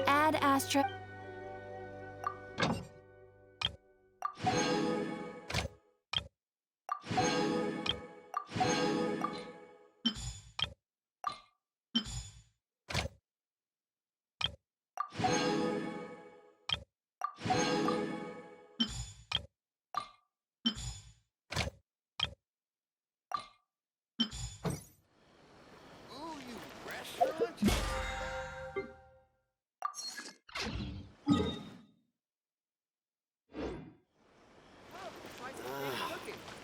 Add Astra. Ooh, you restaurant?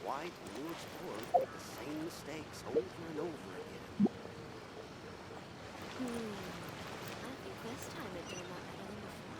Why do new explorers make the same mistakes over and over again? I think this time it did a lot better than before.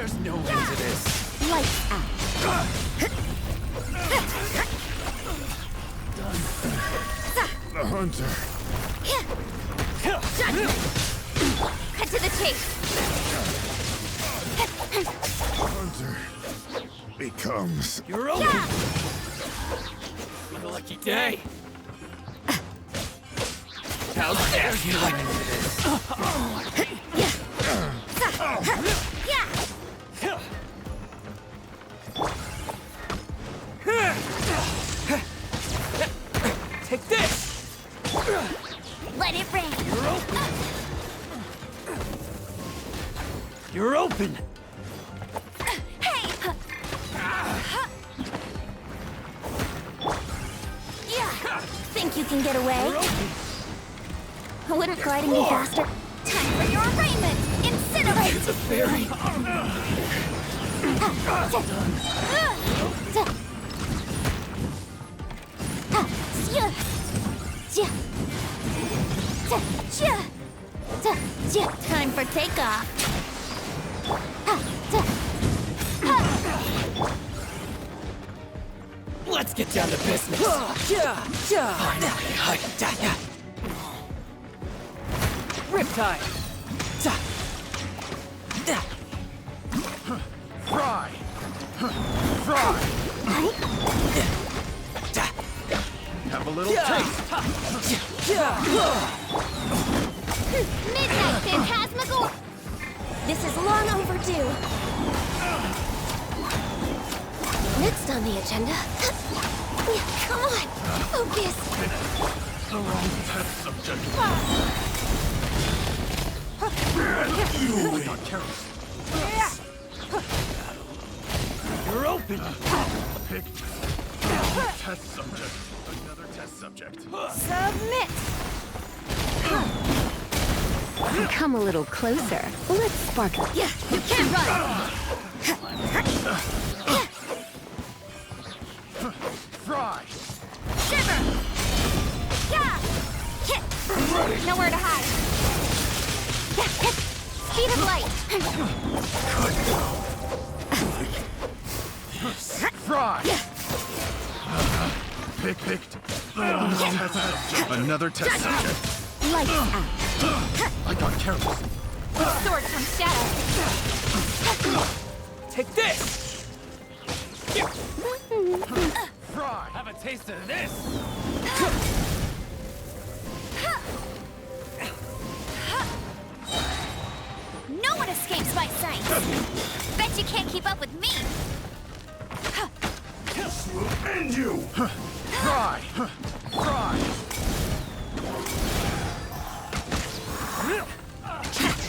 There's no end to this. Lights out. The hunter. Cut to the chase. Hunter becomes. You're open. What a lucky day. How's that feeling into this? Take this! Let it rain. You're open! You're open! Hey! Yeah. Think you can get away? You're open! Wouldn't gliding be faster? Time for your arraignment! Incinerate! It's a fairy! Time for takeoff. Let's get down to business! Finally! Riptide! Fry! Fry! Have a little taste! Midnight Phantasmagoria! This is long overdue. Next on the agenda. Come on, focus. The wrong test subject. Got careless. You're open! Picked. The wrong test subject. Another test subject. Submit. Come a little closer. Let's sparkle. Yeah, you can't run. Fry! Shiver. Yeah. Hit. Nowhere to hide. Yeah, hit. Speed of light. Fry! Picked. The wrong test subject. Another test subject. Lights out. I got careless. Sword from shadow. Take this! Fry! Have a taste of this! No one escapes my sight. Bet you can't keep up with me. This will end you! Fry! Fry!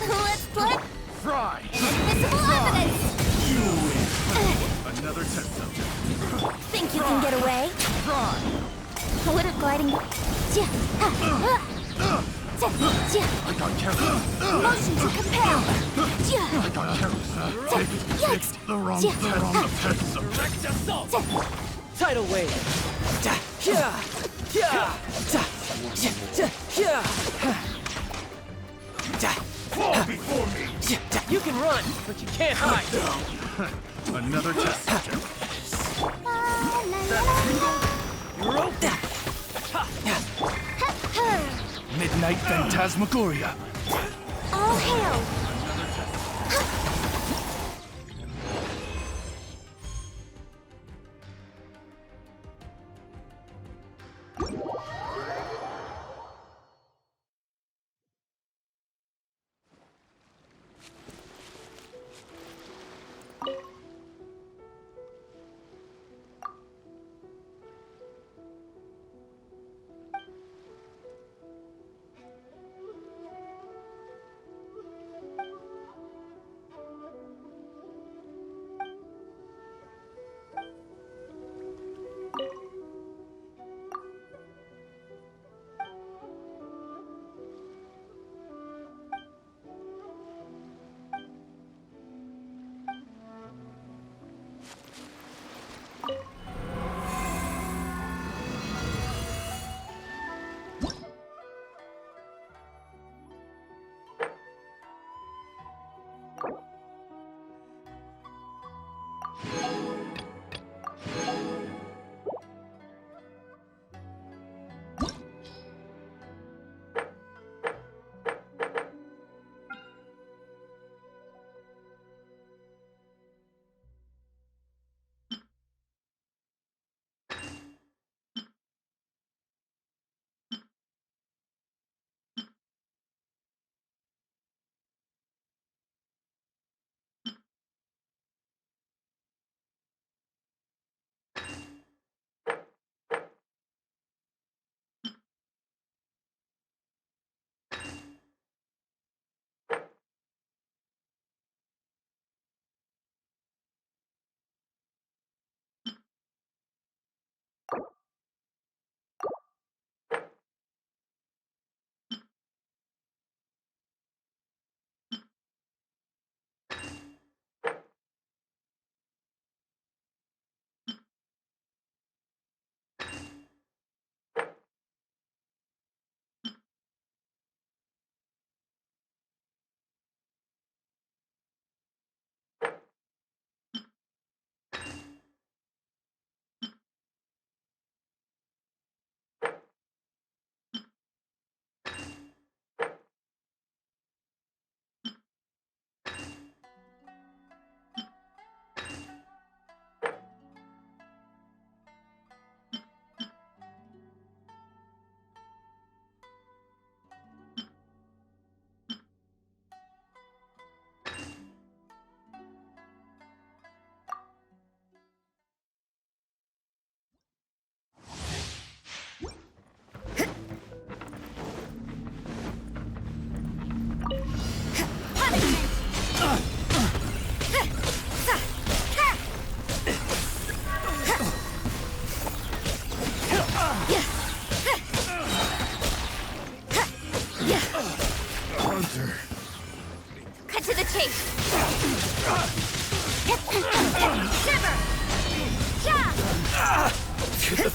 Let's play Fry! invisible evidence. Another test subject. Think you can get away? Fry! Wouldn't gliding... I got careless. Motion to compel. I got careless. Picked the wrong test subject. Direct assault! Tidal wave! Fall before me! You can run, but you can't hide! Another test subject. You're open! Midnight Phantasmagoria! All hail.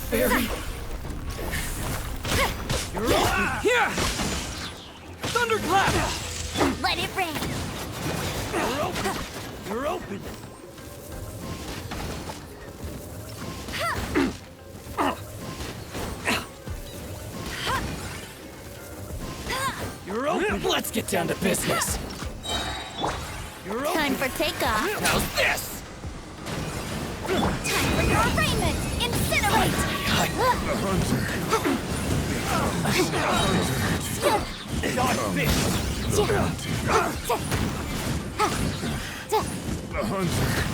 Fairy. You're open. Here! Thunderclap! Let it rain. You're open. You're open. You're open. Let's get down to business. You're open. Time for takeoff. How's this? Time for your arraignment. Incinerate. Dodge this.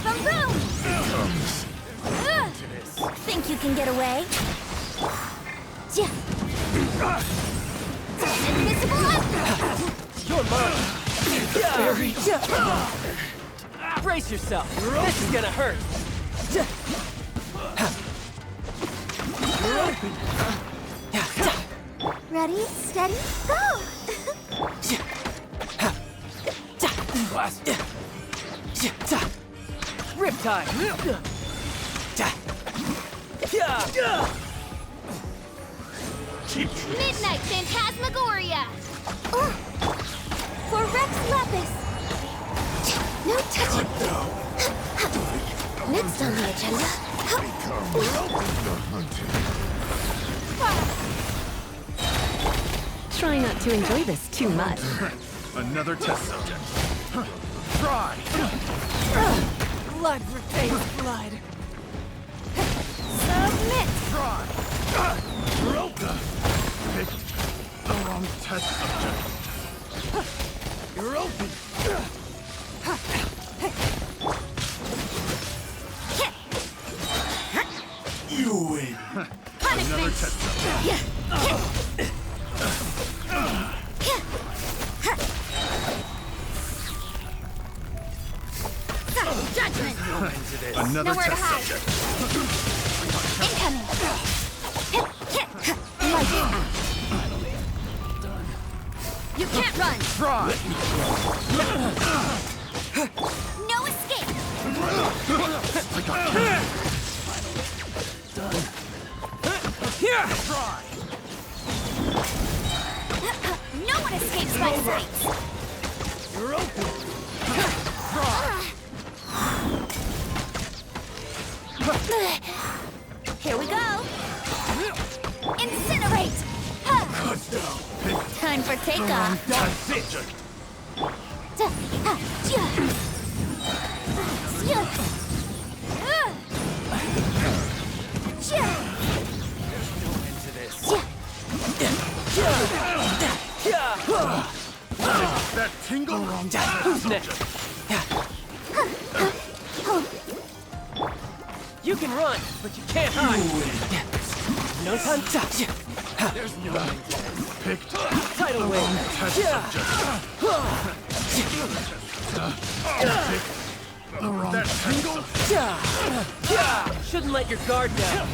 From room. Think you can get away? Invisible up. You're mine. Fairy. Brace yourself. This is gonna hurt. You're open. Ready, steady, go! Riptide. Midnight Phantasmagoria! For Rex Lapis! No touching! Next on the agenda. Try not to enjoy this too much. Another test subject. Try! Blood repays blood. Submit! Try! Picked the wrong test subject. You're open. You win. Another test subject. Judgment! Another Nowhere to test hide. subject. Incoming! Light out. You can't run! Try! No escape! Here! Try! No one escapes my sight! You're open. Here we go! Incinerate! Time for takeoff! That's it. That tingle? Who's next? You can run, but you can't hide. No time. There's no Picked tidal wave. test subject. The wrong that tingle? Shouldn't let your guard down.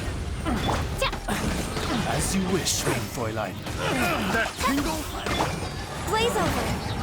As you wish, mein Fräulein. That tingle? Blaze over!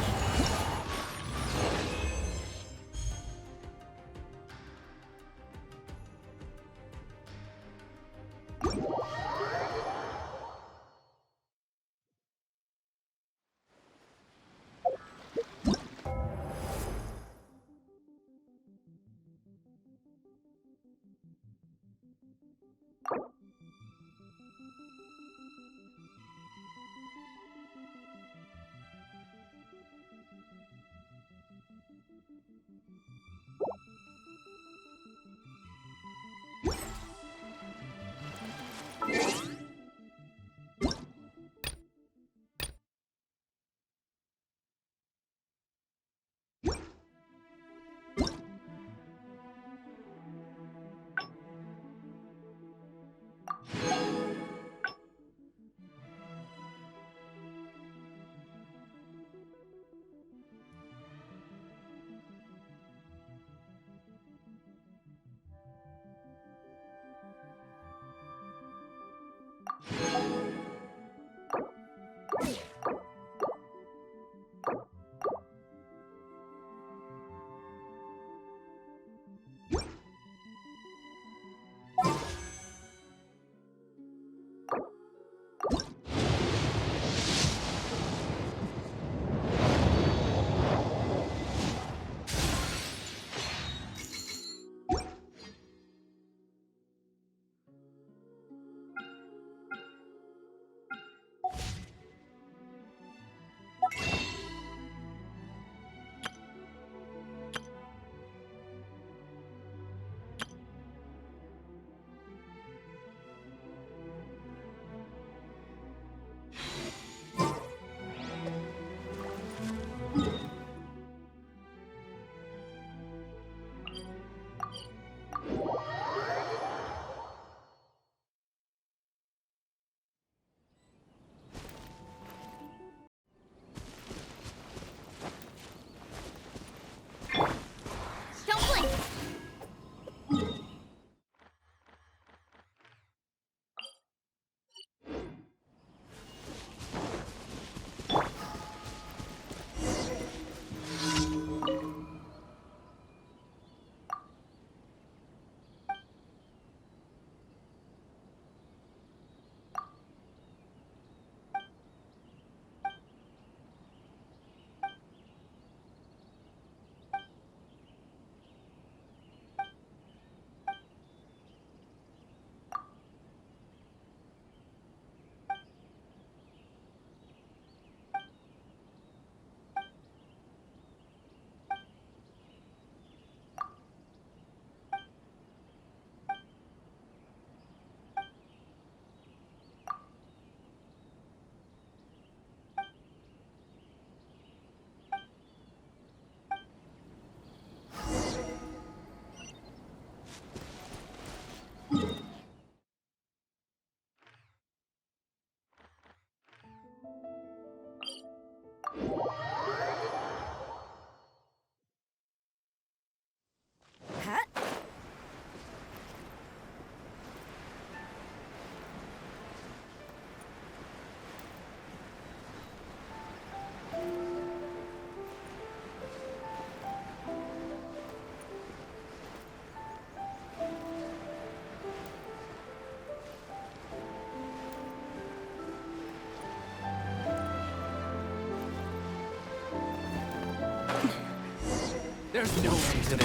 There's no reason to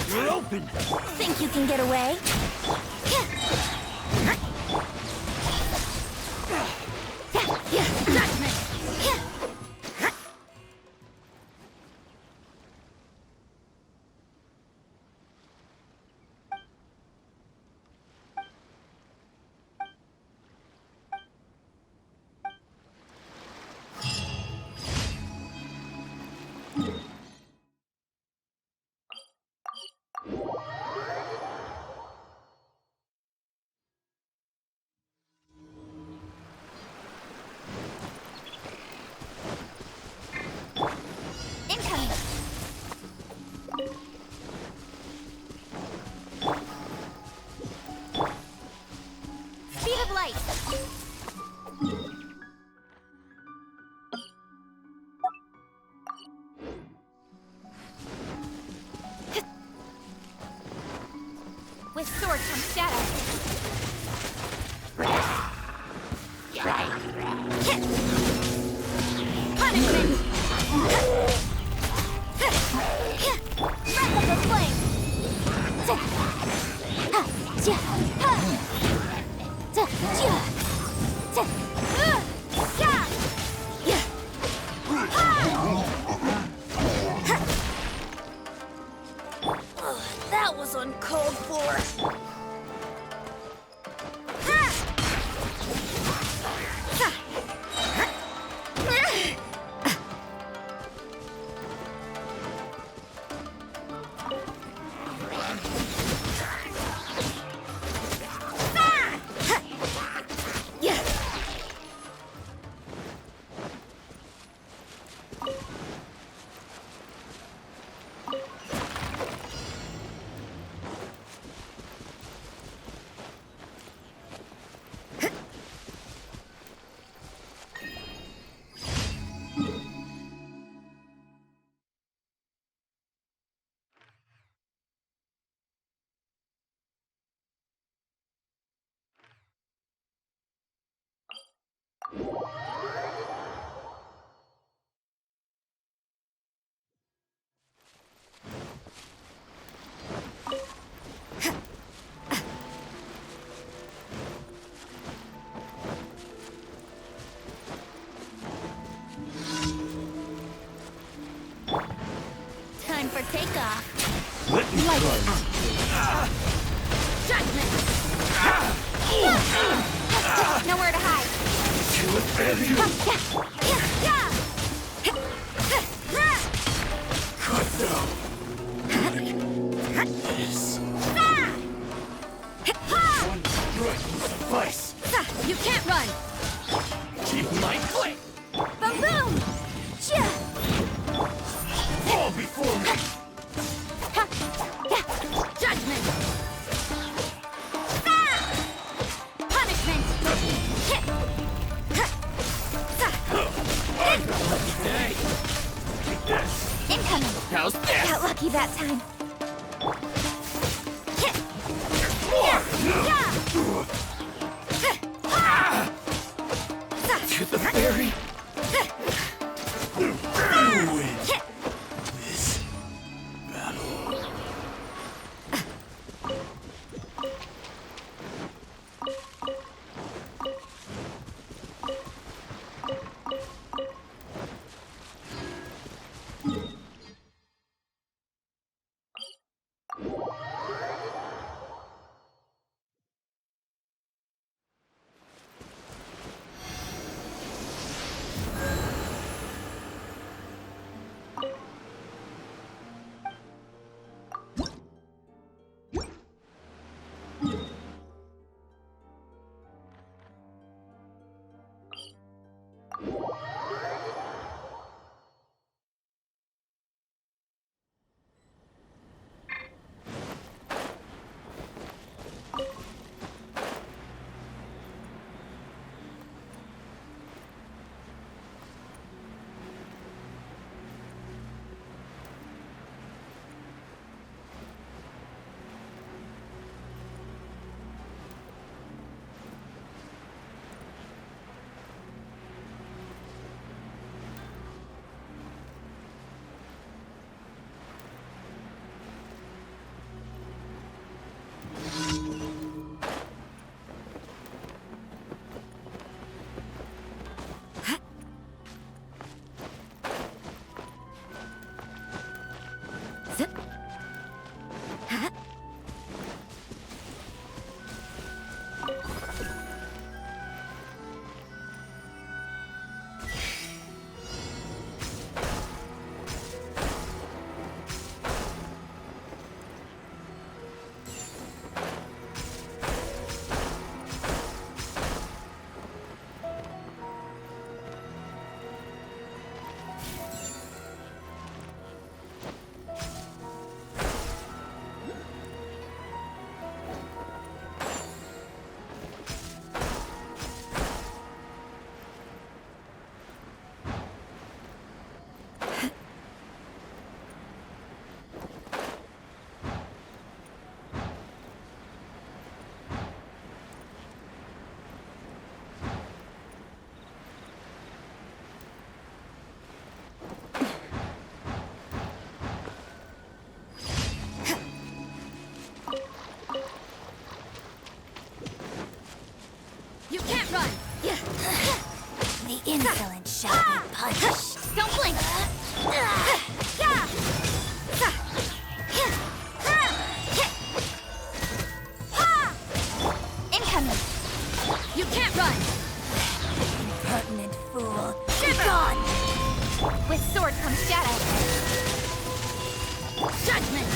You're open! Think you can get away? Judgment! Incoming! Speed of light! With sword comes shadow. Punishment! Breath of the flame! That was uncalled for. Time for takeoff. Light out. Judgment! Nowhere to hide. Cut down. This. One strike will suffice. You can't run. Keep my click. Boom boom! Fall before me. Judgment! Punishment! Hey. Take this. Incoming! How's this? Got lucky that time. To the berry. Win this battle. You can't run! The insolent shall be punished. Don't blink! Incoming! You can't run! Impertinent fool! Be gone! With sword comes shadow. Judgment!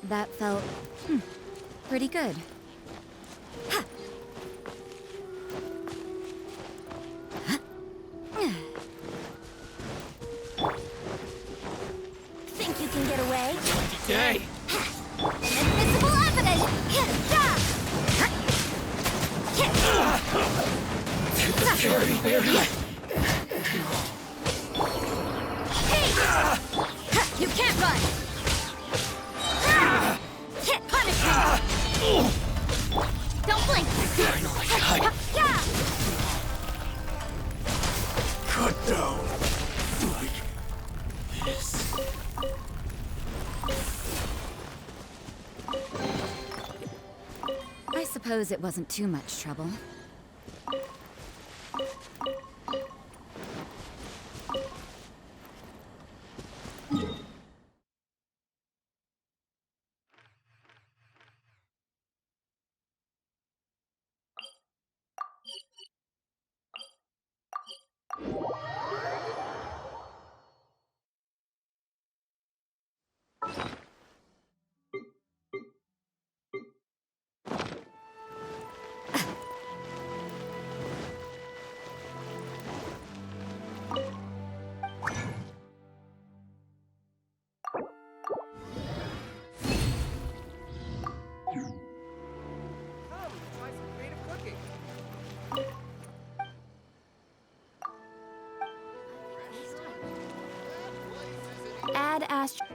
That felt pretty good. Think you can get away? Hey! Invisible evidence! You can't run! Punish me! Don't blink! Cut down. Like this. I suppose it wasn't too much trouble. Try some creative cooking. Add Astro.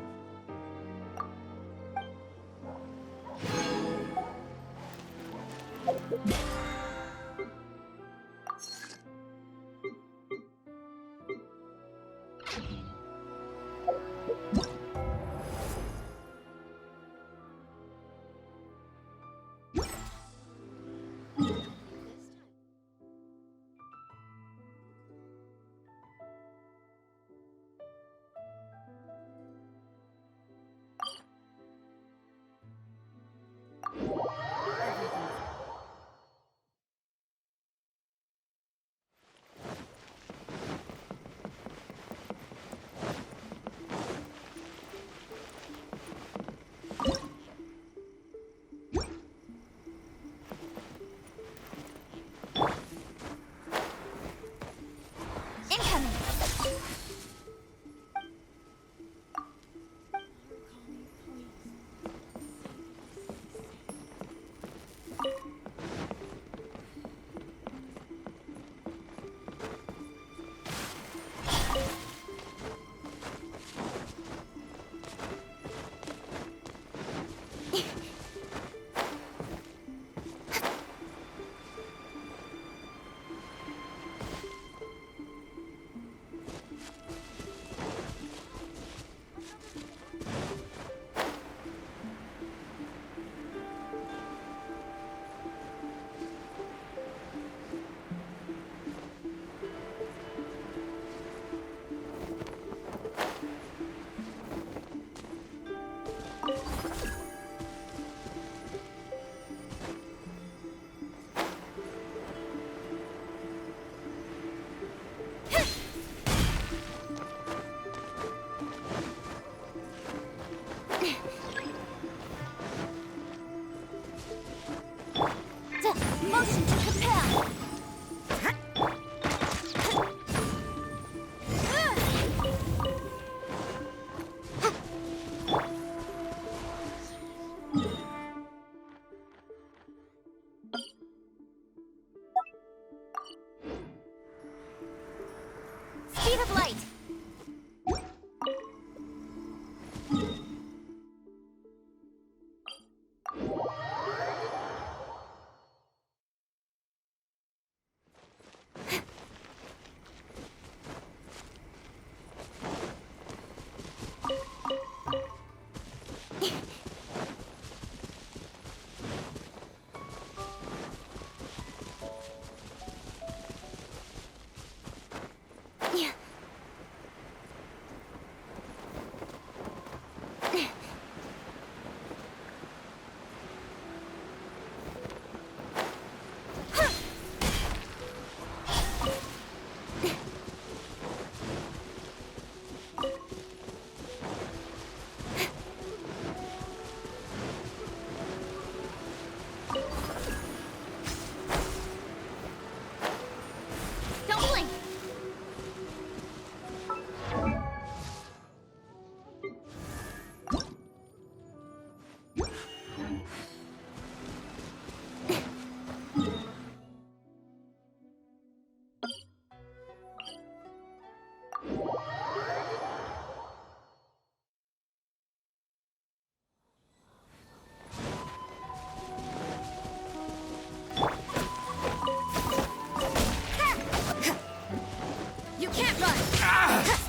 of light!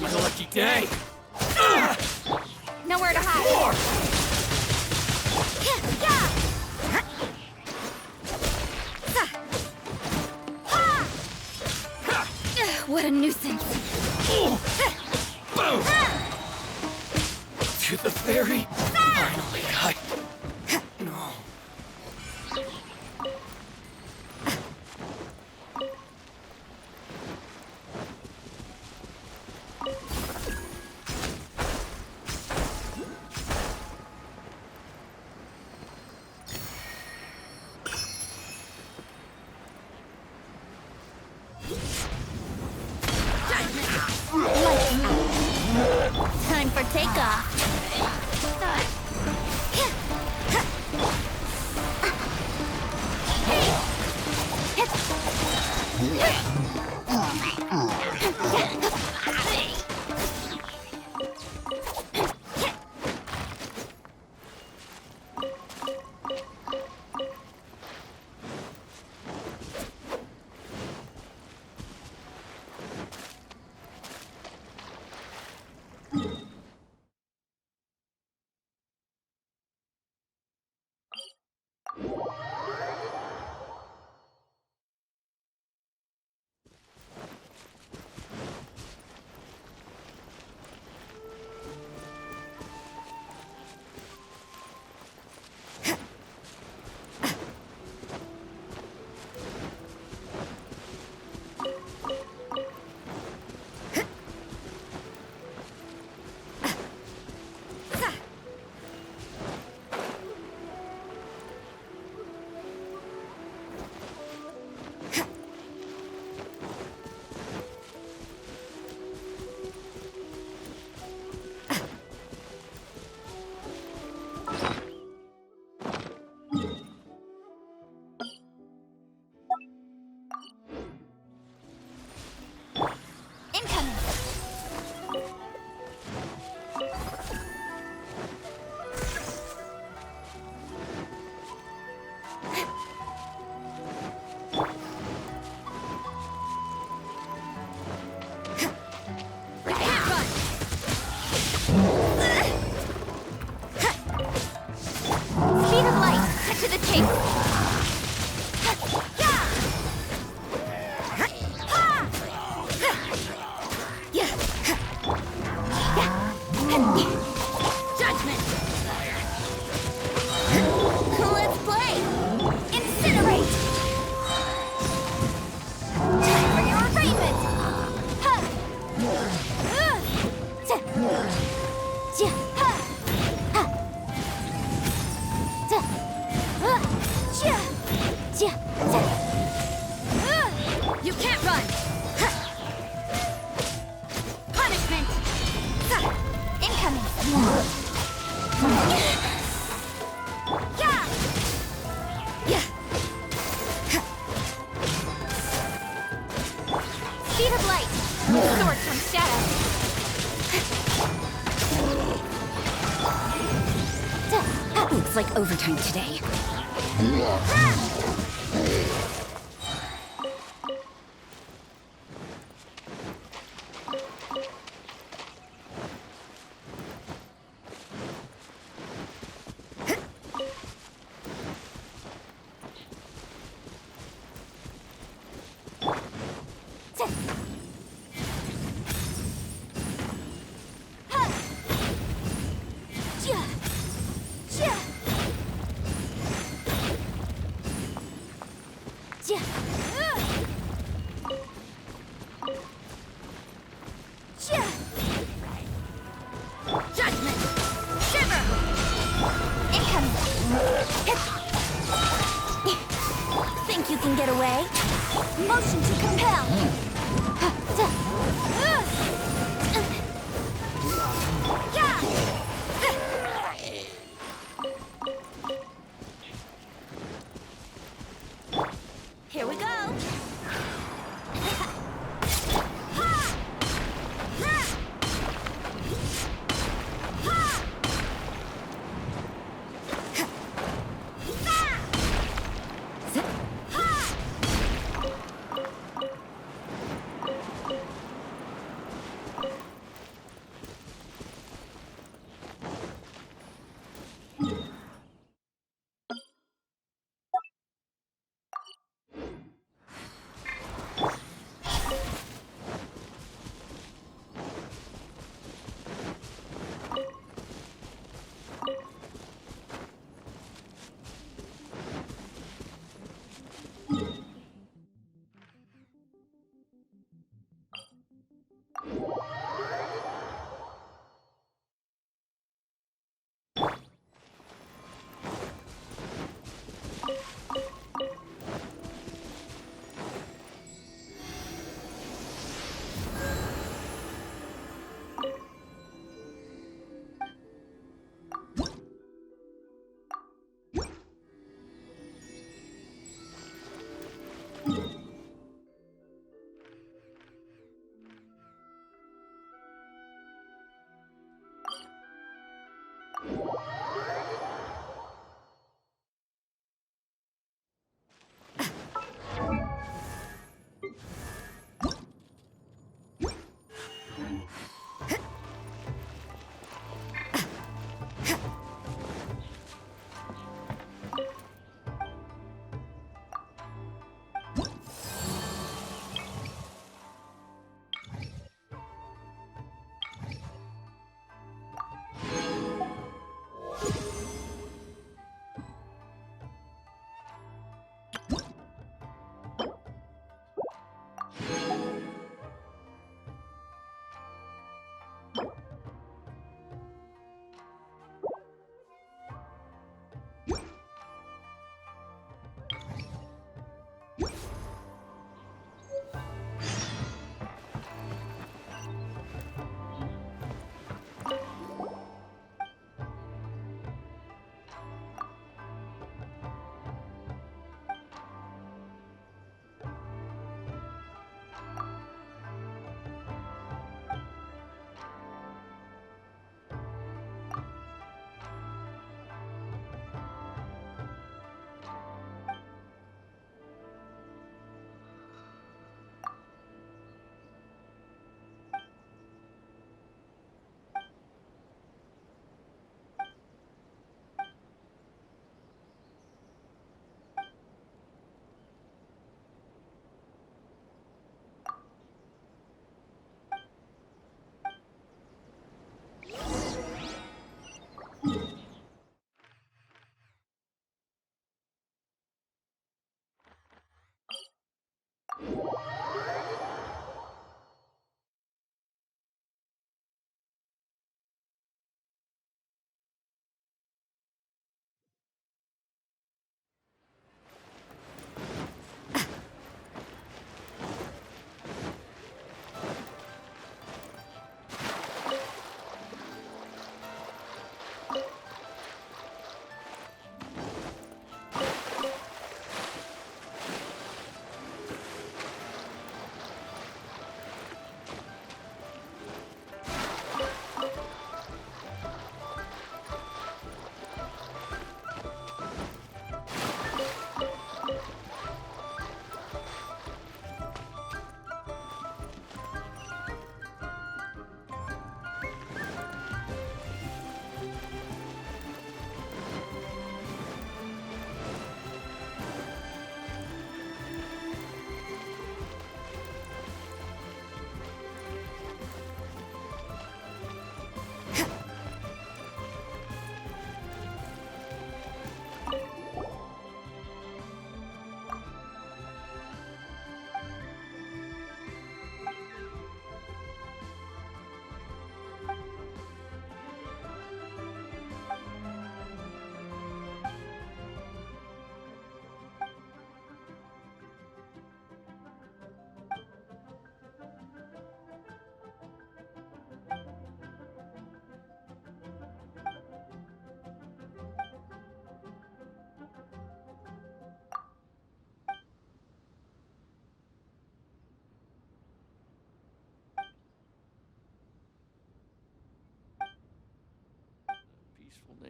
My lucky day! Nowhere to hide! What a nuisance. Boom! To the ferry! Finally, No. Time for takeoff! You can't run! Punishment! Incoming! Speed of light! Sword from shadow! like overtime today. Judgment! Shiver! Incoming! Think you can get away? Motion to compel! Here we go!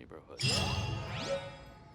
neighborhood. This is a peaceful neighborhood.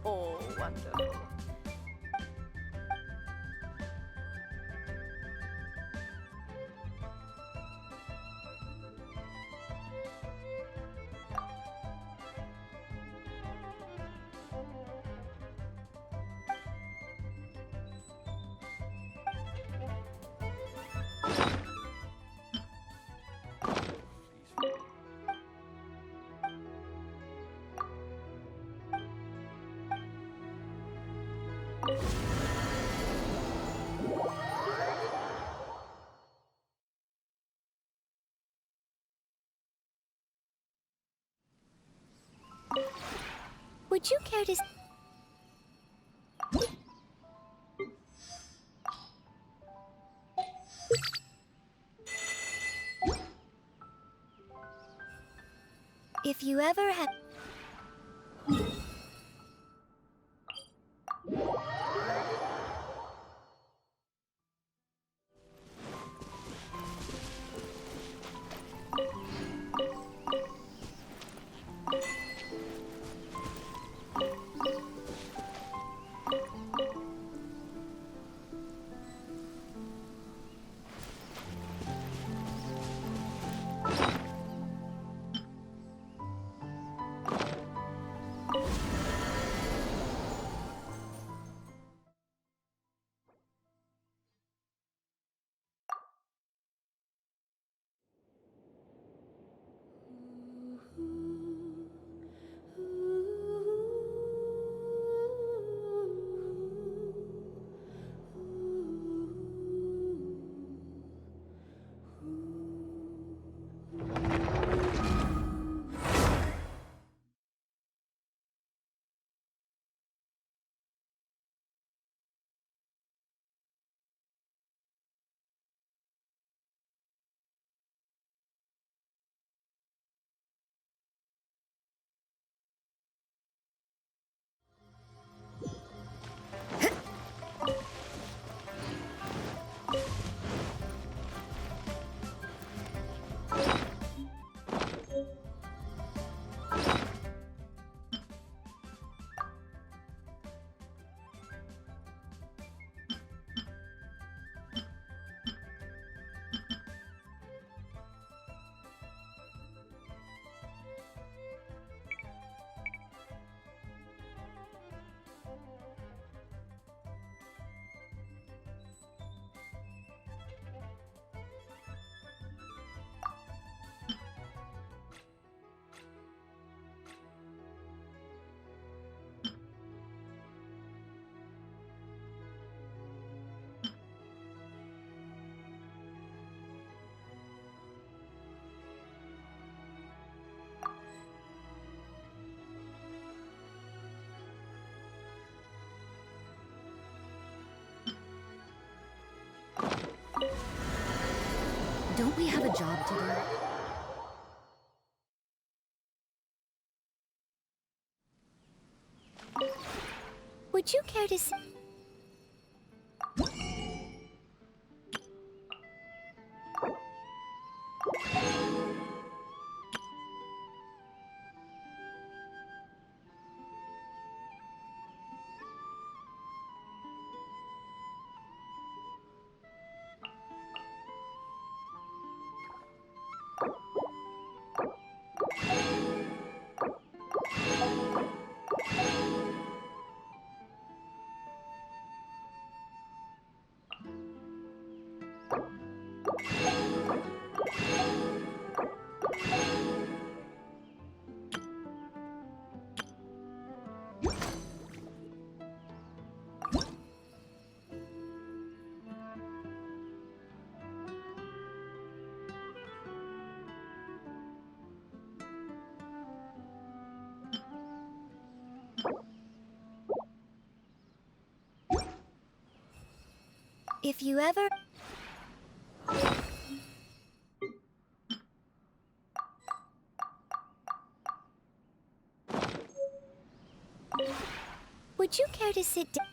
Oh, wonderful. Peaceful. Would you care to... If you ever have... Don't we have a job to do? Would you care to... If you ever... Would you care to sit down?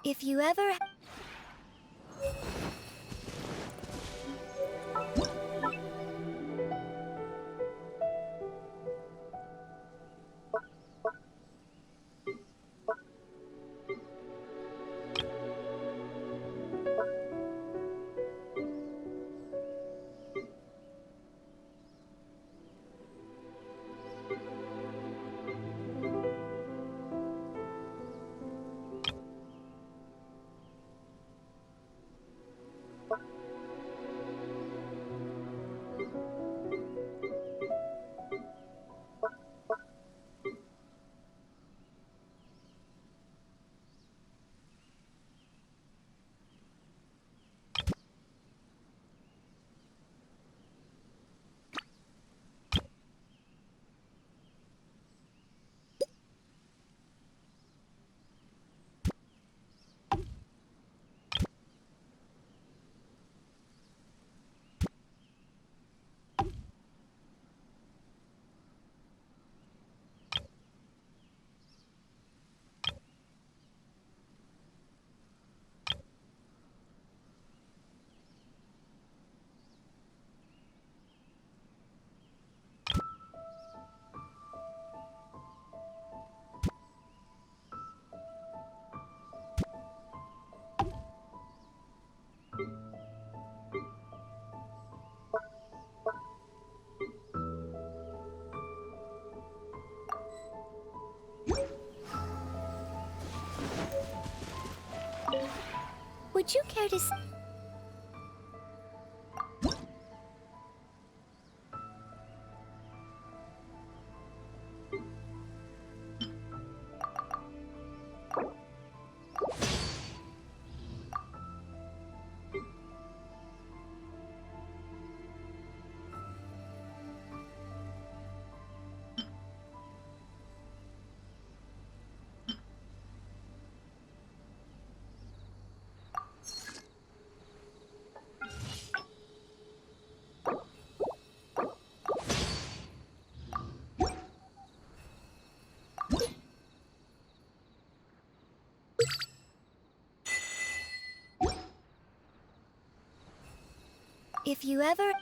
If you ever... Would you care to... If you ever...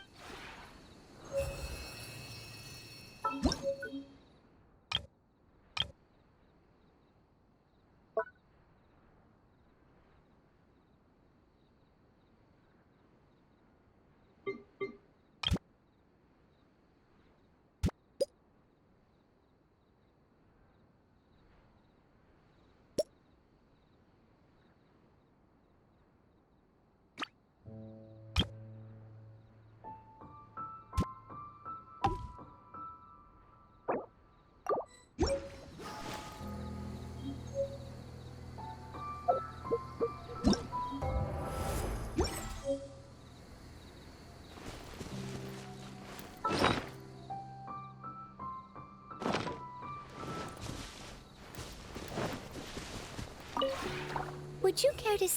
Would you care to...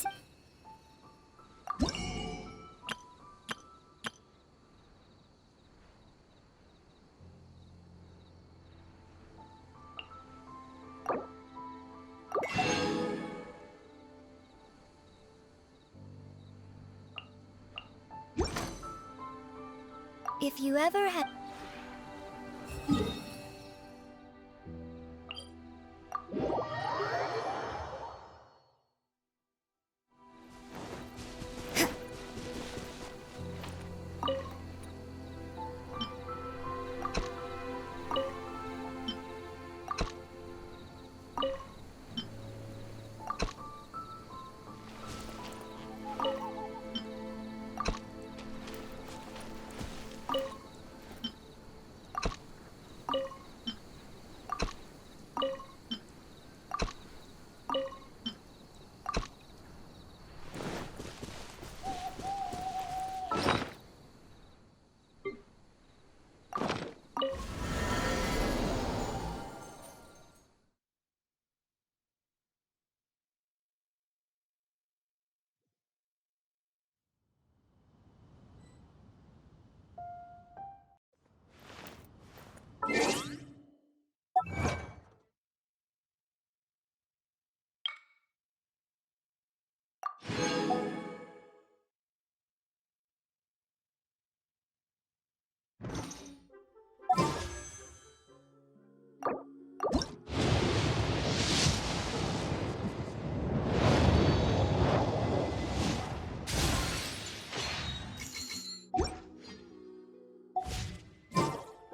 If you ever had...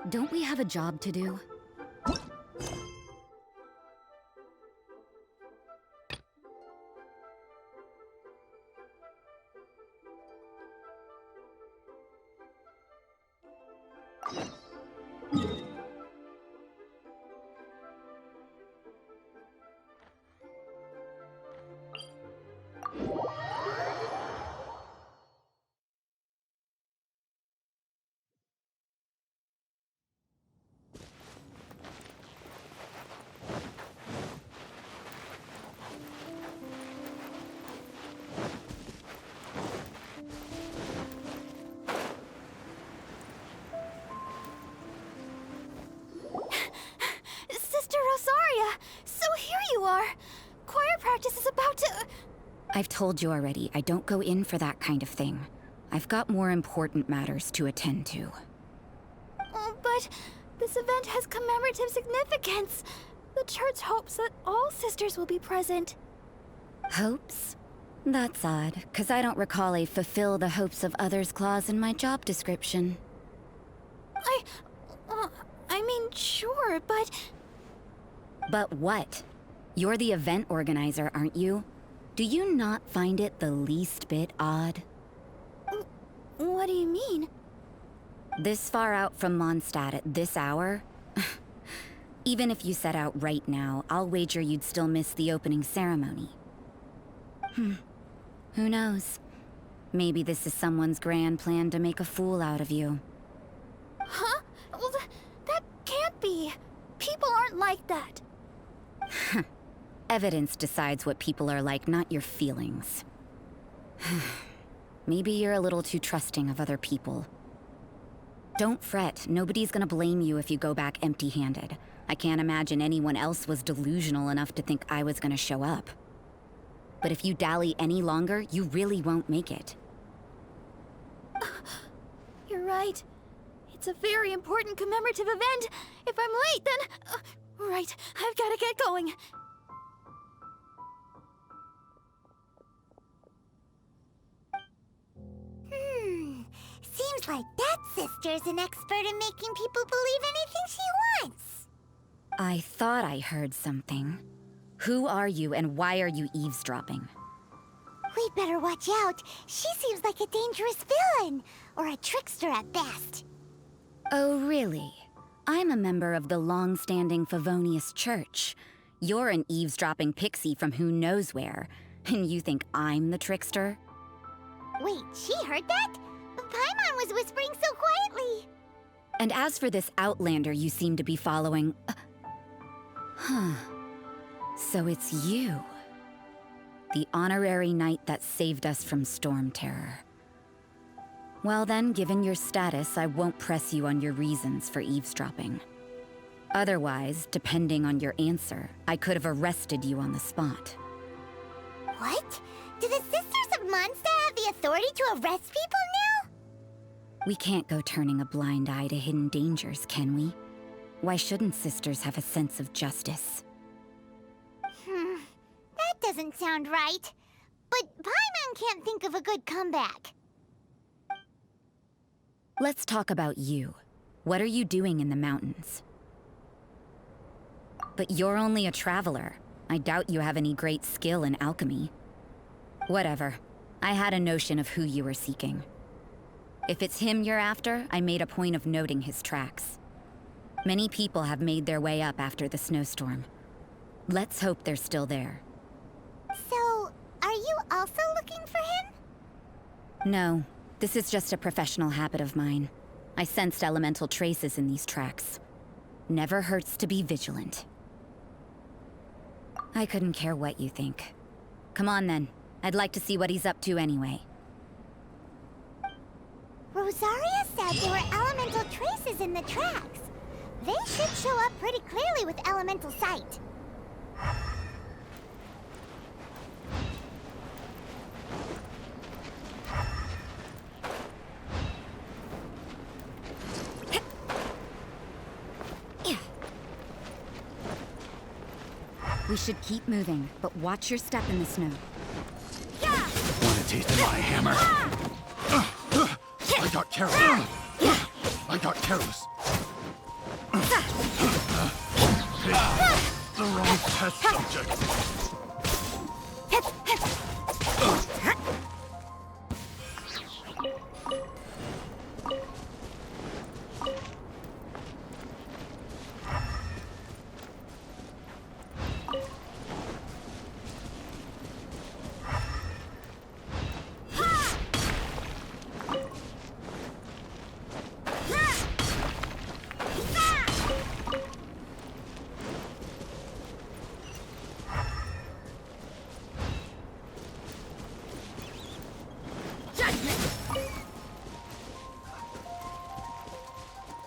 Don't we have a job to do? Sister Rosaria! So here you are! Choir practice is about to... I've told you already, I don't go in for that kind of thing. I've got more important matters to attend to. Oh, but this event has commemorative significance. The church hopes that all sisters will be present. Hopes? That's odd, 'cause I don't recall a fulfill the hopes of others clause in my job description. I mean, sure, but... But what? You're the event organizer, aren't you? Do you not find it the least bit odd? What do you mean? This far out from Mondstadt at this hour? Even if you set out right now, I'll wager you'd still miss the opening ceremony. Who knows? Maybe this is someone's grand plan to make a fool out of you. Huh? Well, that can't be. People aren't like that. Evidence decides what people are like, not your feelings. Maybe you're a little too trusting of other people. Don't fret, nobody's gonna blame you if you go back empty-handed. I can't imagine anyone else was delusional enough to think I was gonna show up. But if you dally any longer, you really won't make it. You're right. It's a very important commemorative event. If I'm late, then... right, I've gotta get going. Seems like that sister's an expert in making people believe anything she wants. I thought I heard something. Who are you and why are you eavesdropping? We'd better watch out. She seems like a dangerous villain, or a trickster at best. Oh, really? I'm a member of the long-standing Favonius Church. You're an eavesdropping pixie from who knows where, and you think I'm the trickster? Wait, she heard that? Paimon was whispering so quietly. And as for this outlander you seem to be following... So it's you. The honorary knight that saved us from storm terror. Well then, given your status, I won't press you on your reasons for eavesdropping. Otherwise, depending on your answer, I could have arrested you on the spot. What? Do the Sisters of Mondstadt have the authority to arrest people now? We can't go turning a blind eye to hidden dangers, can we? Why shouldn't sisters have a sense of justice? That doesn't sound right. But Paimon can't think of a good comeback. Let's talk about you. What are you doing in the mountains? But you're only a traveler. I doubt you have any great skill in alchemy. Whatever. I had a notion of who you were seeking. If it's him you're after, I made a point of noting his tracks. Many people have made their way up after the snowstorm. Let's hope they're still there. So, are you also looking for him? No, this is just a professional habit of mine. I sensed elemental traces in these tracks. Never hurts to be vigilant. I couldn't care what you think. Come on then. I'd like to see what he's up to anyway. Rosaria said there were elemental traces in the tracks. They should show up pretty clearly with elemental sight. We should keep moving, but watch your step in the snow. Want a taste of my hammer? I got careless. I got careless. The wrong test subject.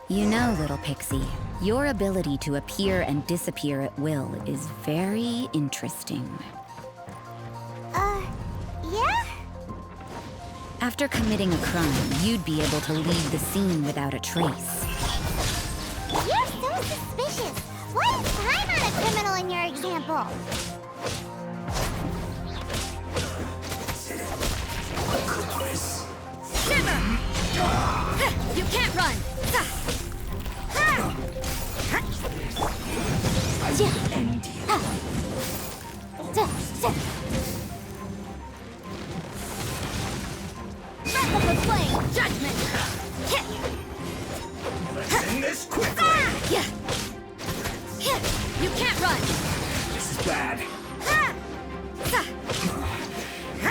You know, little pixie, your ability to appear and disappear at will is very interesting. Yeah? After committing a crime, you'd be able to leave the scene without a trace. You're so suspicious. Why is Paimon a criminal in your example? Shiver! You can't run! Breath of the flame! Judgment! Let's end this quickly! You can't run! This is bad.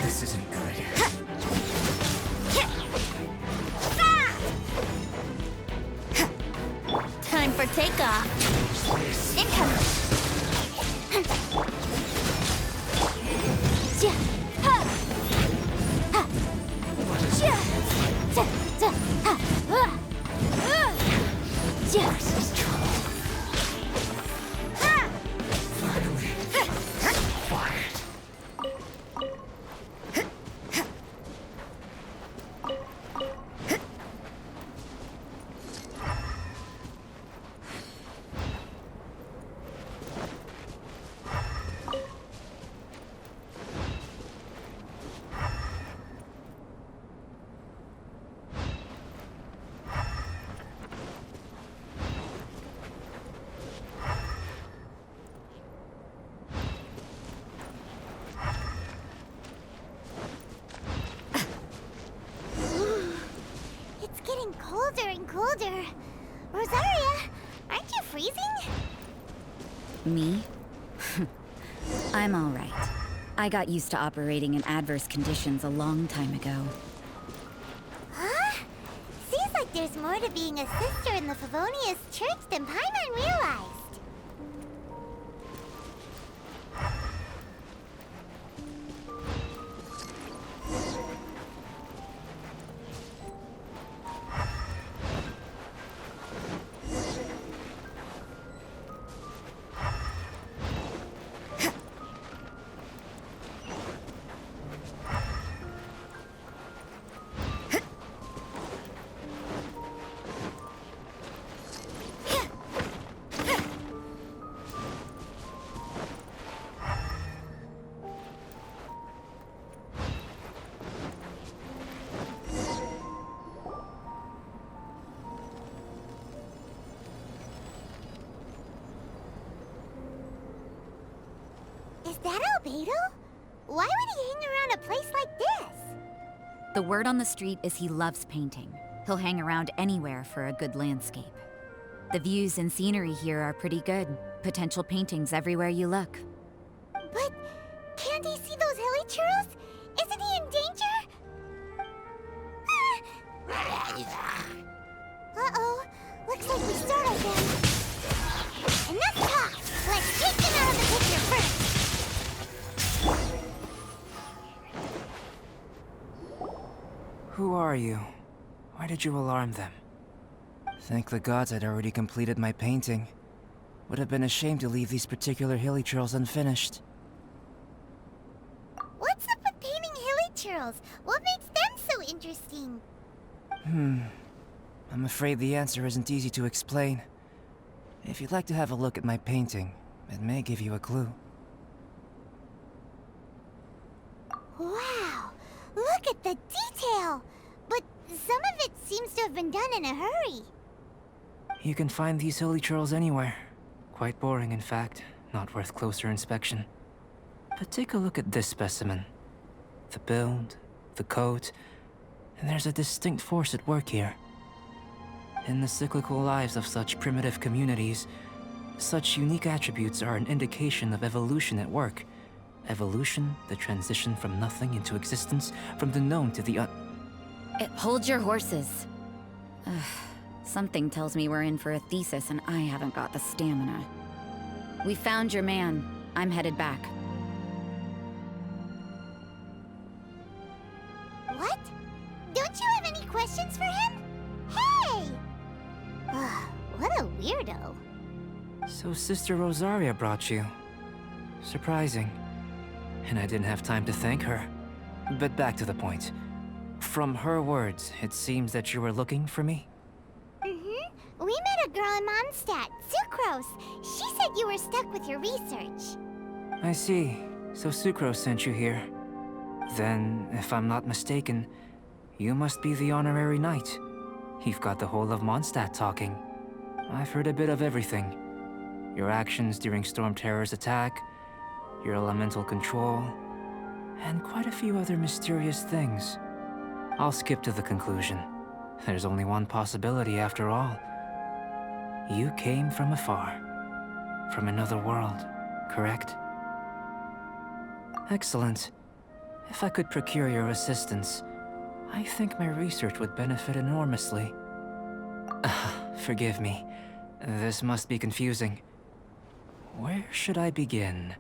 This isn't good. Time for takeoff. Incoming. This is trouble. Finally. Quiet. Colder and colder. Rosaria, aren't you freezing? Me? I'm all right. I got used to operating in adverse conditions a long time ago. Huh? Seems like there's more to being a sister in the Favonius Church than Paimon realized. that Albedo? Why would he hang around a place like this? The word on the street is he loves painting. He'll hang around anywhere for a good landscape. The views and scenery here are pretty good. Potential paintings everywhere you look. But can't he see those hilly churros? Isn't he in danger? Uh-oh. Looks like we start again. Enough talk! Let's take them out of the picture first! Who are you? Why did you alarm them? Thank the gods I'd already completed my painting. Would have been a shame to leave these particular hilly churls unfinished. What's up with painting hilly churls? What makes them so interesting? I'm afraid the answer isn't easy to explain. If you'd like to have a look at my painting, it may give you a clue. Wow! Look at the detail! But some of it seems to have been done in a hurry. You can find these hilly churls anywhere. Quite boring, in fact. Not worth closer inspection. But take a look at this specimen. The build, the coat, and there's a distinct force at work here. In the cyclical lives of such primitive communities, such unique attributes are an indication of evolution at work. Evolution, the transition from nothing into existence, from the known to the Hold your horses. Something tells me we're in for a thesis and I haven't got the stamina. We found your man. I'm headed back. What? Don't you have any questions for him? Hey! What a weirdo. So Sister Rosaria brought you. Surprising. And I didn't have time to thank her. But back to the point. From her words, it seems that you were looking for me? We met a girl in Mondstadt, Sucrose. She said you were stuck with your research. I see. So Sucrose sent you here. Then, if I'm not mistaken, you must be the honorary knight. You've got the whole of Mondstadt talking. I've heard a bit of everything. Your actions during Storm Terror's attack, your elemental control, and quite a few other mysterious things. I'll skip to the conclusion. There's only one possibility after all. You came from afar. From another world, correct? Excellent. If I could procure your assistance, I think my research would benefit enormously. Forgive me. This must be confusing. Where should I begin?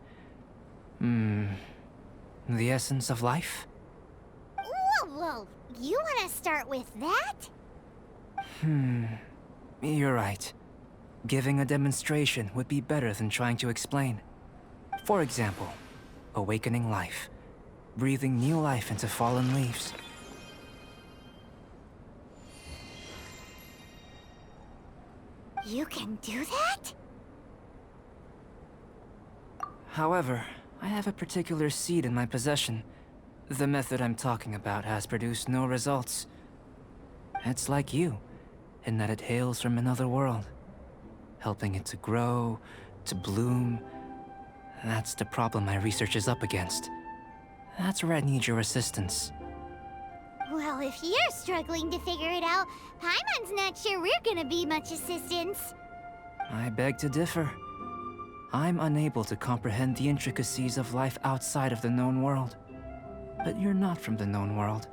The essence of life? Whoa. You want to start with that? You're right. Giving a demonstration would be better than trying to explain. For example, awakening life. Breathing new life into fallen leaves. You can do that? However, I have a particular seed in my possession. The method I'm talking about has produced no results. It's like you, in that it hails from another world. Helping it to grow, to bloom. That's the problem my research is up against. That's where I need your assistance. Well, if you're struggling to figure it out, Paimon's not sure we're gonna be much assistance. I beg to differ. I'm unable to comprehend the intricacies of life outside of the known world. But you're not from the known world.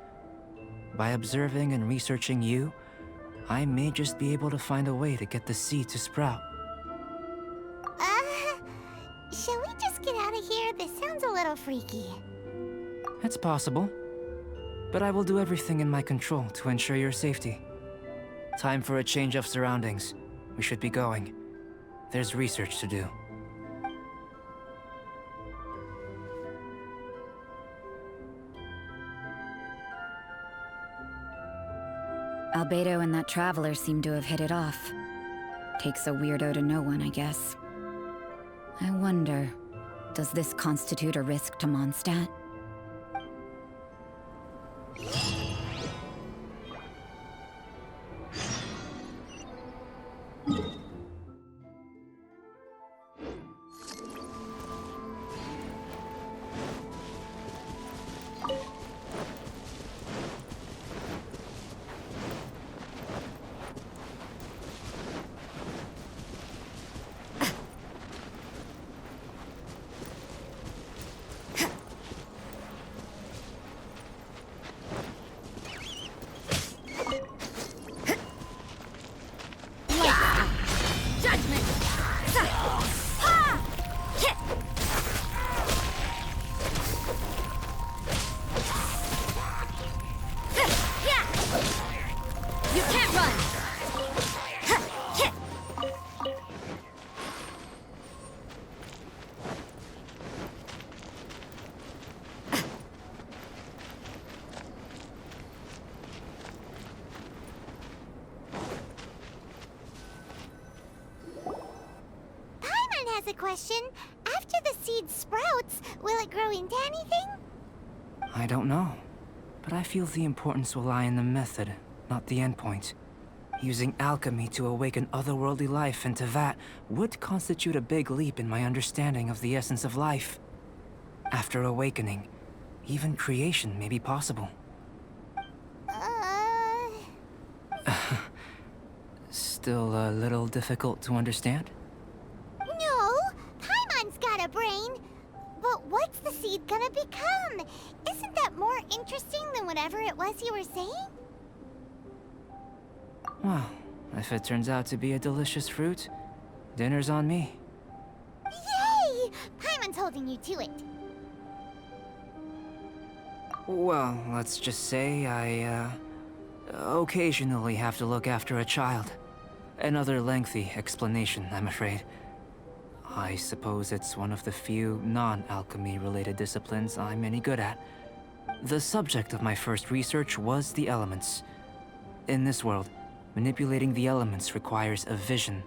By observing and researching you, I may just be able to find a way to get the seed to sprout. Shall we just get out of here? This sounds a little freaky. It's possible. But I will do everything in my control to ensure your safety. Time for a change of surroundings. We should be going. There's research to do. Albedo and that traveler seem to have hit it off. Takes a weirdo to know one, I guess. I wonder, does this constitute a risk to Mondstadt? question. After the seed sprouts, will it grow into anything? I don't know, but I feel the importance will lie in the method, not the endpoint. Using alchemy to awaken otherworldly life into that would constitute a big leap in my understanding of the essence of life. After awakening, even creation may be possible. Still a little difficult to understand? No, Paimon's got a brain. But what's the seed gonna become? Isn't that more interesting than whatever it was you were saying? Well, if it turns out to be a delicious fruit, dinner's on me. Yay! Paimon's holding you to it. Well, let's just say I, occasionally have to look after a child. Another lengthy explanation, I'm afraid. I suppose it's one of the few non-alchemy related disciplines I'm any good at. The subject of my first research was the elements. In this world, manipulating the elements requires a vision.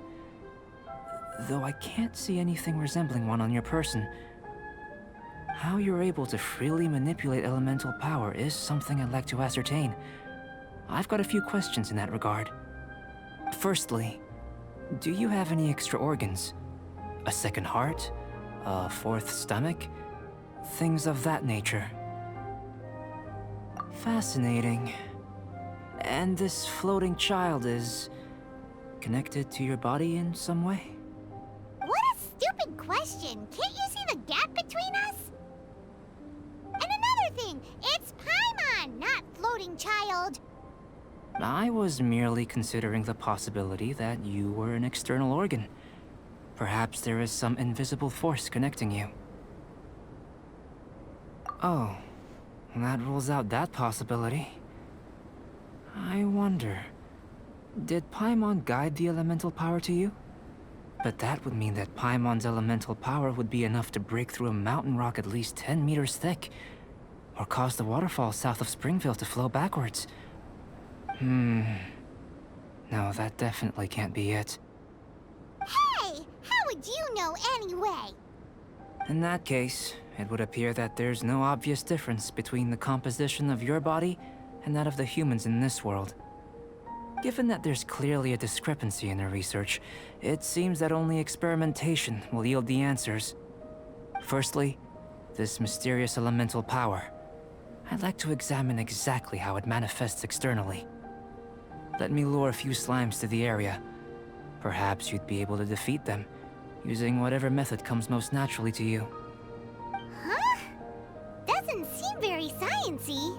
Though I can't see anything resembling one on your person. How you're able to freely manipulate elemental power is something I'd like to ascertain. I've got a few questions in that regard. Firstly, do you have any extra organs? A second heart? A fourth stomach? Things of that nature. Fascinating. And this floating child is connected to your body in some way? What a stupid question. Can't you see the gap between us? And another thing, it's Paimon, not floating child. I was merely considering the possibility that you were an external organ. Perhaps there is some invisible force connecting you. Oh, that rules out that possibility. I wonder, did Paimon guide the elemental power to you? But that would mean that Paimon's elemental power would be enough to break through a mountain rock at least 10 meters thick, or cause the waterfall south of Springville to flow backwards. No, that definitely can't be it. Hey, how would you know anyway? In that case, it would appear that there's no obvious difference between the composition of your body and that of the humans in this world. Given that there's clearly a discrepancy in the research, it seems that only experimentation will yield the answers. Firstly, this mysterious elemental power. I'd like to examine exactly how it manifests externally. Let me lure a few slimes to the area. Perhaps you'd be able to defeat them, using whatever method comes most naturally to you. Huh? Doesn't seem very sciencey.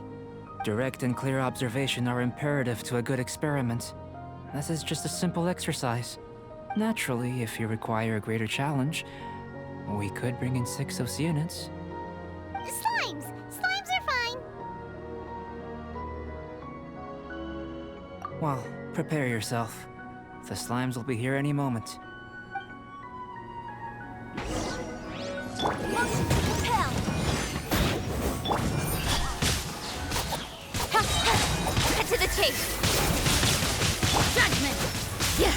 Direct and clear observation are imperative to a good experiment. This is just a simple exercise. Naturally, if you require a greater challenge, we could bring in 6 Oceanids. Slimes! Slimes are fine! Well, prepare yourself. The slimes will be here any moment. Cut to the chase! Judgment! Yeah!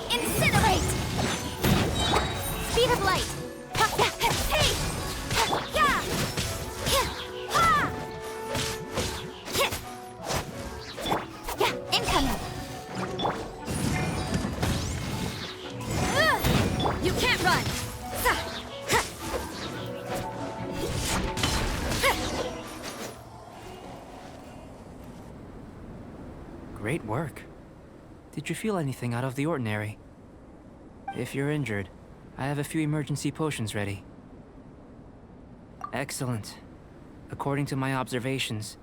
Incinerate! Speed of light! Incoming! You can't run! Great work. Did you feel anything out of the ordinary? If you're injured, I have a few emergency potions ready. Excellent. According to my observations,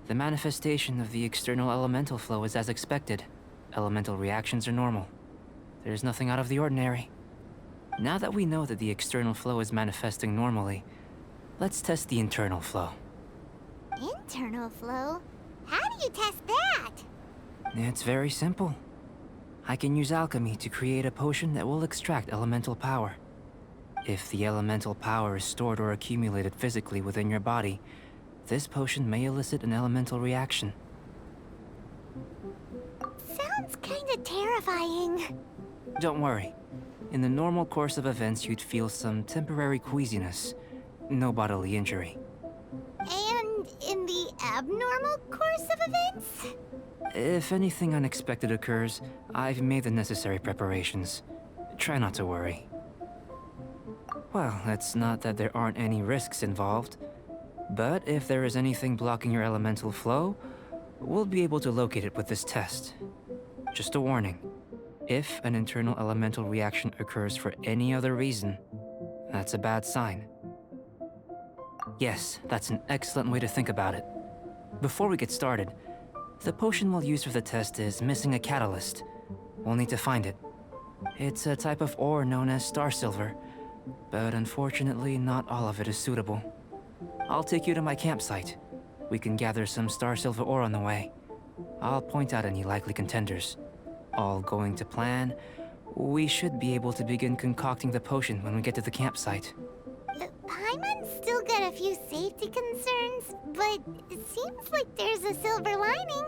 the manifestation of the external elemental flow is as expected. Elemental reactions are normal. There's nothing out of the ordinary. Now that we know that the external flow is manifesting normally, let's test the internal flow. Internal flow? How do you test that? It's very simple. I can use alchemy to create a potion that will extract elemental power. If the elemental power is stored or accumulated physically within your body, this potion may elicit an elemental reaction. Sounds kinda terrifying. Don't worry. In the normal course of events, you'd feel some temporary queasiness. No bodily injury. And in the abnormal course of events? If anything unexpected occurs, I've made the necessary preparations. Try not to worry. Well, it's not that there aren't any risks involved. But if there is anything blocking your elemental flow, we'll be able to locate it with this test. Just a warning. If an internal elemental reaction occurs for any other reason, that's a bad sign. Yes, that's an excellent way to think about it. Before we get started, the potion we'll use for the test is missing a catalyst. We'll need to find it. It's a type of ore known as star silver, but unfortunately not all of it is suitable. I'll take you to my campsite. We can gather some star silver ore on the way. I'll point out any likely contenders. All going to plan, we should be able to begin concocting the potion when we get to the campsite. Paimon's still got a few safety concerns, but it seems like there's a silver lining.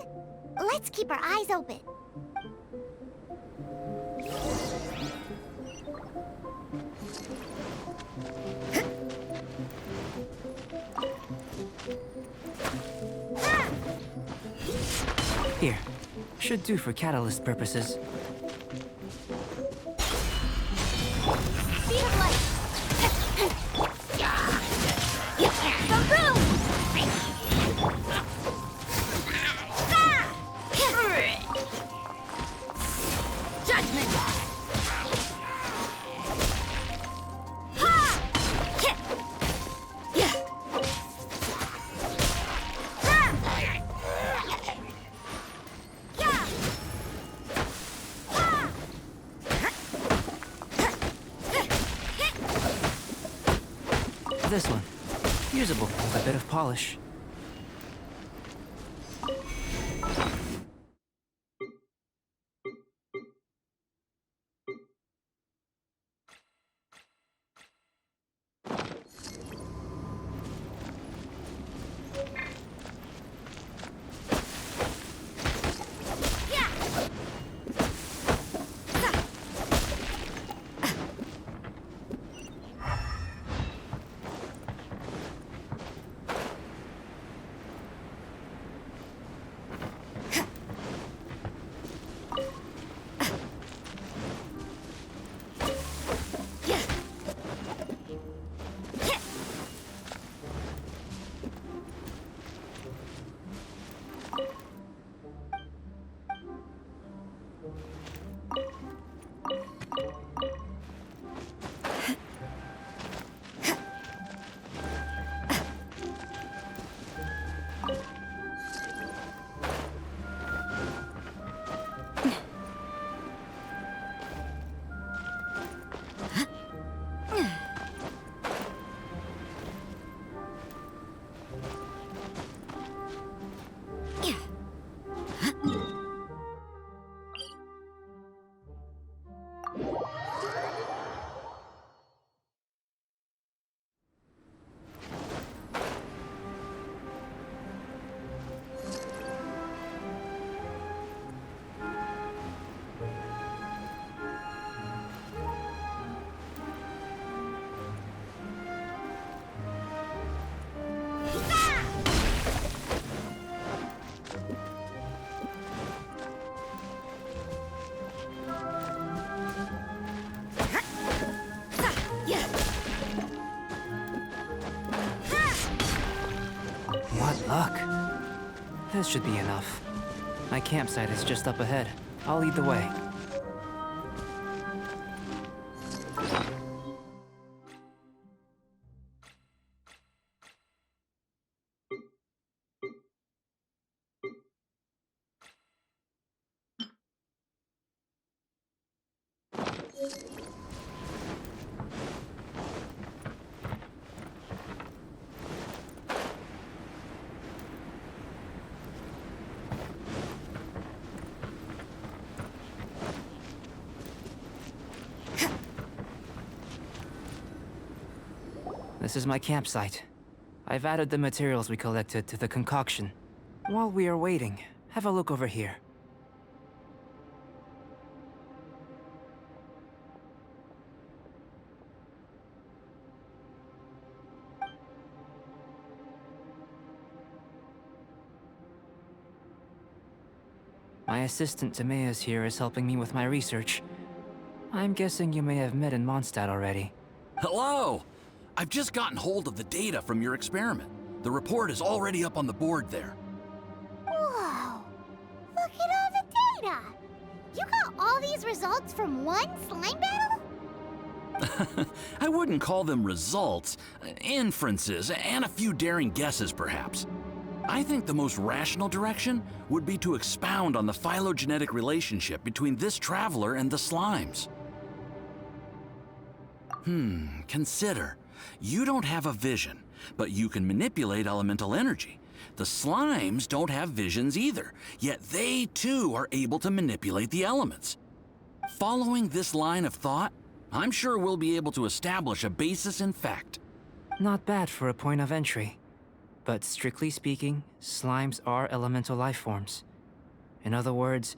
Let's keep our eyes open. Here. Should do for catalyst purposes. Speed of light! Boom! Judgment! This one. Usable with a bit of polish. What luck. This should be enough. My campsite is just up ahead. I'll lead the way. This is my campsite. I've added the materials we collected to the concoction. While we are waiting, have a look over here. My assistant Timaeus here is helping me with my research. I'm guessing you may have met in Mondstadt already. Hello! I've just gotten hold of the data from your experiment. The report is already up on the board there. Whoa! Look at all the data! You got all these results from one slime battle? I wouldn't call them results, inferences, and a few daring guesses perhaps. I think the most rational direction would be to expound on the phylogenetic relationship between this traveler and the slimes. Consider. You don't have a vision, but you can manipulate elemental energy. The slimes don't have visions either, yet they too are able to manipulate the elements. Following this line of thought, I'm sure we'll be able to establish a basis in fact. Not bad for a point of entry. But strictly speaking, slimes are elemental life forms. In other words,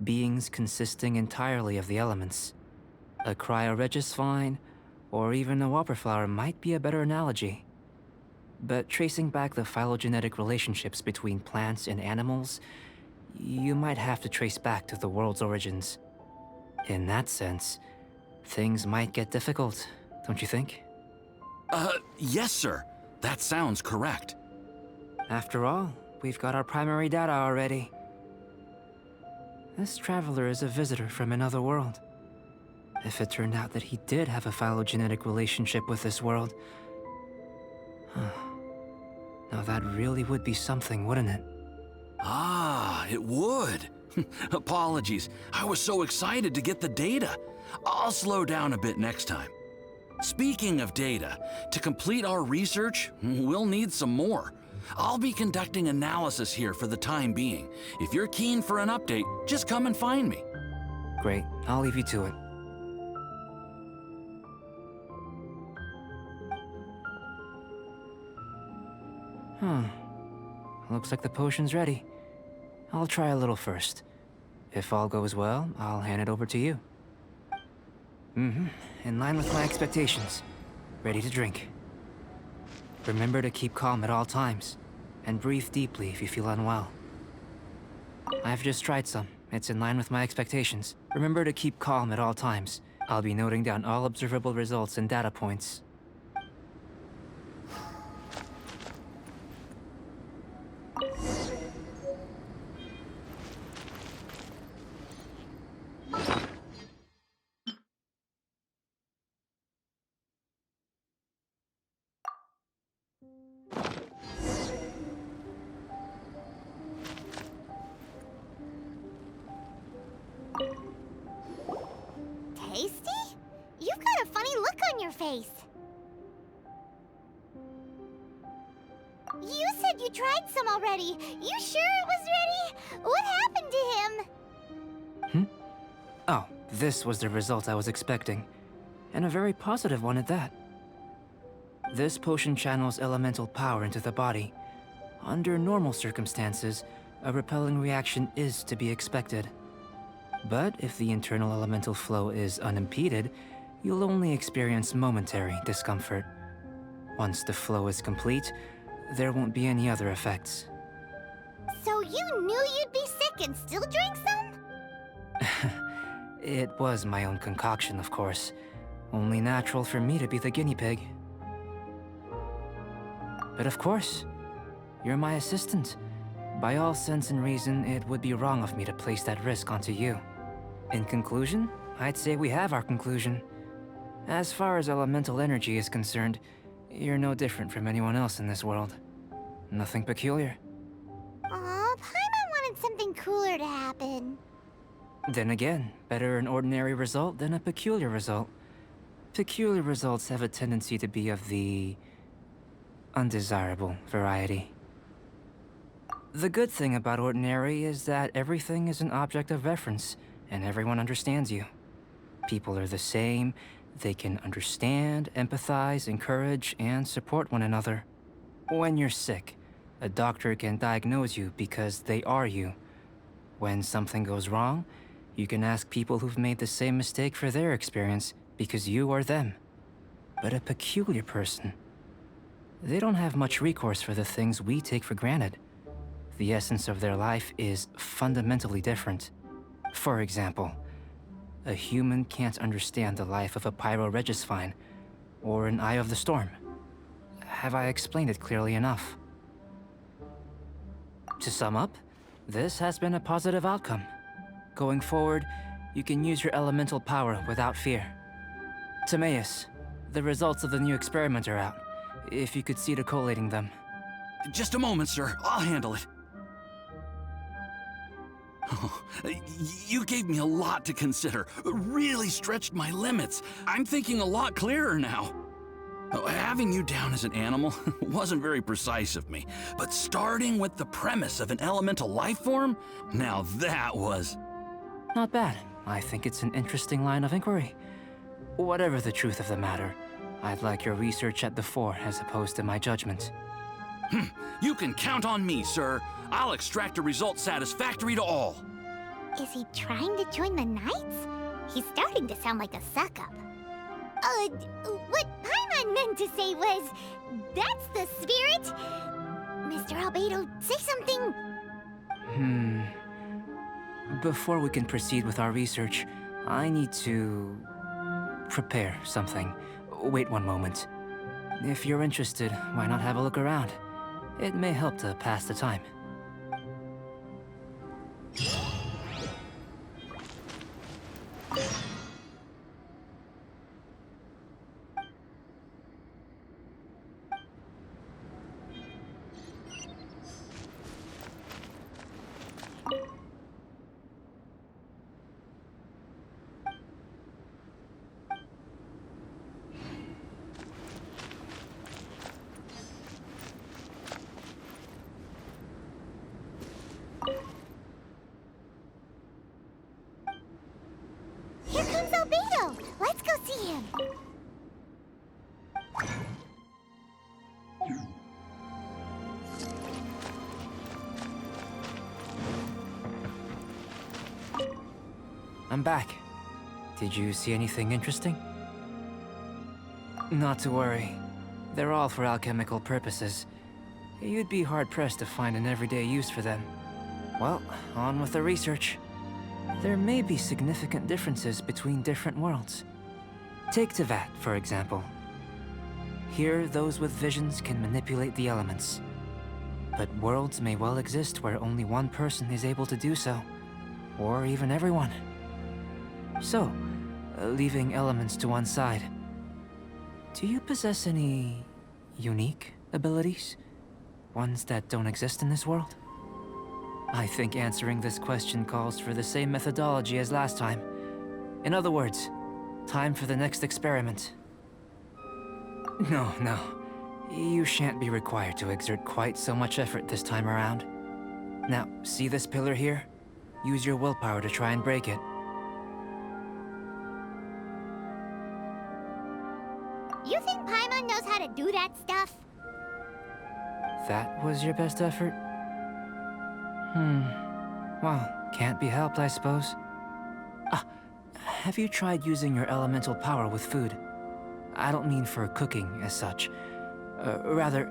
beings consisting entirely of the elements. A cryoregisvine, or even a whopperflower might be a better analogy. But tracing back the phylogenetic relationships between plants and animals, you might have to trace back to the world's origins. In that sense, things might get difficult, don't you think? Yes, sir. That sounds correct. After all, we've got our primary data already. This traveler is a visitor from another world. If it turned out that he did have a phylogenetic relationship with this world... Now that really would be something, wouldn't it? Ah, it would. Apologies. I was so excited to get the data. I'll slow down a bit next time. Speaking of data, to complete our research, we'll need some more. I'll be conducting analysis here for the time being. If you're keen for an update, just come and find me. Great, I'll leave you to it. Looks like the potion's ready. I'll try a little first. If all goes well, I'll hand it over to you. In line with my expectations. Ready to drink. Remember to keep calm at all times, and breathe deeply if you feel unwell. I've just tried some. It's in line with my expectations. Remember to keep calm at all times. I'll be noting down all observable results and data points. Tasty? You've got a funny look on your face. You said you tried some already. You sure it was ready? What happened to him? Oh, this was the result I was expecting. And a very positive one at that. This potion channels elemental power into the body. Under normal circumstances, a repelling reaction is to be expected. But if the internal elemental flow is unimpeded, you'll only experience momentary discomfort. Once the flow is complete, there won't be any other effects. So you knew you'd be sick and still drank some? It was my own concoction, of course. Only natural for me to be the guinea pig. But of course, you're my assistant. By all sense and reason, it would be wrong of me to place that risk onto you. In conclusion, I'd say we have our conclusion. As far as elemental energy is concerned, you're no different from anyone else in this world. Nothing peculiar. Aw, Paimon wanted something cooler to happen. Then again, better an ordinary result than a peculiar result. Peculiar results have a tendency to be of the undesirable variety. The good thing about ordinary is that everything is an object of reference, and everyone understands you. People are the same, They can understand, empathize, encourage, and support one another. When you're sick, a doctor can diagnose you because they are you. When something goes wrong, you can ask people who've made the same mistake for their experience because you are them. But a peculiar person, they don't have much recourse for the things we take for granted. The essence of their life is fundamentally different. For example, a human can't understand the life of a Pyro-Regisvine or an Eye of the Storm. Have I explained it clearly enough? To sum up, this has been a positive outcome. Going forward, you can use your elemental power without fear. Timaeus, the results of the new experiment are out. If you could see to collating them. Just a moment, sir. I'll handle it. Oh, you gave me a lot to consider. Really stretched my limits. I'm thinking a lot clearer now. Having you down as an animal wasn't very precise of me, but starting with the premise of an elemental life form, now that was... Not bad. I think it's an interesting line of inquiry. Whatever the truth of the matter, I'd like your research at the fore as opposed to my judgment. You can count on me, sir. I'll extract a result satisfactory to all. Is he trying to join the Knights? He's starting to sound like a suck-up. What Paimon meant to say was, that's the spirit! Mr. Albedo, say something! Before we can proceed with our research, I need to... prepare something. Wait one moment. If you're interested, why not have a look around? It may help to pass the time. Here comes Albedo! Let's go see him! I'm back. Did you see anything interesting? Not to worry. They're all for alchemical purposes. You'd be hard-pressed to find an everyday use for them. Well, on with the research. There may be significant differences between different worlds. Take Teapot, for example. Here, those with visions can manipulate the elements. But worlds may well exist where only one person is able to do so. Or even everyone. So, leaving elements to one side, do you possess any unique abilities? Ones that don't exist in this world? I think answering this question calls for the same methodology as last time. In other words, time for the next experiment. No. You shan't be required to exert quite so much effort this time around. Now, see this pillar here? Use your willpower to try and break it. You think Paimon knows how to do that stuff? That was your best effort? Well, can't be helped, I suppose. Have you tried using your elemental power with food? I don't mean for cooking as such. Rather,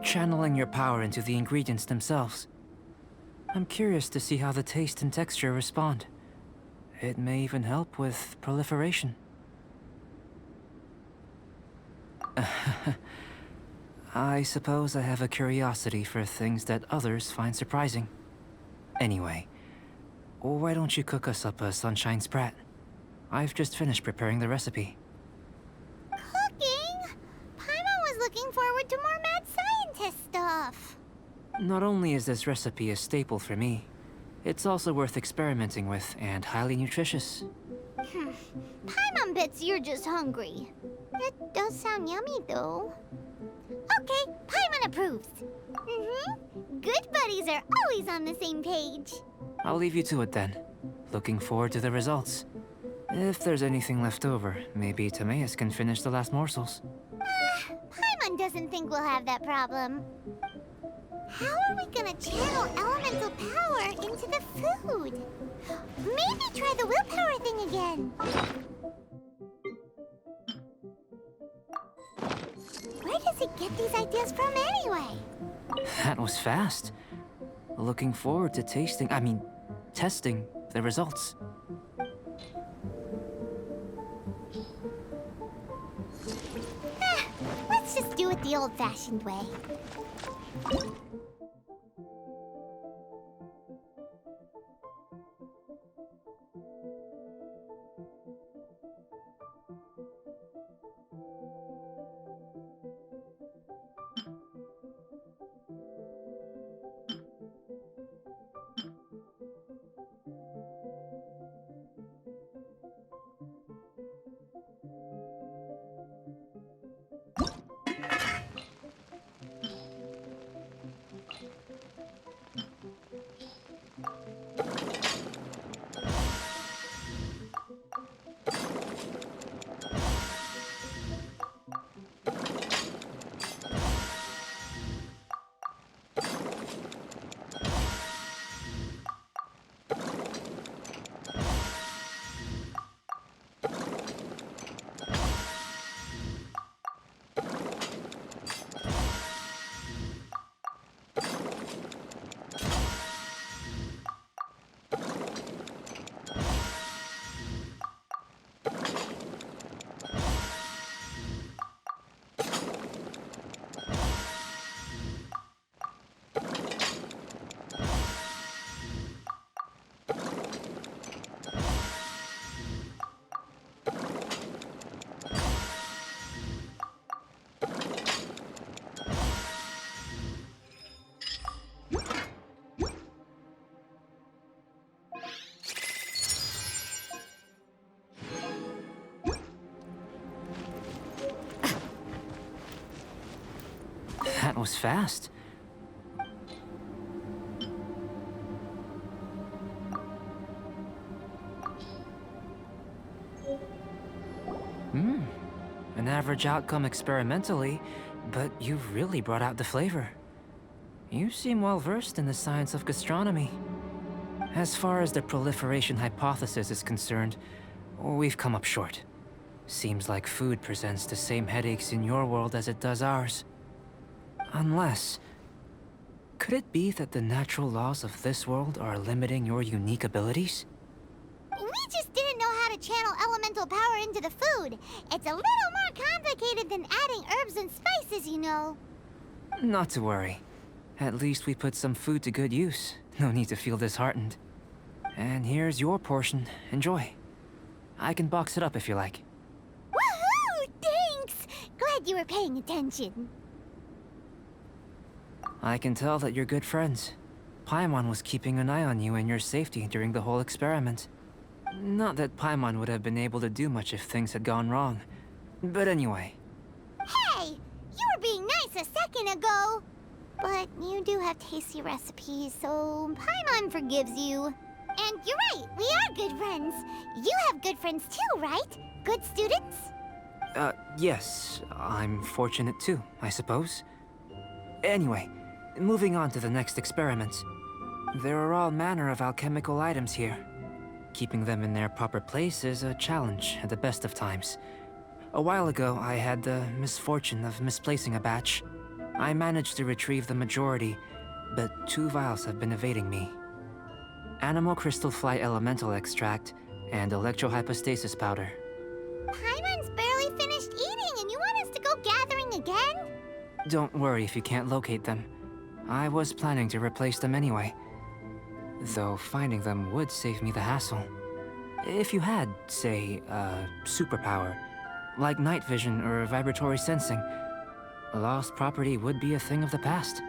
channeling your power into the ingredients themselves. I'm curious to see how the taste and texture respond. It may even help with proliferation. I suppose I have a curiosity for things that others find surprising. Anyway, why don't you cook us up a sunshine sprat? I've just finished preparing the recipe. Cooking? Paimon was looking forward to more mad scientist stuff. Not only is this recipe a staple for me, it's also worth experimenting with and highly nutritious. Paimon bets you're just hungry. It does sound yummy, though. Okay, Paimon approves. Good buddies are always on the same page. I'll leave you to it then. Looking forward to the results. If there's anything left over, maybe Timaeus can finish the last morsels. Paimon doesn't think we'll have that problem. How are we gonna channel elemental power into the food? Maybe try the willpower thing again. Where does it get these ideas from anyway? That was fast. Looking forward to testing the results. Let's just do it the old-fashioned way. That was fast. An average outcome experimentally, but you've really brought out the flavor. You seem well versed in the science of gastronomy. As far as the proliferation hypothesis is concerned, we've come up short. Seems like food presents the same headaches in your world as it does ours. Unless... could it be that the natural laws of this world are limiting your unique abilities? We just didn't know how to channel elemental power into the food. It's a little more complicated than adding herbs and spices, you know. Not to worry. At least we put some food to good use. No need to feel disheartened. And here's your portion. Enjoy. I can box it up if you like. Woohoo! Thanks! Glad you were paying attention. I can tell that you're good friends. Paimon was keeping an eye on you and your safety during the whole experiment. Not that Paimon would have been able to do much if things had gone wrong. But anyway. Hey! You were being nice a second ago! But you do have tasty recipes, so Paimon forgives you. And you're right, we are good friends. You have good friends too, right? Good students? Yes. I'm fortunate too, I suppose. Anyway, moving on to the next experiment. There are all manner of alchemical items here. Keeping them in their proper place is a challenge at the best of times. A while ago, I had the misfortune of misplacing a batch. I managed to retrieve the majority, but 2 vials have been evading me. Animal crystal fly elemental extract and electrohypostasis powder. Paimon's barely finished eating and you want us to go gathering again? Don't worry if you can't locate them. I was planning to replace them anyway. Though finding them would save me the hassle. If you had, say, a superpower, like night vision or vibratory sensing, lost property would be a thing of the past.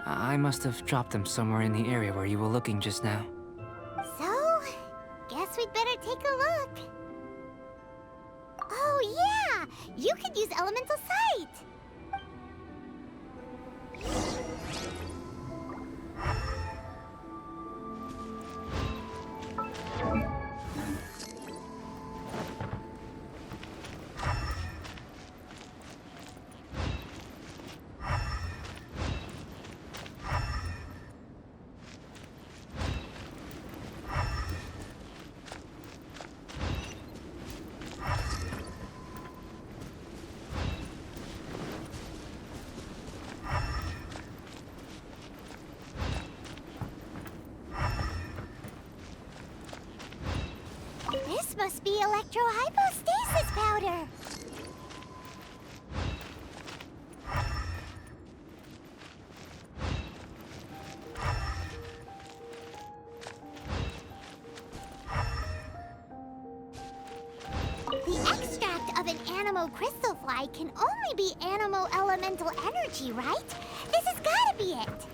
I must have dropped them somewhere in the area where you were looking just now. So, guess we'd better take a look. Oh yeah! You could use elemental sight! electrohypostasis powder. The extract of an animo crystal fly can only be animo elemental energy, right? This has gotta be it.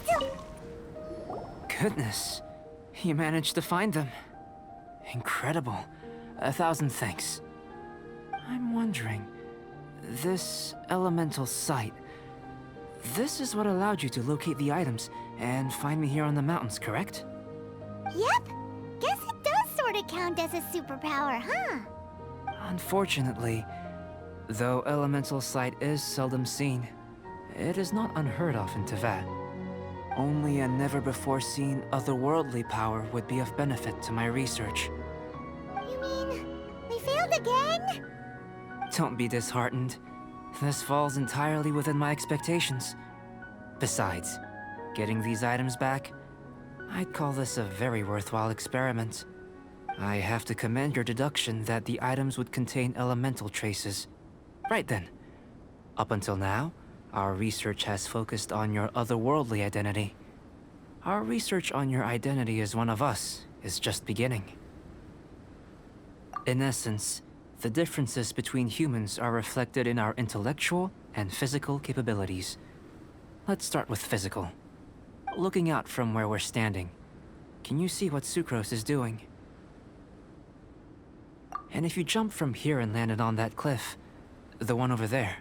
Still... Goodness, you managed to find them. Incredible. 1,000 thanks. I'm wondering, this elemental sight, this is what allowed you to locate the items and find me here on the mountains, correct? Yep. Guess it does sort of count as a superpower, huh? Unfortunately, though elemental sight is seldom seen, it is not unheard of in Tevat. Only a never-before-seen otherworldly power would be of benefit to my research. You mean, we failed again? Don't be disheartened. This falls entirely within my expectations. Besides, getting these items back, I'd call this a very worthwhile experiment. I have to commend your deduction that the items would contain elemental traces. Right then. Up until now, our research has focused on your otherworldly identity. Our research on your identity as one of us is just beginning. In essence, the differences between humans are reflected in our intellectual and physical capabilities. Let's start with physical. Looking out from where we're standing, can you see what Sucrose is doing? And if you jumped from here and landed on that cliff, the one over there,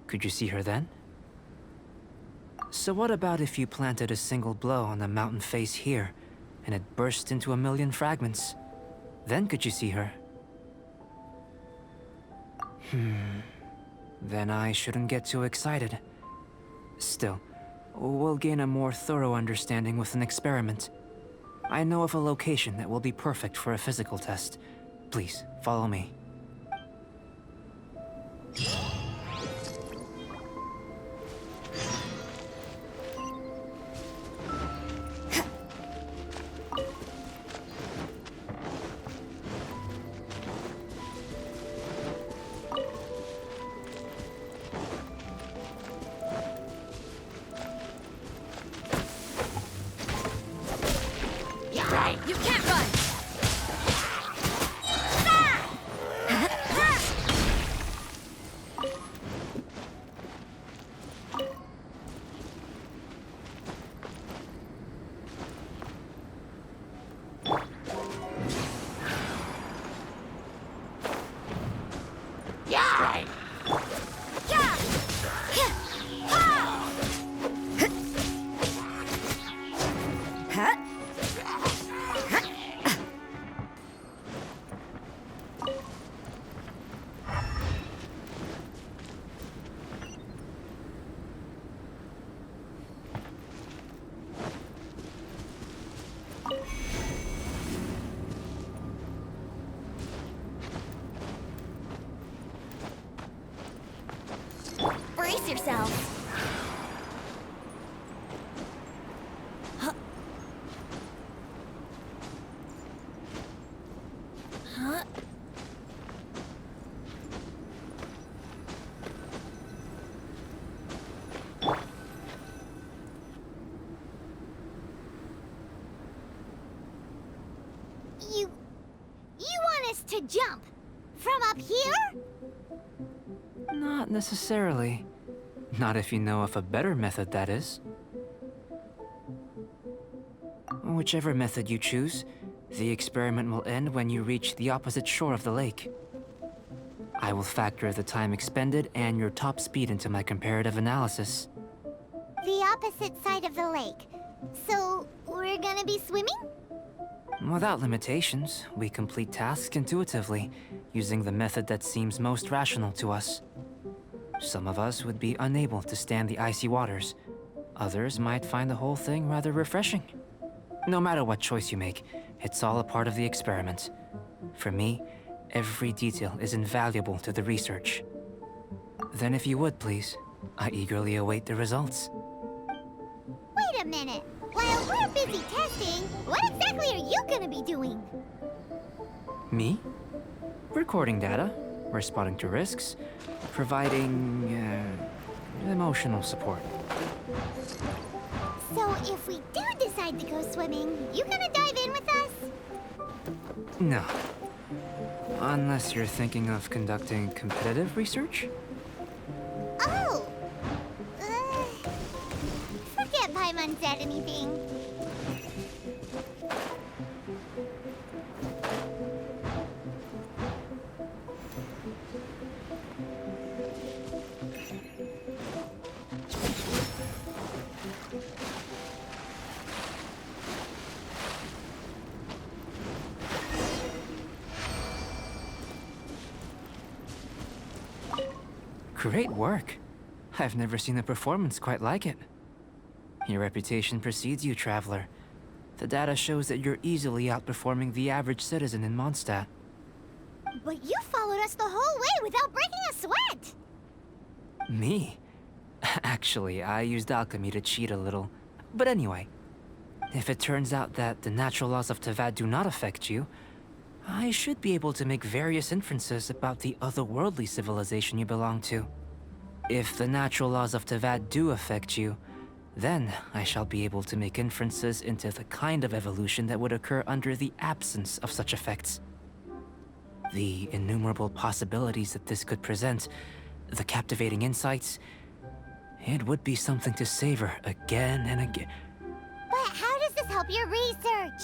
could you see her then? So what about if you planted a single blow on the mountain face here, and it burst into 1,000,000 fragments? Then could you see her? Then I shouldn't get too excited. Still, we'll gain a more thorough understanding with an experiment. I know of a location that will be perfect for a physical test. Please, follow me. You can't run! Brace yourself. You want us to jump from up here? Not necessarily. Not if you know of a better method, that is. Whichever method you choose, the experiment will end when you reach the opposite shore of the lake. I will factor the time expended and your top speed into my comparative analysis. The opposite side of the lake. So, we're gonna be swimming? Without limitations, we complete tasks intuitively, using the method that seems most rational to us. Some of us would be unable to stand the icy waters. Others might find the whole thing rather refreshing. No matter what choice you make, it's all a part of the experiment. For me, every detail is invaluable to the research. Then if you would, please, I eagerly await the results. Wait a minute. While we're busy testing, what exactly are you gonna be doing? Me? Recording data, responding to risks, providing emotional support. So if we do decide to go swimming, you gonna dive in with us? No. Unless you're thinking of conducting competitive research? Oh! Forget Paimon said anything. Great work. I've never seen a performance quite like it. Your reputation precedes you, Traveler. The data shows that you're easily outperforming the average citizen in Mondstadt. But you followed us the whole way without breaking a sweat! Me? Actually, I used alchemy to cheat a little. But anyway, if it turns out that the natural laws of Tevad do not affect you, I should be able to make various inferences about the otherworldly civilization you belong to. If the natural laws of Tevad do affect you, then I shall be able to make inferences into the kind of evolution that would occur under the absence of such effects. The innumerable possibilities that this could present, the captivating insights, it would be something to savor again and again. But how does this help your research?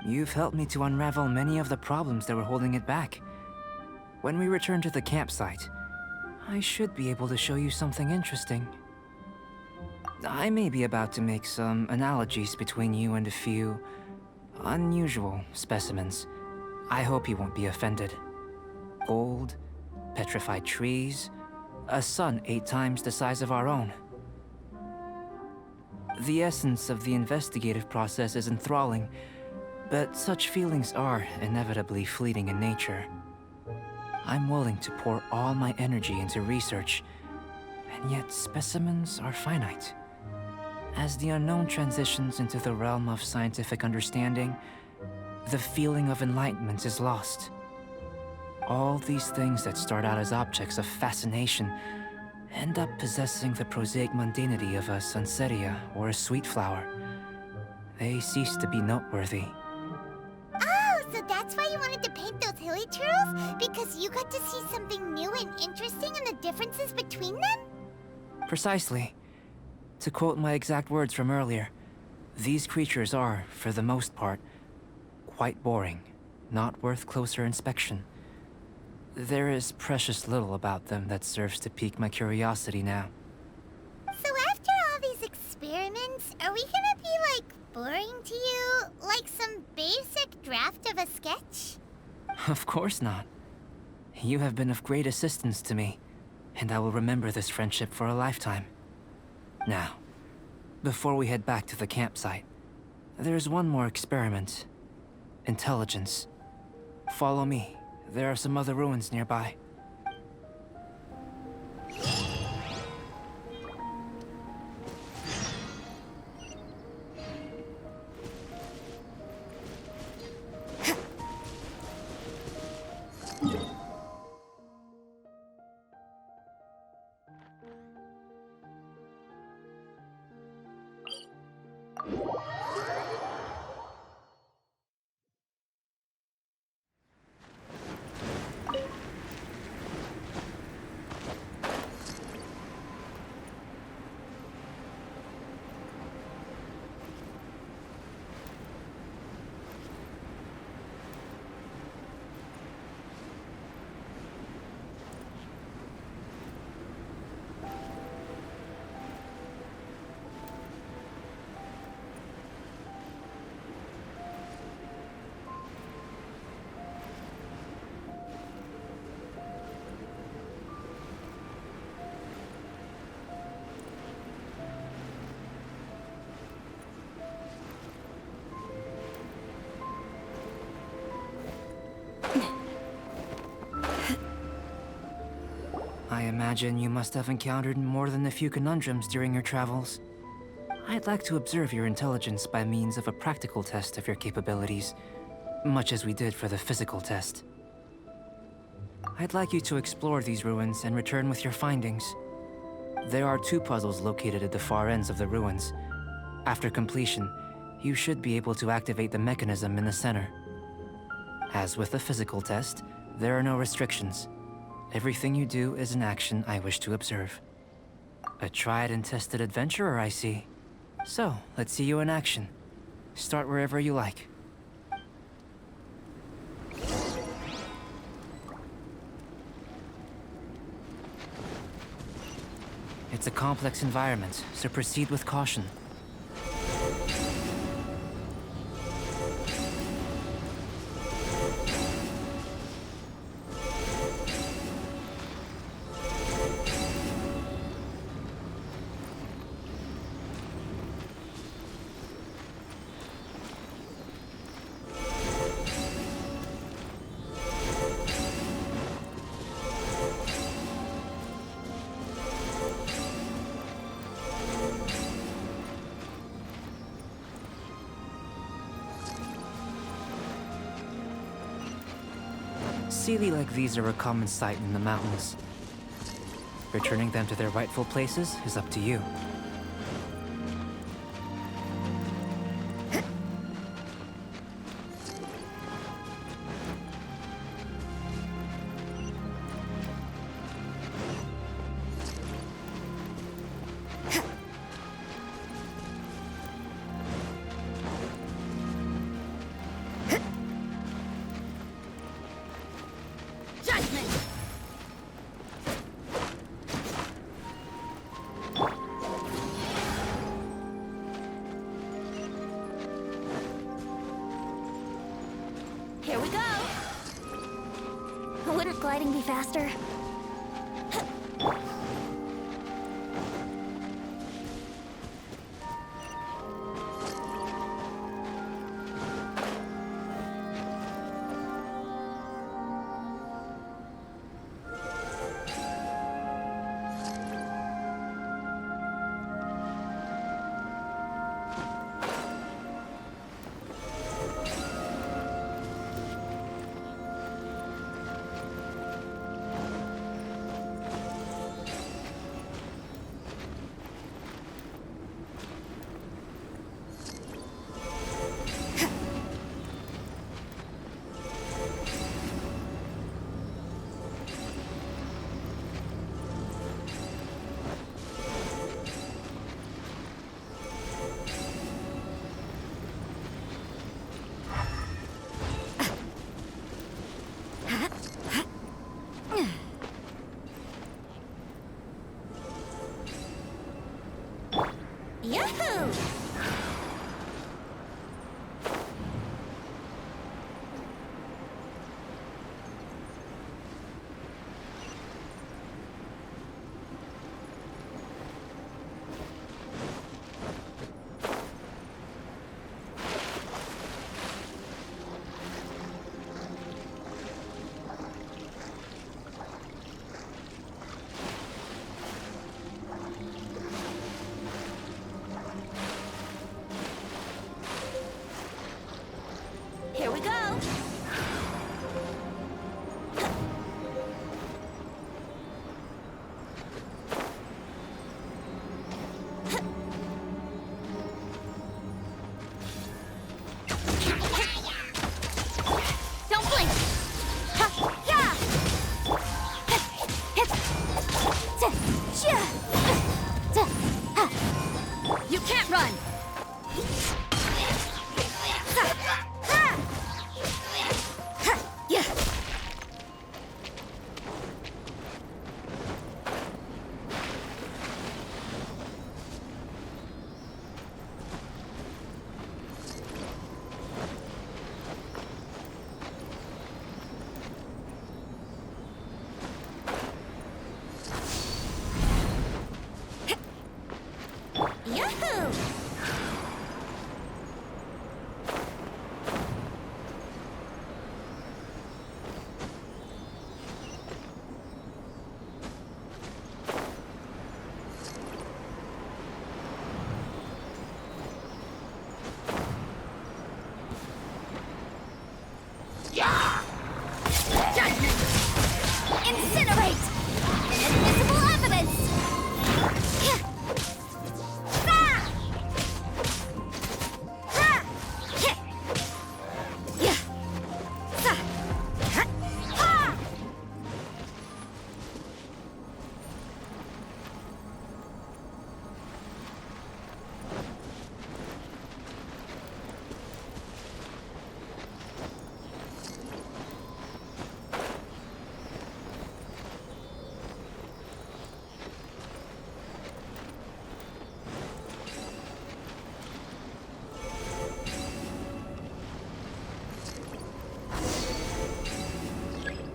You've helped me to unravel many of the problems that were holding it back. When we return to the campsite, I should be able to show you something interesting. I may be about to make some analogies between you and a few unusual specimens. I hope you won't be offended. Gold, petrified trees, a sun 8 times the size of our own. The essence of the investigative process is enthralling, but such feelings are inevitably fleeting in nature. I'm willing to pour all my energy into research, and yet specimens are finite. As the unknown transitions into the realm of scientific understanding, the feeling of enlightenment is lost. All these things that start out as objects of fascination end up possessing the prosaic mundanity of a Sunsetia or a sweet flower. They cease to be noteworthy. Oh, so that's why you wanted to paint those hilly turtles? Because you got to see something new and interesting and the differences between them? Precisely. To quote my exact words from earlier, these creatures are, for the most part, quite boring, not worth closer inspection. There is precious little about them that serves to pique my curiosity now. So after all these experiments, are we gonna be, like, boring to you? Like some basic draft of a sketch? Of course not. You have been of great assistance to me, and I will remember this friendship for a lifetime. Now, before we head back to the campsite, there's one more experiment. Intelligence. Follow me. There are some other ruins nearby. I imagine you must have encountered more than a few conundrums during your travels. I'd like to observe your intelligence by means of a practical test of your capabilities. much as we did for the physical test. I'd like you to explore these ruins and return with your findings. There are 2 puzzles located at the far ends of the ruins. After completion, you should be able to activate the mechanism in the center. As with the physical test, there are no restrictions. Everything you do is an action I wish to observe. A tried and tested adventurer, I see. So, let's see you in action. Start wherever you like. It's a complex environment, so proceed with caution. Sealy like these are a common sight in the mountains. Returning them to their rightful places is up to you. Here we go! Wouldn't gliding be faster?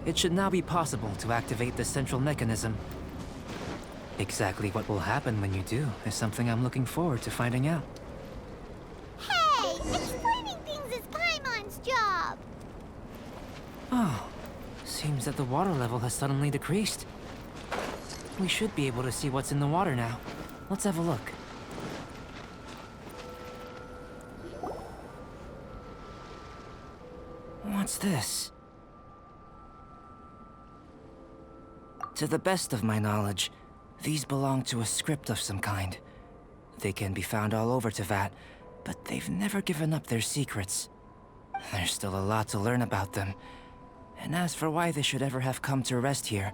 It should now be possible to activate the central mechanism. Exactly what will happen when you do is something I'm looking forward to finding out. Hey! Explaining things is Paimon's job! Oh, seems that the water level has suddenly decreased. We should be able to see what's in the water now. Let's have a look. What's this? To the best of my knowledge, these belong to a script of some kind. They can be found all over Tevat, but they've never given up their secrets. There's still a lot to learn about them. And as for why they should ever have come to rest here,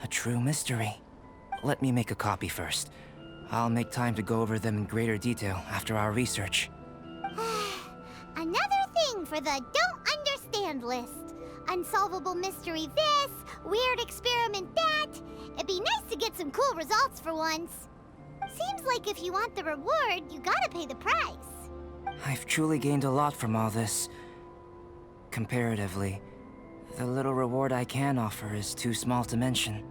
a true mystery. Let me make a copy first. I'll make time to go over them in greater detail after our research. Another thing for the don't understand list. Unsolvable mystery this, weird experiment that. It'd be nice to get some cool results for once. Seems like if you want the reward, you gotta pay the price. I've truly gained a lot from all this. Comparatively, the little reward I can offer is too small to mention.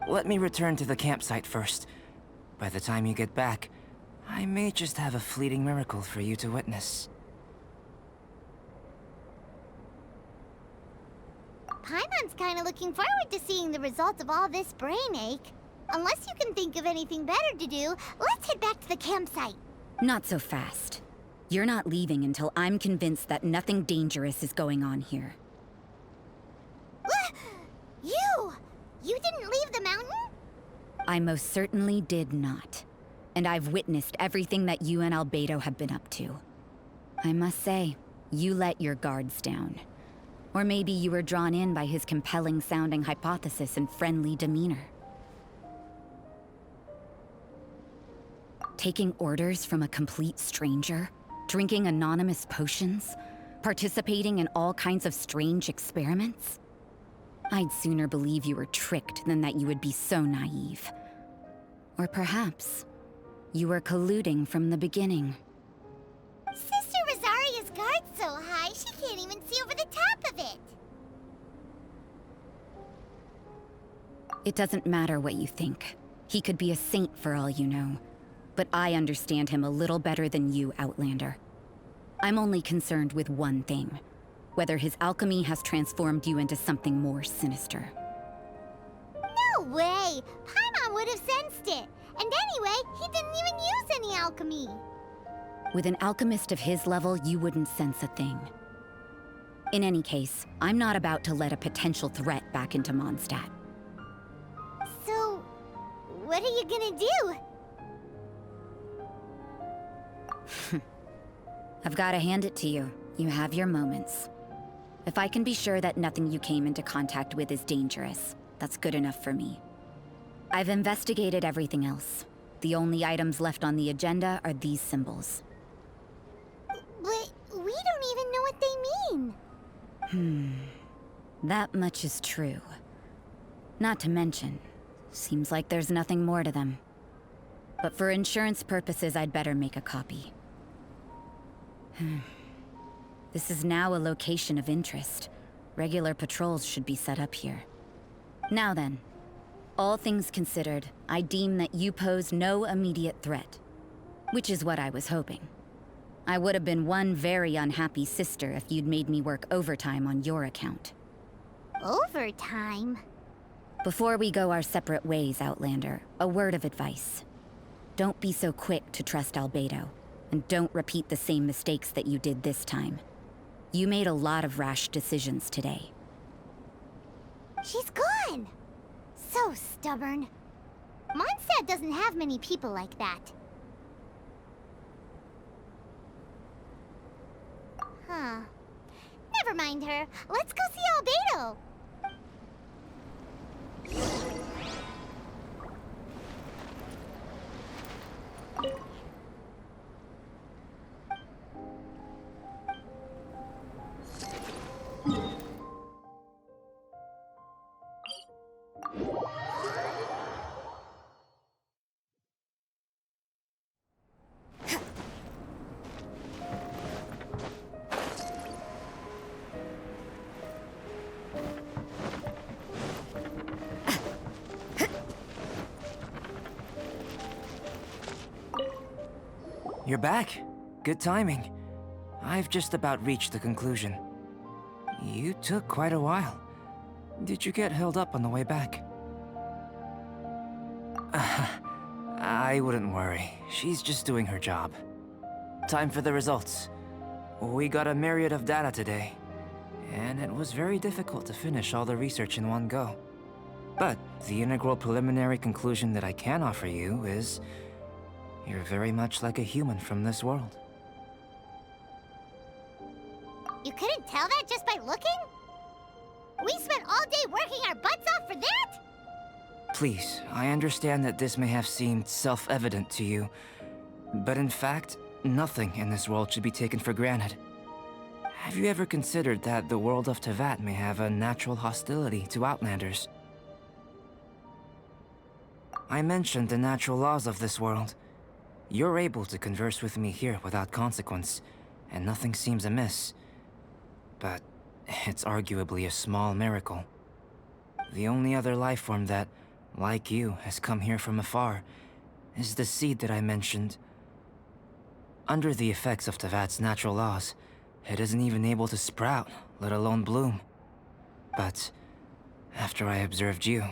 Let me return to the campsite first. By the time you get back, I may just have a fleeting miracle for you to witness. Paimon's kinda looking forward to seeing the results of all this brain ache. Unless you can think of anything better to do, let's head back to the campsite. Not so fast. You're not leaving until I'm convinced that nothing dangerous is going on here. You didn't leave the mountain? I most certainly did not. And I've witnessed everything that you and Albedo have been up to. I must say, you let your guards down. Or maybe you were drawn in by his compelling-sounding hypothesis and friendly demeanor. Taking orders from a complete stranger, drinking anonymous potions, participating in all kinds of strange experiments? I'd sooner believe you were tricked than that you would be so naive. Or perhaps, you were colluding from the beginning. Sister Rosaria's guard's so high, she can't even see over the top of it. It doesn't matter what you think. He could be a saint for all you know. But I understand him a little better than you, Outlander. I'm only concerned with one thing. Whether his alchemy has transformed you into something more sinister. No way! Paimon would have sensed it. And anyway, he didn't even use any alchemy. With an alchemist of his level, you wouldn't sense a thing. In any case, I'm not about to let a potential threat back into Mondstadt. So, what are you gonna do? I've gotta hand it to you. You have your moments. If I can be sure that nothing you came into contact with is dangerous, that's good enough for me. I've investigated everything else. The only items left on the agenda are these symbols. But we don't even know what they mean. That much is true. Not to mention, seems like there's nothing more to them. But for insurance purposes, I'd better make a copy. This is now a location of interest. Regular patrols should be set up here. Now then, all things considered, I deem that you pose no immediate threat. Which is what I was hoping. I would have been one very unhappy sister if you'd made me work overtime on your account. Overtime? Before we go our separate ways, Outlander, a word of advice. Don't be so quick to trust Albedo, and don't repeat the same mistakes that you did this time. You made a lot of rash decisions today. She's gone! So stubborn. Mondstadt doesn't have many people like that. Huh. Never mind her. Let's go see Albedo! You're back. Good timing. I've just about reached the conclusion. You took quite a while. Did you get held up on the way back? I wouldn't worry. She's just doing her job. Time for the results. We got a myriad of data today, and it was very difficult to finish all the research in one go. But the integral preliminary conclusion that I can offer you is you're very much like a human from this world. You couldn't tell that just by looking? We spent all day working our butts off for that? Please, I understand that this may have seemed self-evident to you, but in fact, nothing in this world should be taken for granted. Have you ever considered that the world of Teyvat may have a natural hostility to Outlanders? I mentioned the natural laws of this world. You're able to converse with me here without consequence, and nothing seems amiss. But it's arguably a small miracle. The only other life form that, like you, has come here from afar is the seed that I mentioned. Under the effects of Teyvat's natural laws, it isn't even able to sprout, let alone bloom. But after I observed you,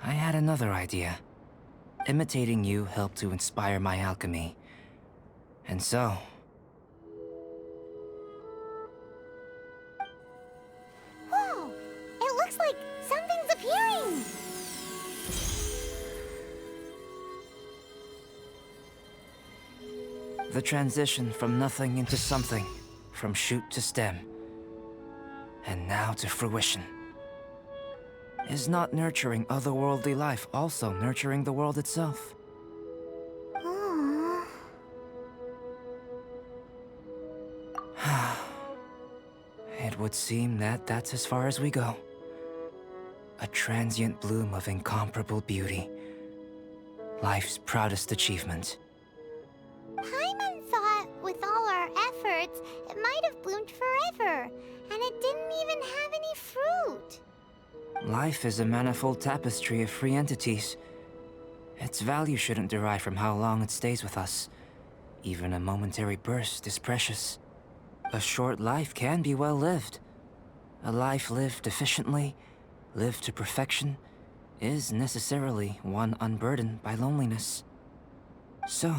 I had another idea. Imitating you helped to inspire my alchemy. And so... Whoa! It looks like something's appearing! The transition from nothing into something, from shoot to stem, and now to fruition. Is not nurturing otherworldly life also nurturing the world itself? Aww. It would seem that that's as far as we go. A transient bloom of incomparable beauty. Life's proudest achievement. Paimon thought with all our efforts, it might have bloomed forever, and it didn't even have any fruit. Life is a manifold tapestry of free entities. Its value shouldn't derive from how long it stays with us. Even a momentary burst is precious. A short life can be well lived. A life lived efficiently, lived to perfection, is necessarily one unburdened by loneliness. So,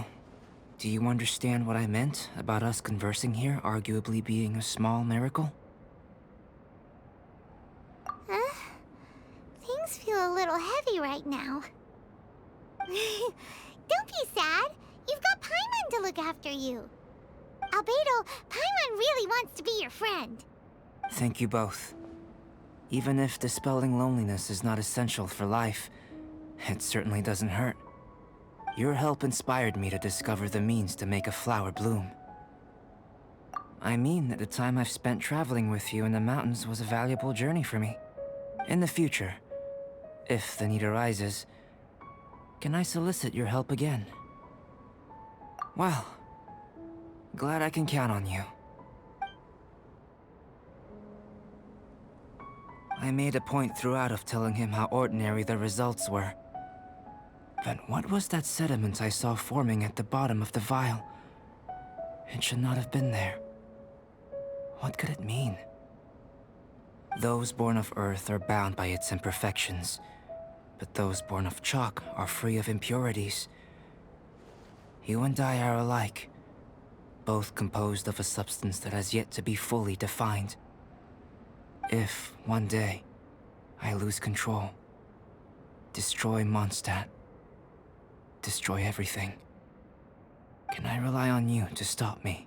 do you understand what I meant about us conversing here arguably being a small miracle? Things feel a little heavy right now. Don't be sad. You've got Paimon to look after you. Albedo, Paimon really wants to be your friend. Thank you both. Even if dispelling loneliness is not essential for life, it certainly doesn't hurt. Your help inspired me to discover the means to make a flower bloom. I mean that the time I've spent traveling with you in the mountains was a valuable journey for me. In the future, if the need arises, can I solicit your help again? Well, glad I can count on you. I made a point throughout of telling him how ordinary the results were. But what was that sediment I saw forming at the bottom of the vial? It should not have been there. What could it mean? Those born of Earth are bound by its imperfections, but those born of chalk are free of impurities. You and I are alike, both composed of a substance that has yet to be fully defined. If, one day, I lose control, destroy Mondstadt, destroy everything, can I rely on you to stop me?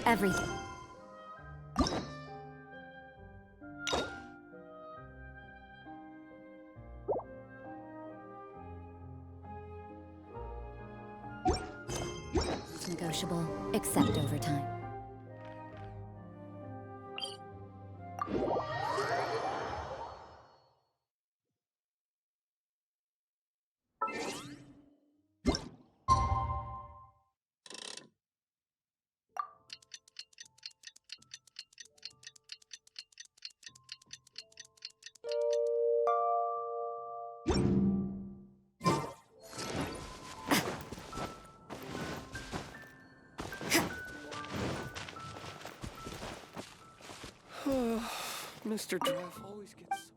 Everything. Negotiable, except overtime. Mr. Draff always gets...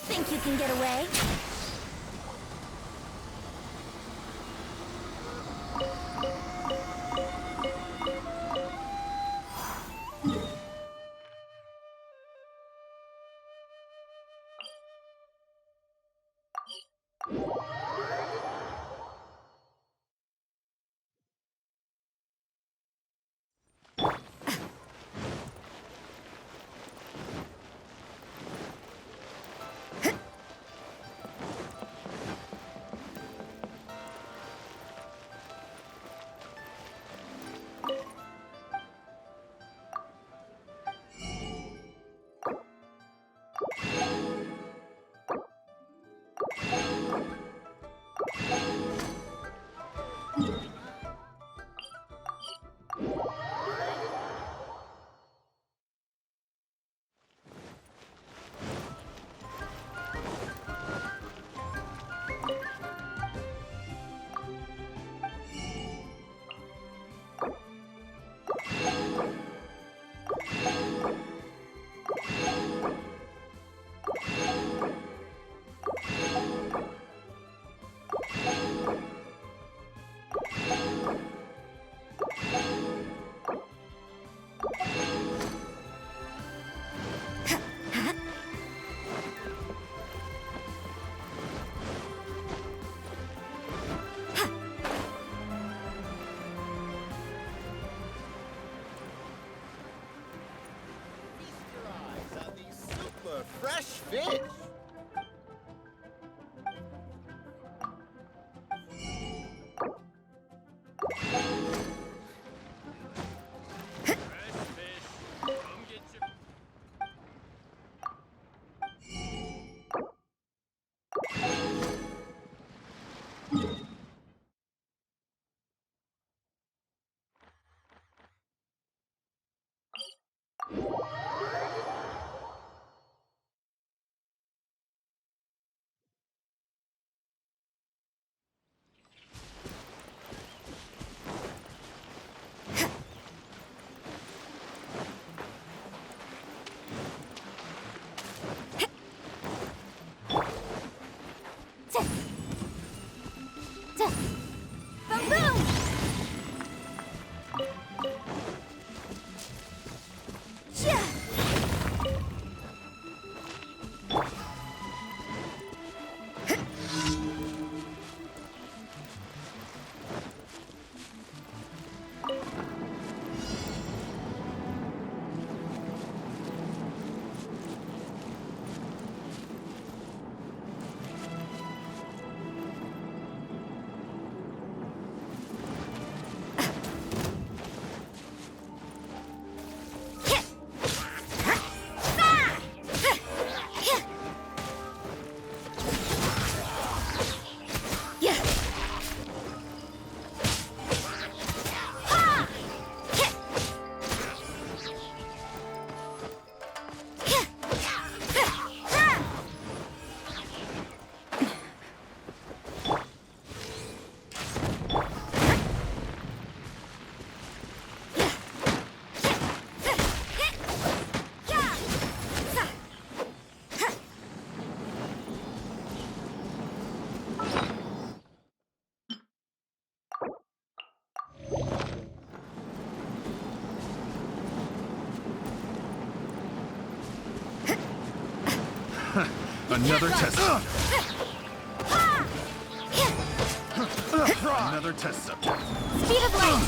Think you can get away? Fresh fish! Another test. Another test subject. Speed of light.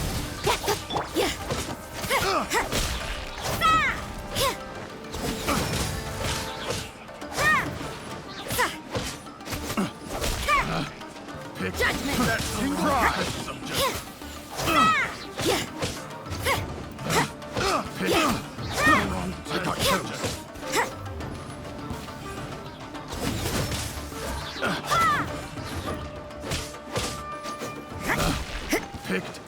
Pick Judgment. that test subject. Pick the wrong test subject. Picked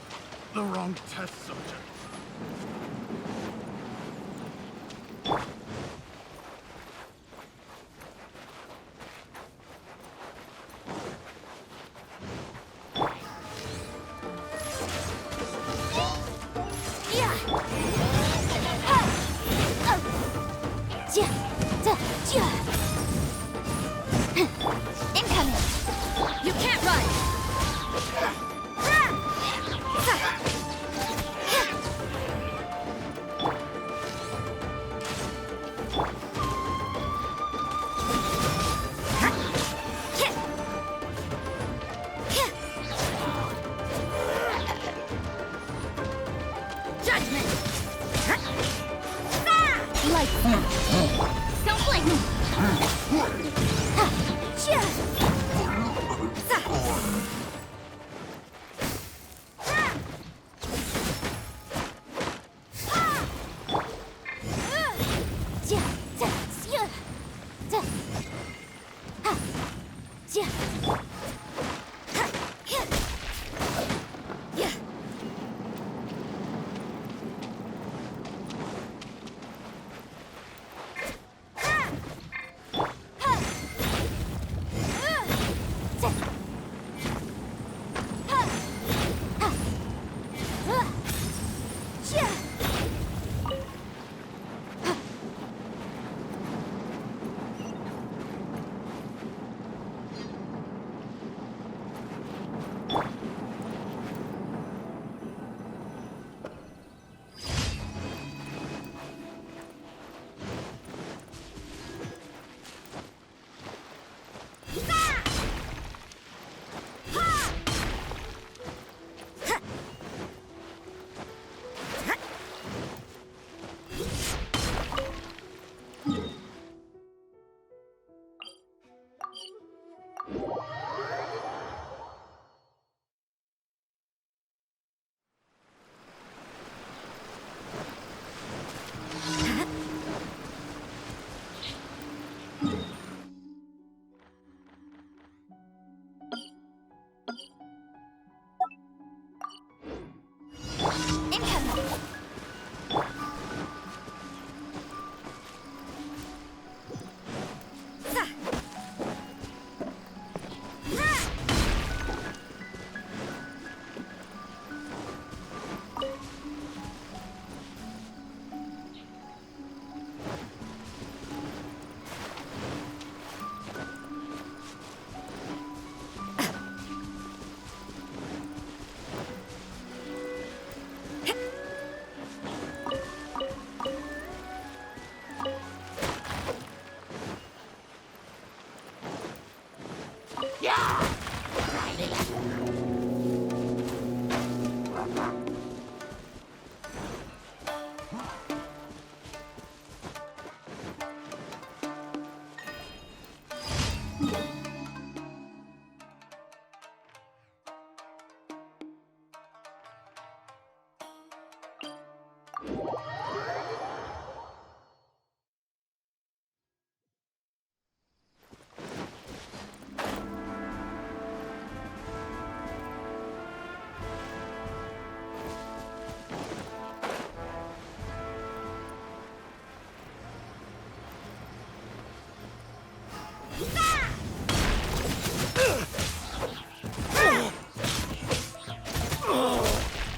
the wrong test subject. Incoming. You can't run. Judgment. Light. Don't blink.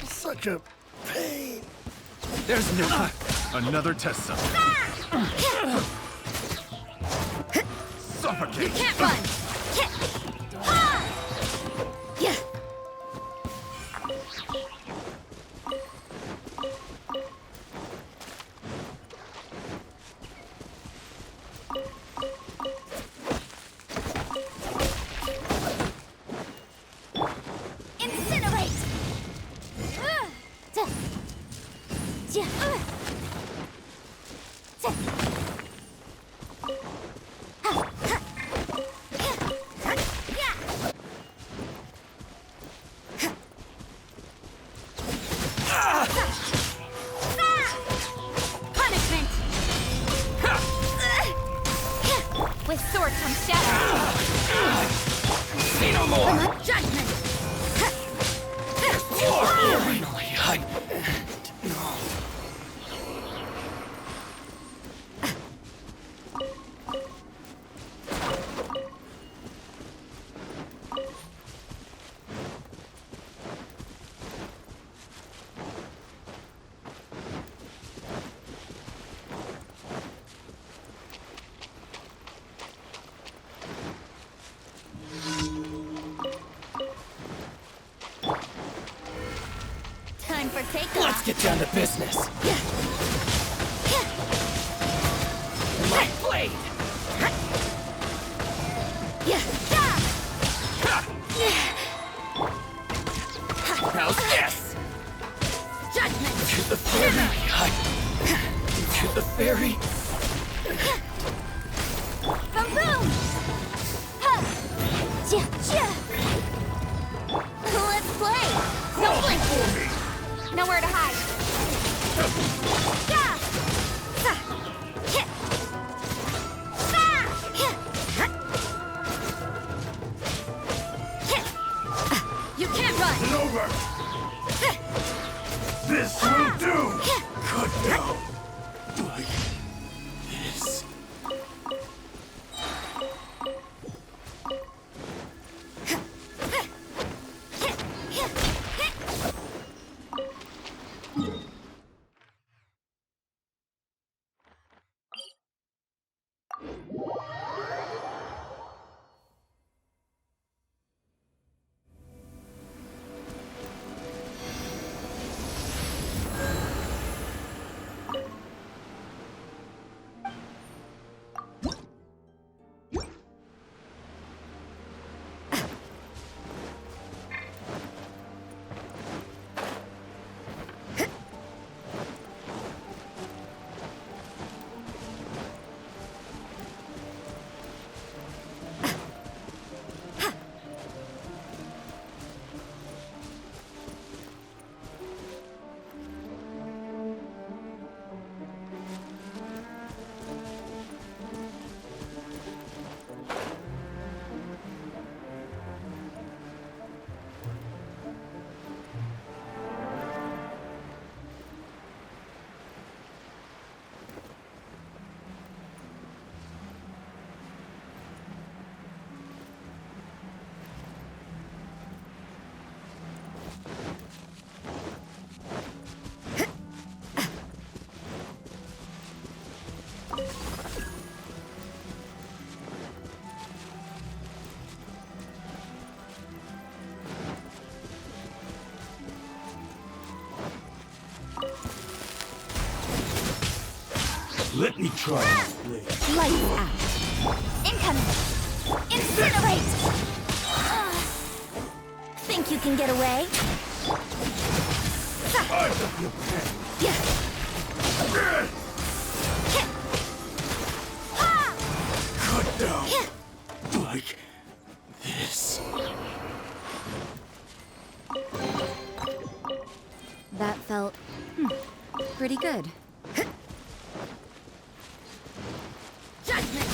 Such a pain. There's no another test subject. Suffocate. You can't run. Yeah. With sword comes shadow. Say no more! Judgment! Finally, Time for takeoff. let's get down to business. My blade! How's this? Judgment! To the fairy! To the fairy! Boom boom! Let's play! No blink! Nowhere to hide! You can't run! Over! This will do! Cut down! Like this. Let me try this blade. Lights out. Incoming! Incinerate! Think you can get away? Cut down. Like this. That felt pretty good. Judgment!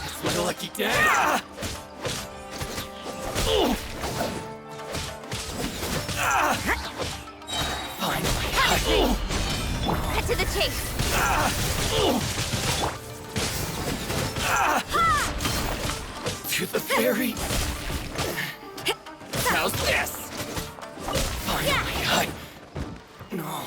It's my lucky day! Finally! Cut to the chase! To the fairy! How's this? Finally, No.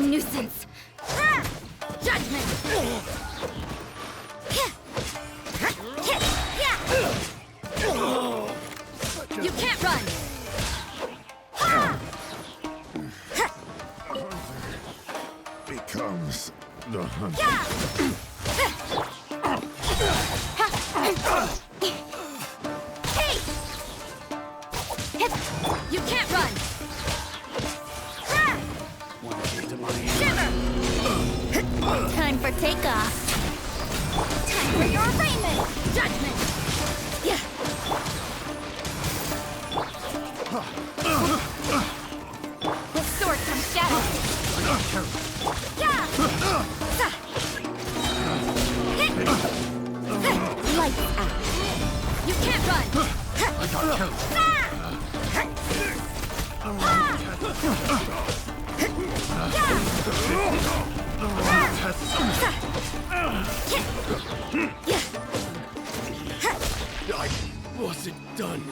nuisance! Judgment! You can't run! Becomes the hunter. Hey! You can't run! Shiver! Time for takeoff. Time for your arraignment! Judgment! Yeah! With sword comes shadow! Yeah! Lights out! You can't run! I got killed. The wrath has I wasn't done.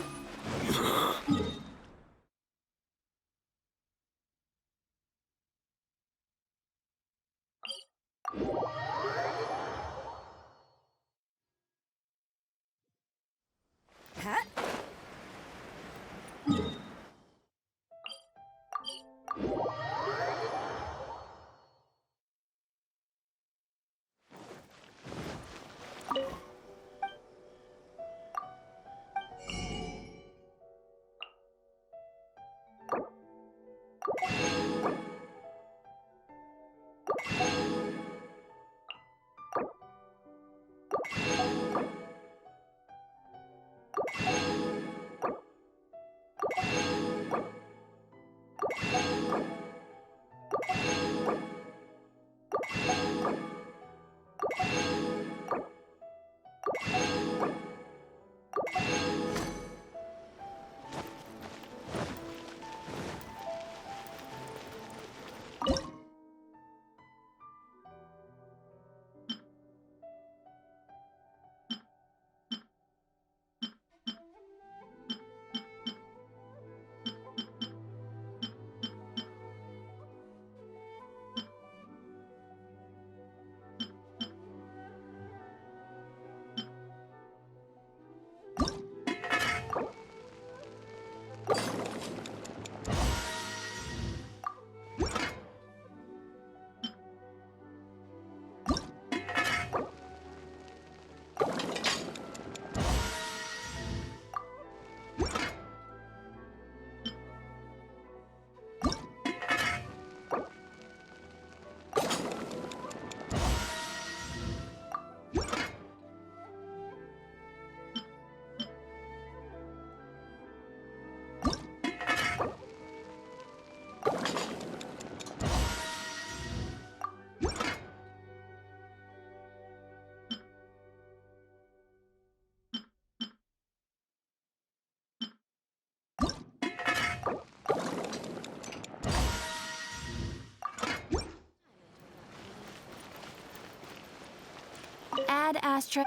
Add Astra.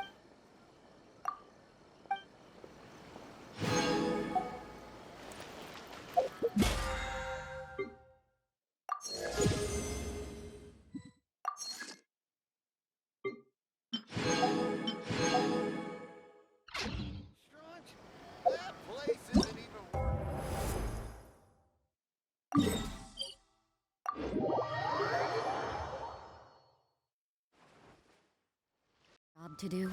That place isn't even worth. Job to do.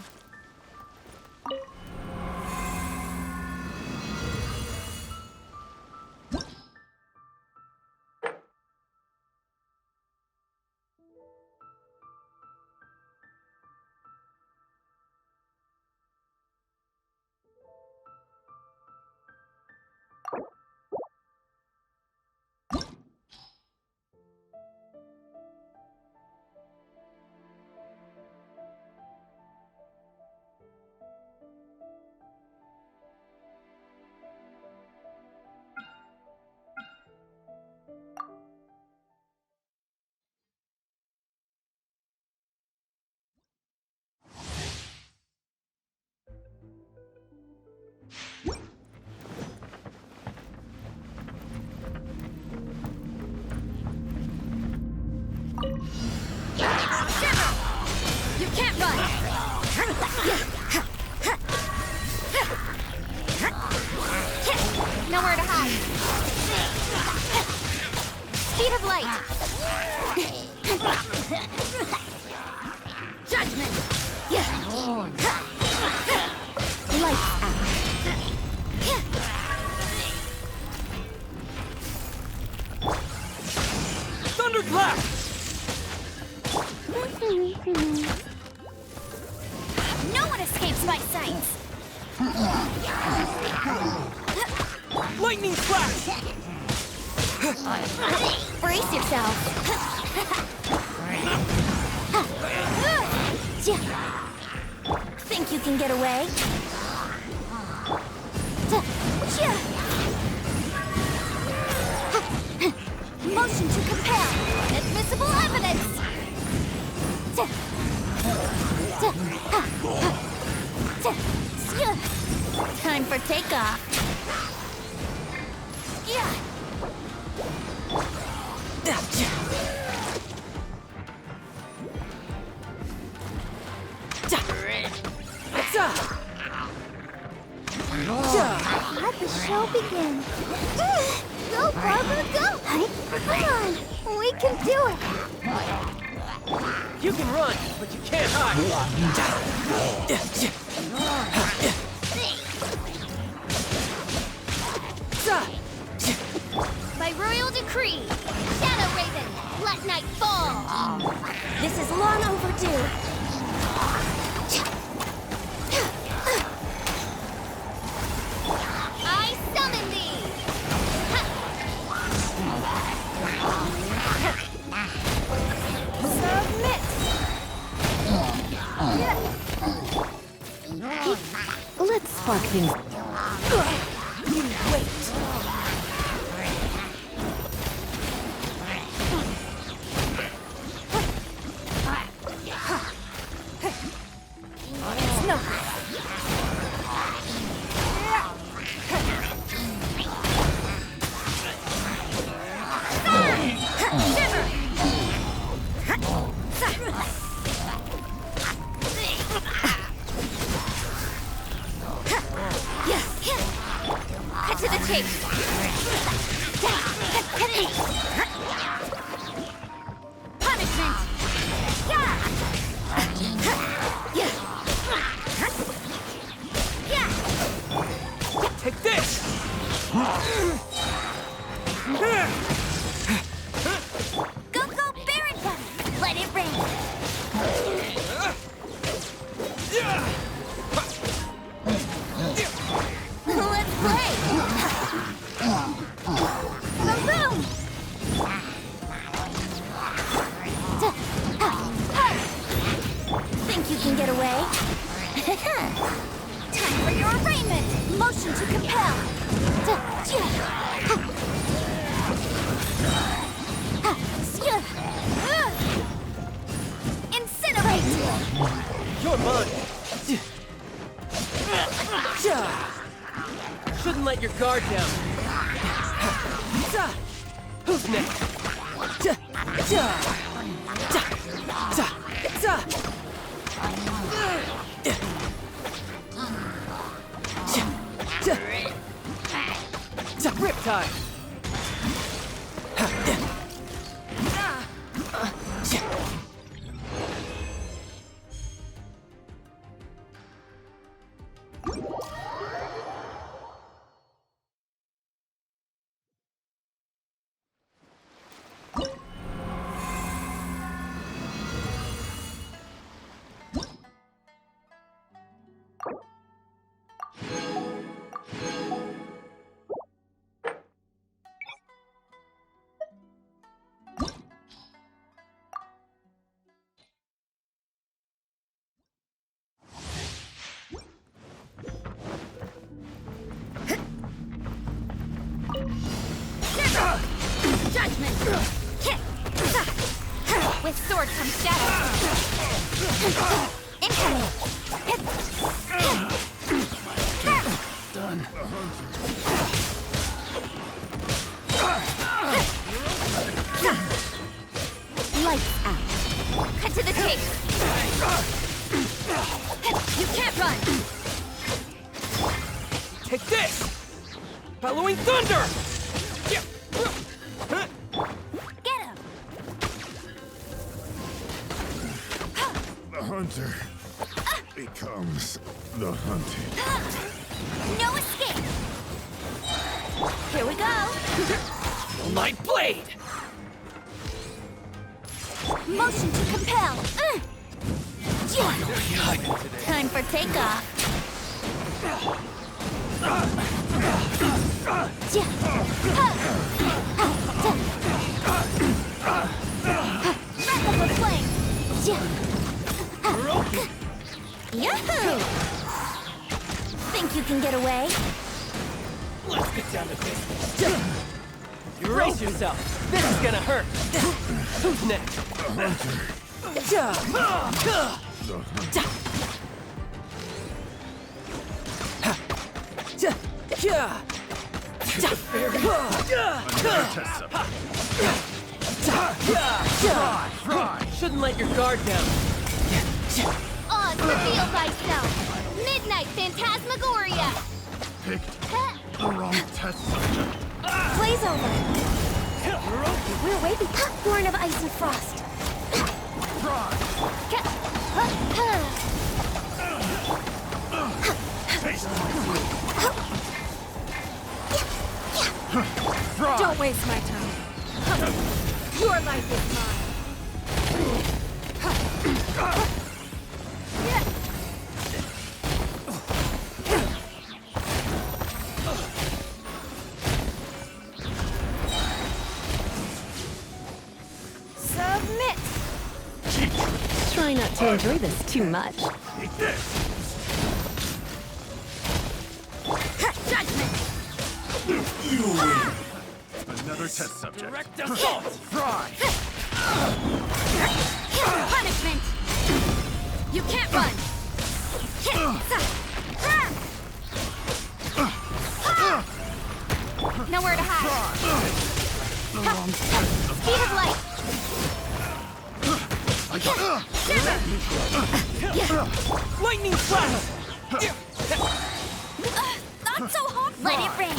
Shiver! You can't run! Nowhere to hide. Speed of light. Judgment. Lights out. Thunderclap! No one escapes my sights. Lightning flash! Brace yourself. Think you can get away? Motion to compel. Inadmissible evidence. Time for takeoff. Let the show begin. Go, Barbara, go! Come on, we can do it. You can run, but you can't hide. By royal decree, Shadow Raven, let night fall. This is long overdue. I summon thee. Submit. Let's spark things. You wait. No. Cut to the chase. Punishment. Take this! Go, Baron Bunny! Let it rain! Let's play! Boom! Think you can get away? Time for your arraignment! Motion to compel! Incinerate! You're mine! Shouldn't let your guard down. Who's next? Riptide! Judgment! With sword comes shadow. Incoming! Done. Lights out. Cut to the chase. You can't run. Take this! Bellowing thunder! Get him. The hunter becomes the hunted. No escape. Here we go. Light blade! Motion to compel. Time for takeoff. Wrap up a flame. Yahoo! Think you can get away? Let's get down to business. You brace yourself. This is gonna hurt. Who's next? Shouldn't let your guard down. Oz, reveal thyself. Midnight Phantasmagoria. Picked the wrong test subject. Blaze over. We're way born of ice and frost. Don't waste my time. Your life is mine. Submit. Try not to enjoy this too much. Take this. Judgment. You win. Another test subject. Direct assault! Fry. Punishment. You can't run. Nowhere to hide. The wrong test subject. Speed of light. Shiver. Lightning flash! Not so hot. Let it rain.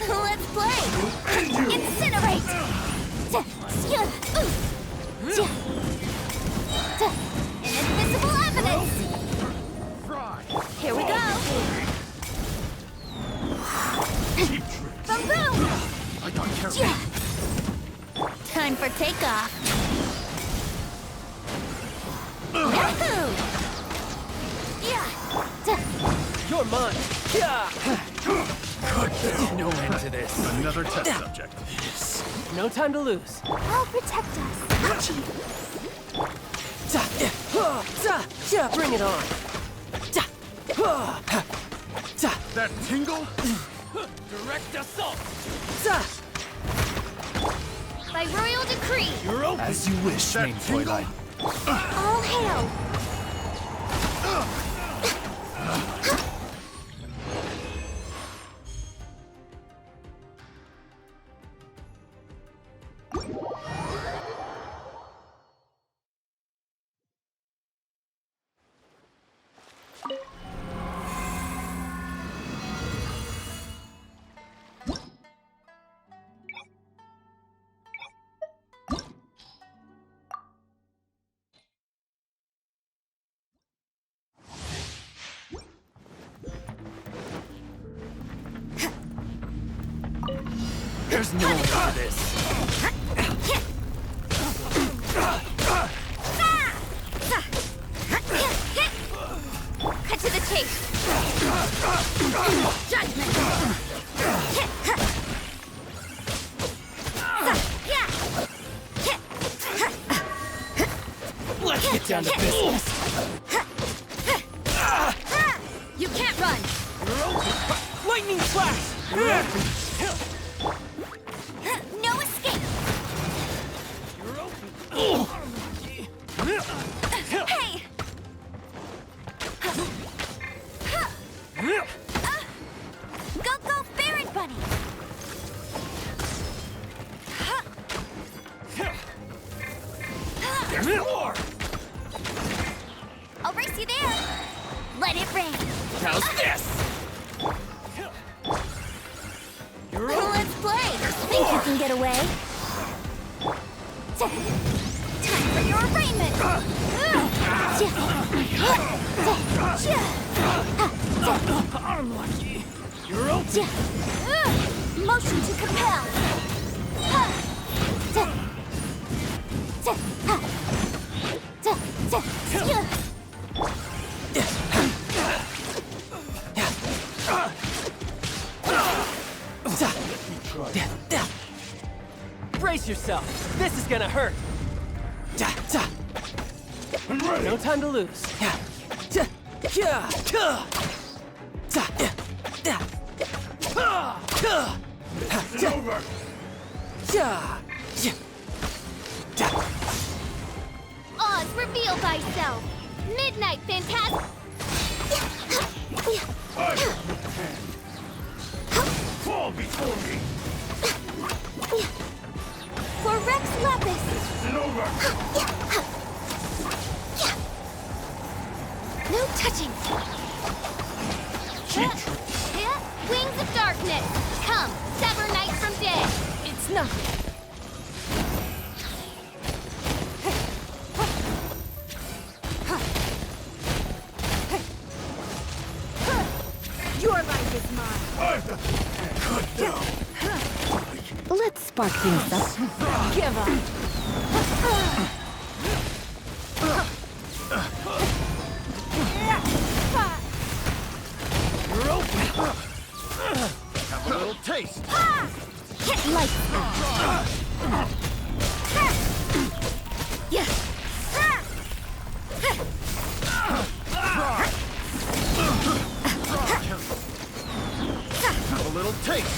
Let's play. Incinerate. Inadmissible evidence. Here we go. Boom boom. I got carried. Time for takeoff. Yahoo! Yeah. You're mine! There's no end to this. Another test subject. No time to lose. I'll protect us. Bring it on! That tingle? Direct assault! By royal decree. You're open! As you wish, That main tingle? Fräulein. All hail. There's no end to this. Cut to the chase. Judgment. Let's get down to business. You can't run. Lightning flash! No escape. Hey. Go, Baron Bunny! can get away. Time for your arraignment! Unlucky. You're open. Motion to compel! Brace yourself. This is gonna hurt. No time to lose. It's over. Oz, reveal thyself! Midnight Phantasm! Fall before me. For Rex Lapis! It's over. No touching! Wings of Darkness! Come, sever night from day! It's nothing. Your life is mine. Good now. Let's spark things up. Give up. You're open. Have a little taste. Like Have a little taste.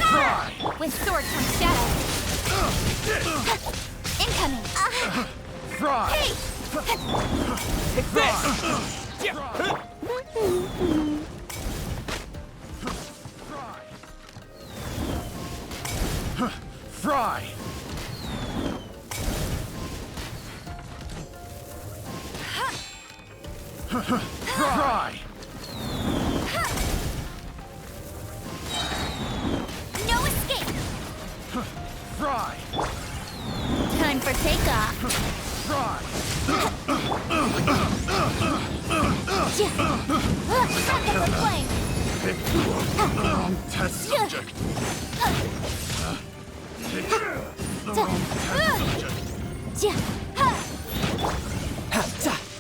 Fry. With sword comes shadow! Incoming! Fry. Take this. Fry. Fry. No escape! Fry. Time for takeoff! Fry. Second flame! Pick the wrong test subject. Pick the wrong test subject.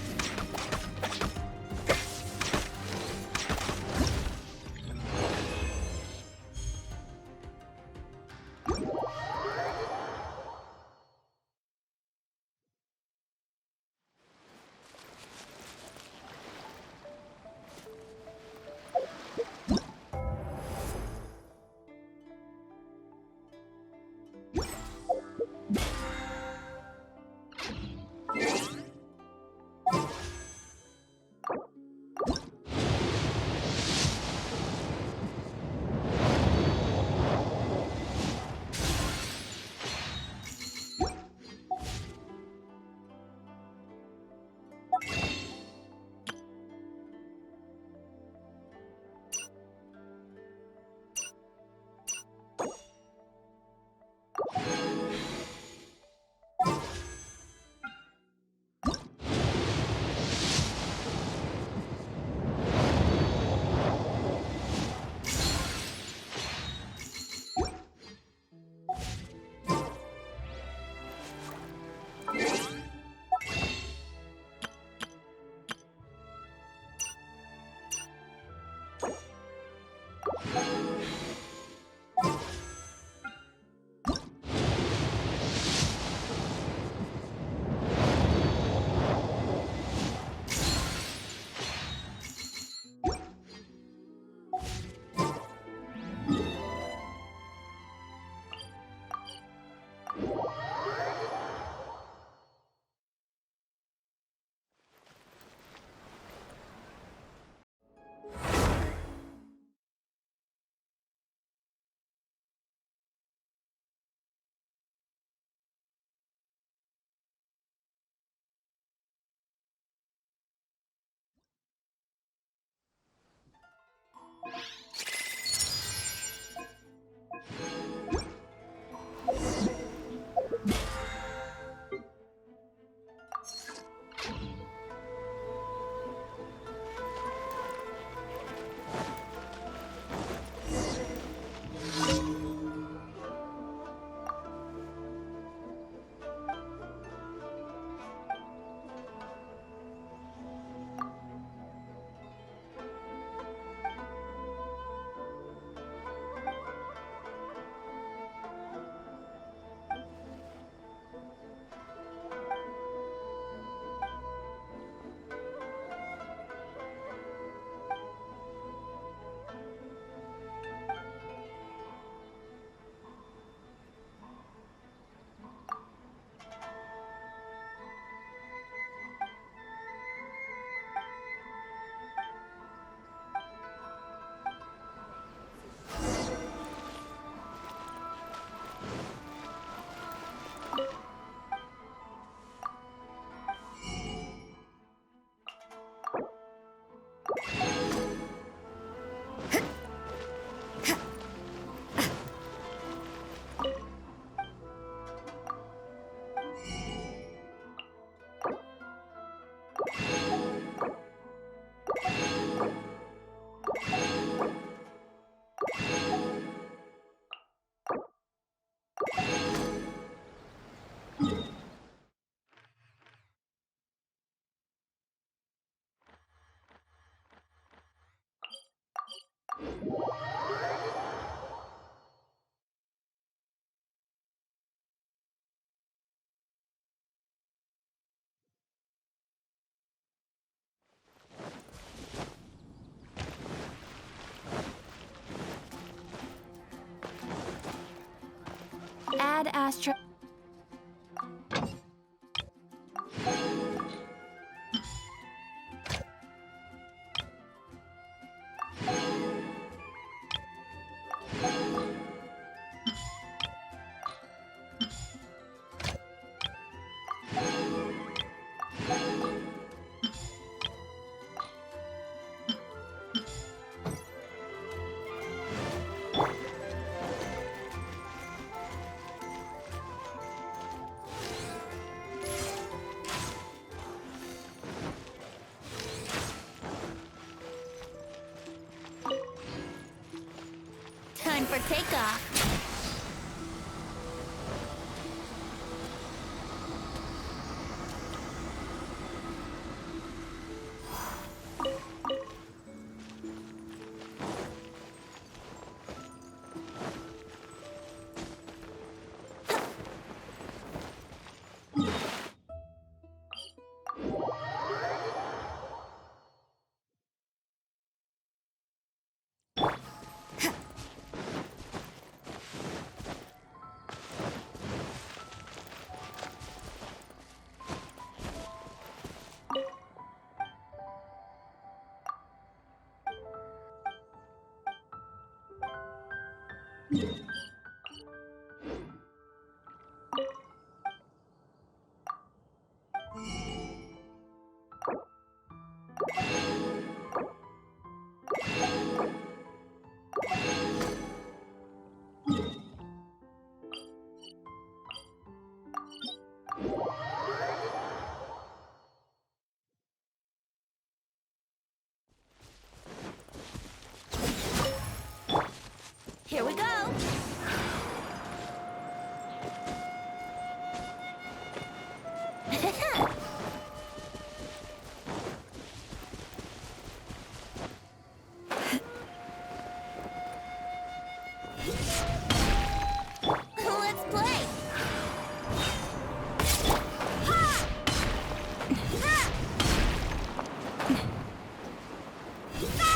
Add Astro. Time for takeoff. Here we go. Let's play. Ha! Ha! Ha!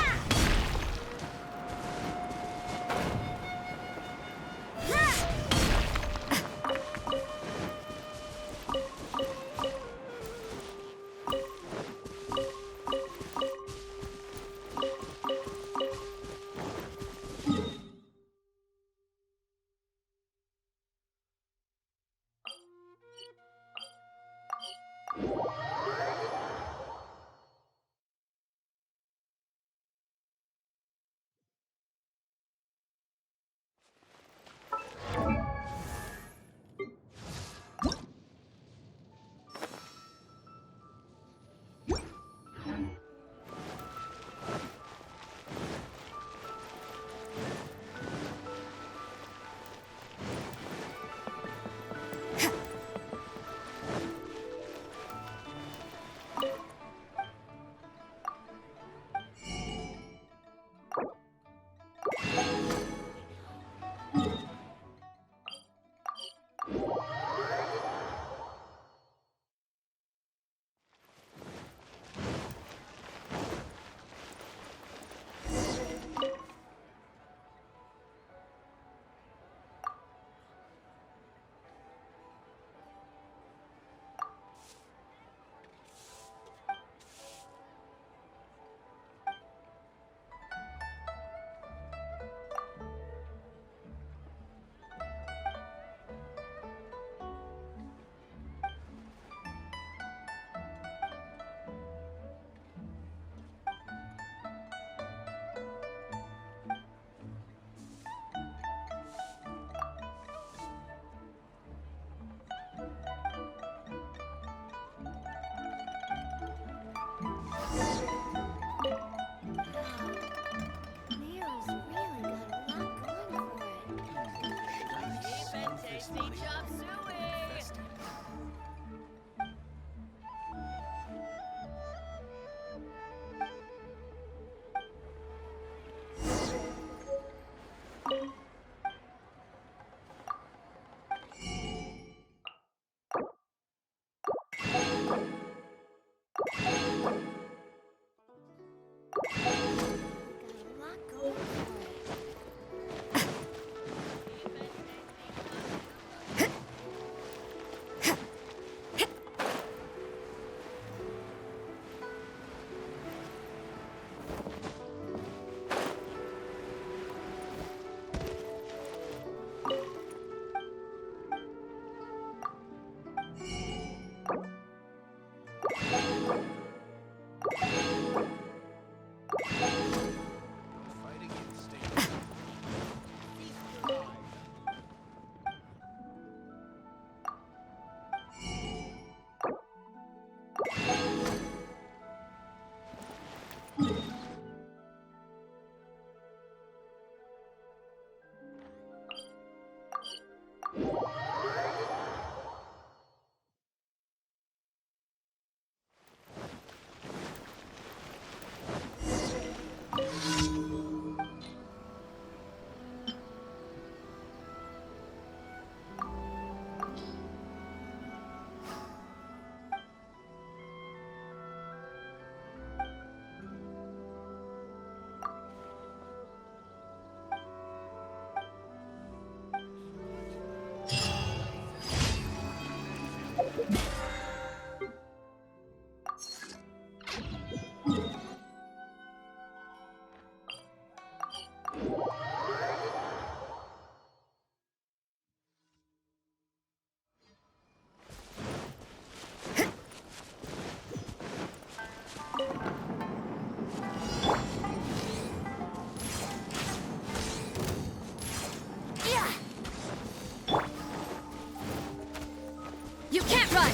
You can't run!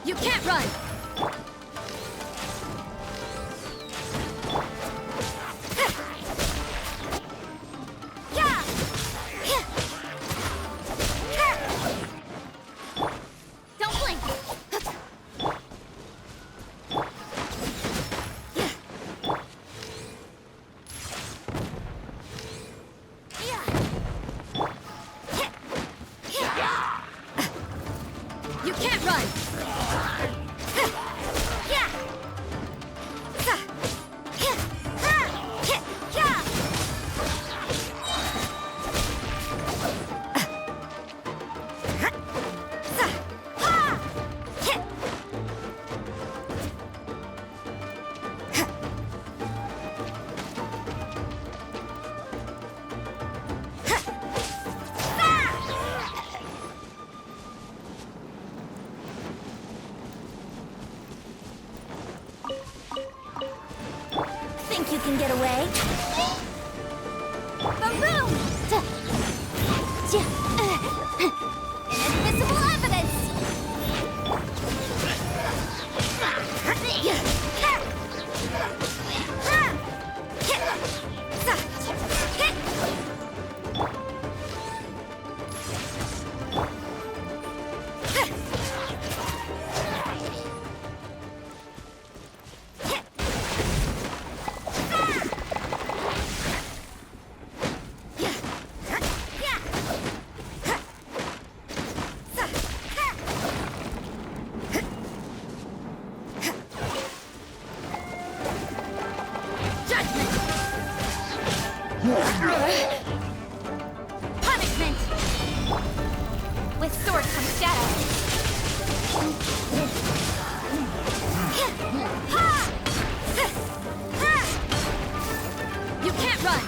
You can't run! Don't blink! You can't run! Think you can get away? Boom! Inadmissible evidence! Punishment! With sword comes shadow. You can't run!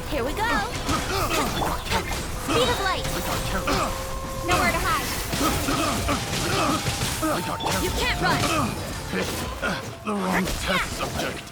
Here we go! Speed of light! Nowhere to hide! You can't run! Picked the wrong test subject.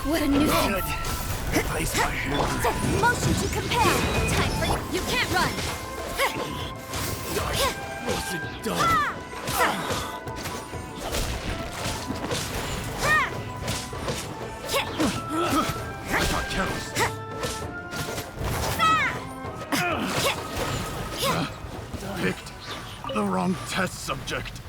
What a nuisance! Place my hand. Motion to compel! Time for you! You can't run! Wasn't done. I got careless. Picked the wrong test subject.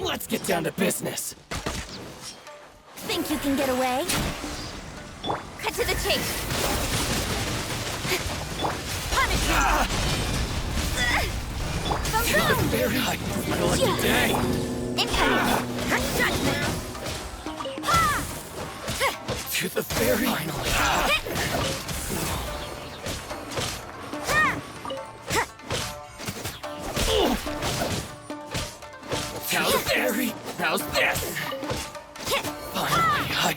Let's get down to business. Think you can get away? Cut to the chase! Punish him! Boom! Very high. My lucky day. Incoming! Judgment! To the very finally. How's very? How's this? Finally,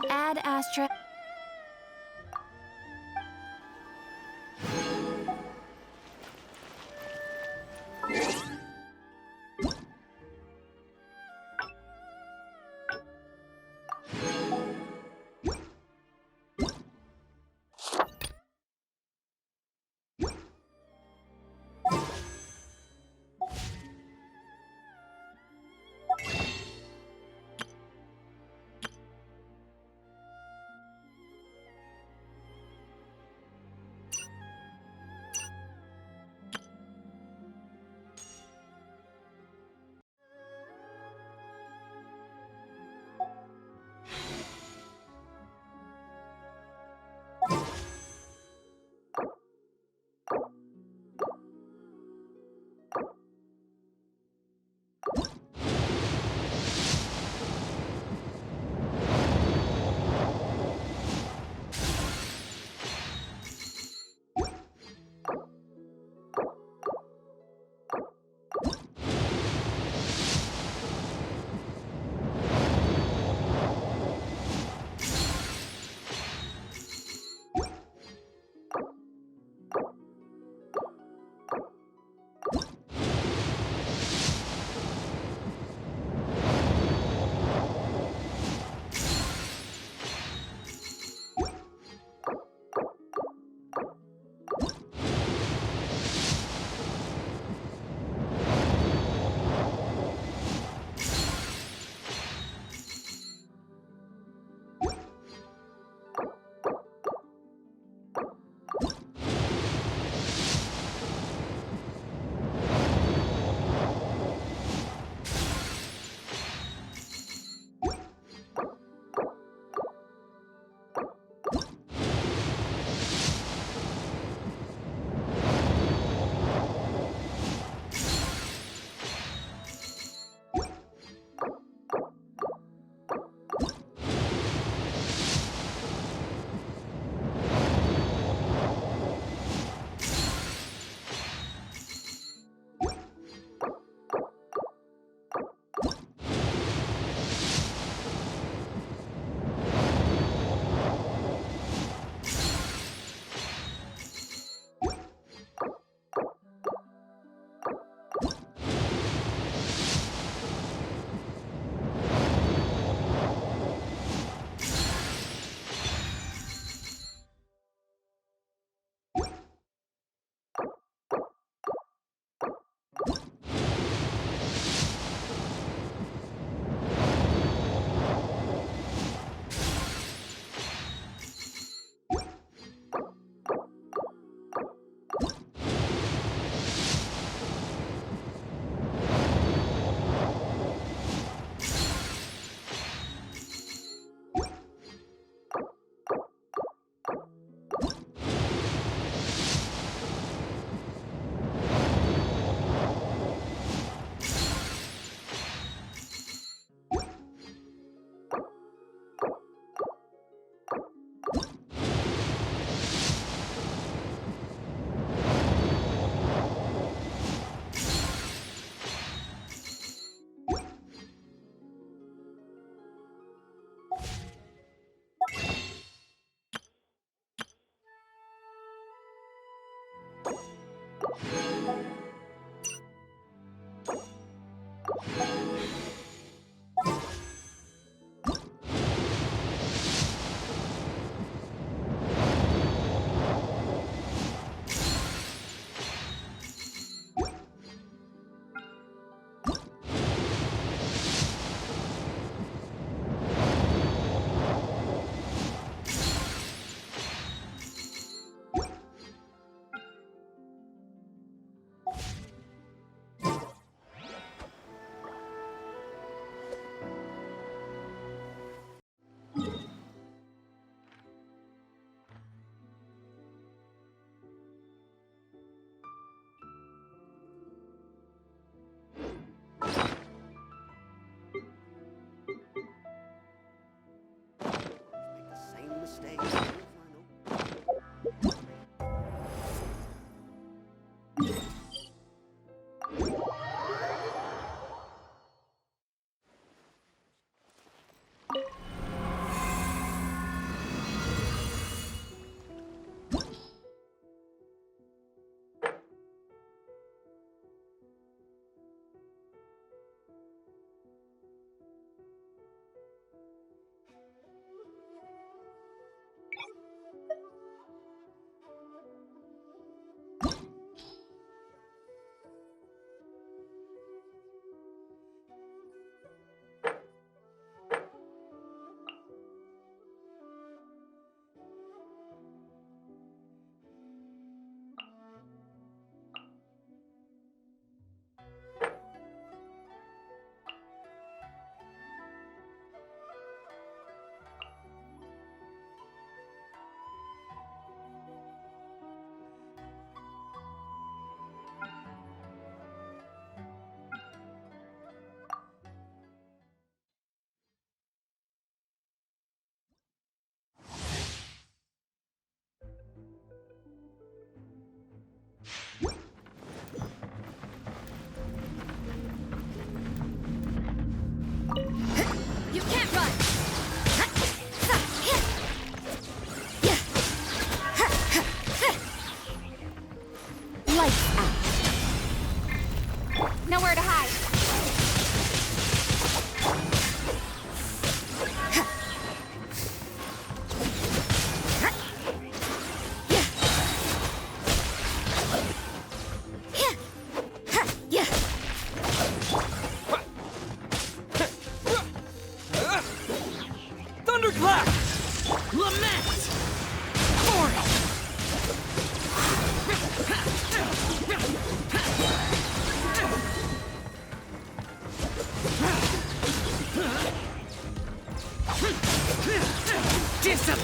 Add Astra.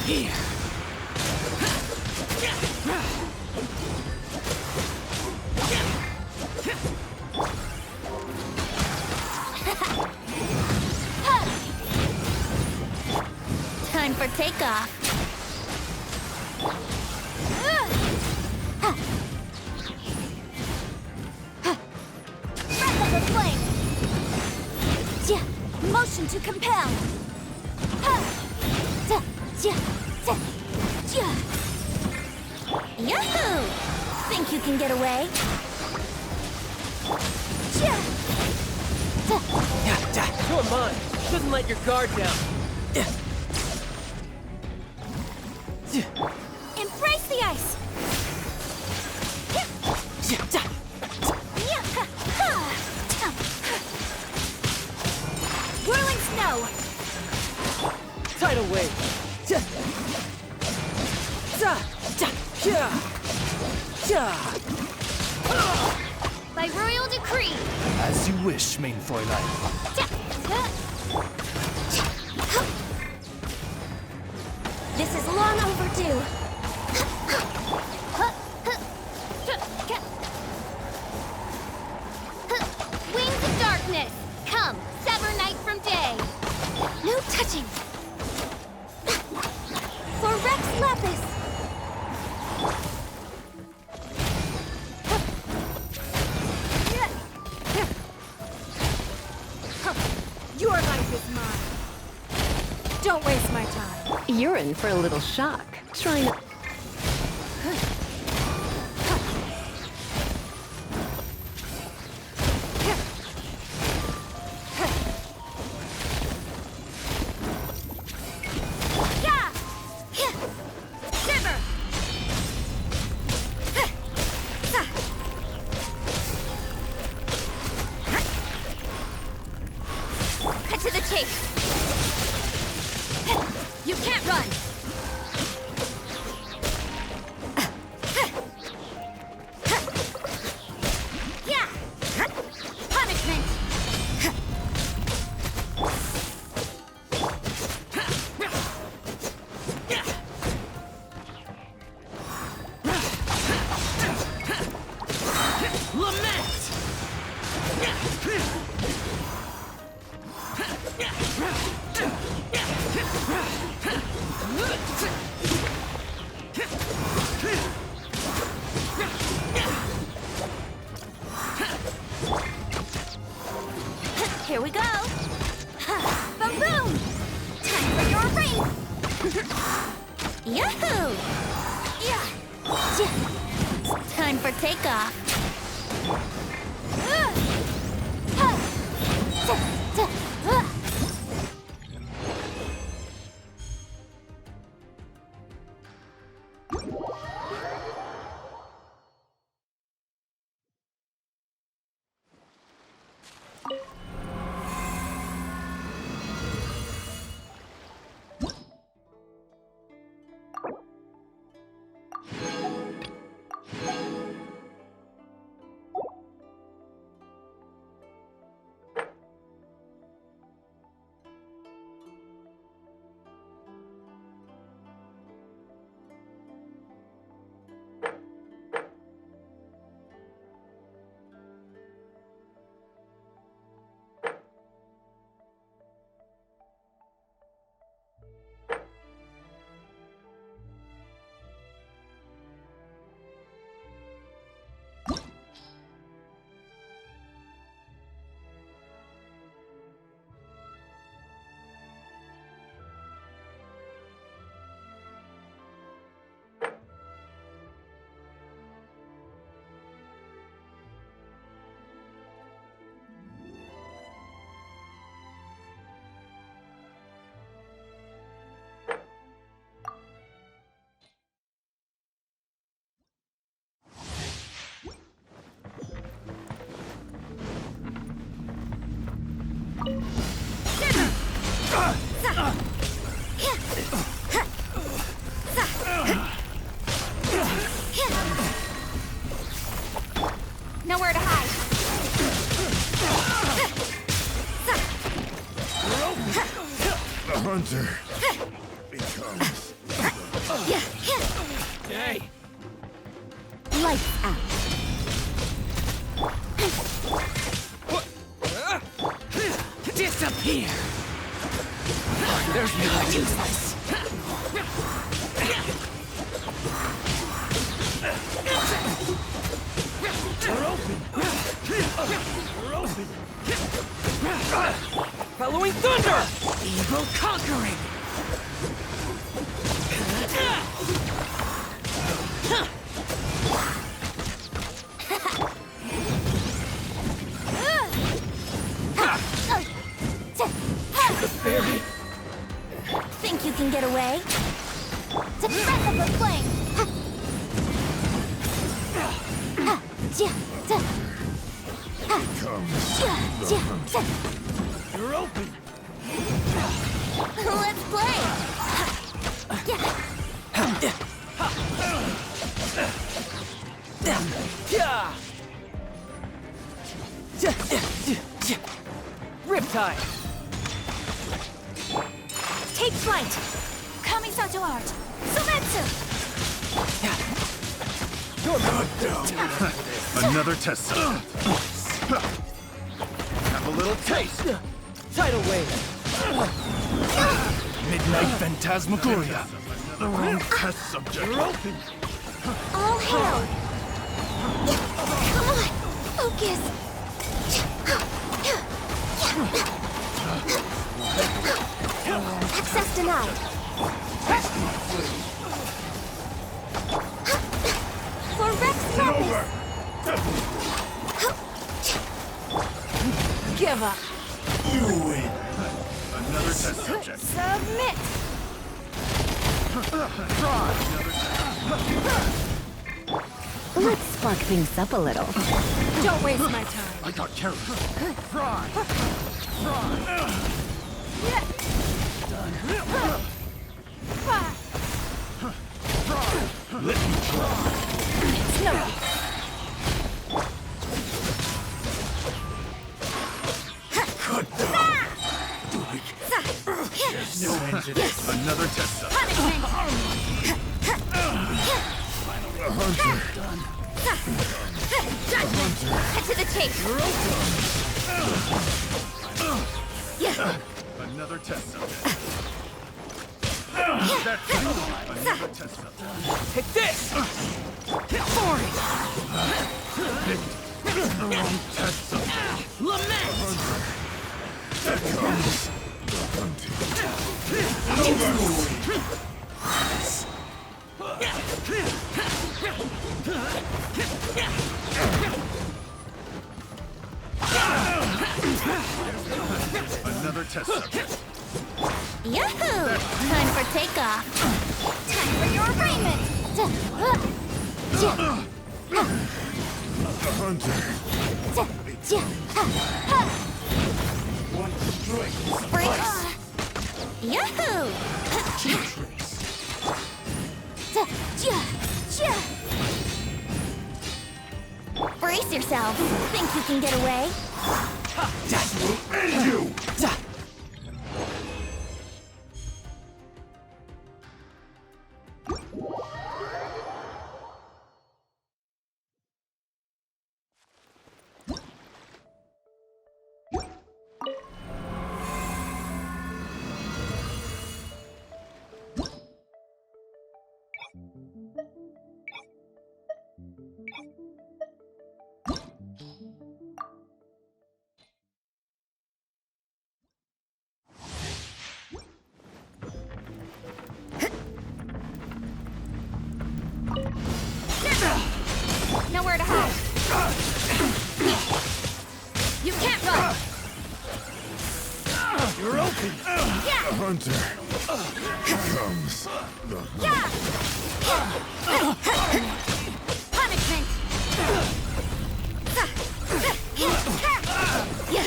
Time for takeoff. Breath of the flame. Motion to compel. Yahoo! Think you can get away? Come on! Shouldn't let your guard down. Embrace the ice! Whirling snow! Tidal wave. By royal decree! As you wish, main Fräulein. This is long overdue. Wings of darkness, come, sever night from day. No touching. For Rex Lapis. Your life is mine. Don't waste my time. You're in for a little shock. Try not. Cut to the chase. You can't run. Yeah. Punishment. Lament! Here we go. Boom boom. Time for your race. Yahoo! Yeah. Time for takeoff. Nowhere to hide. The hunter becomes Hey! Lights out. Disappear! There's no way to use this. We're open! We're open! Following thunder! Evil conquering! Think you can get away? Breath of the flame! You're open! Let's play! Riptide! Take flight! Kamisato art! Sumetsu! Another test subject. Have a little taste. Tidal wave! Midnight Phantasmagoria. The wrong test subject. You're open! All hail! Come on! Focus! Access denied. For Rex purpose. Give up! You win. Another test subject. Submit! Try. Let's spark things up a little. Don't waste my time. I got carried. Try. Let me try. It's no. Cut down. There's no end to this. Another test subject. Punishment! Hunter. Judgment! Head to the chase! Another test subject. That's it. Another test subject. Take this! Authority! Picked the wrong test subject. Lament! That comes the hunting. Another test subject. Yahoo! Time for takeoff. Time for your arraignment. The hunter. One strike. Breaks. Yahoo! Brace yourself. Think you can get away? That will end you! Nowhere to hide. You can't run. You're open! The hunter comes the Punishment!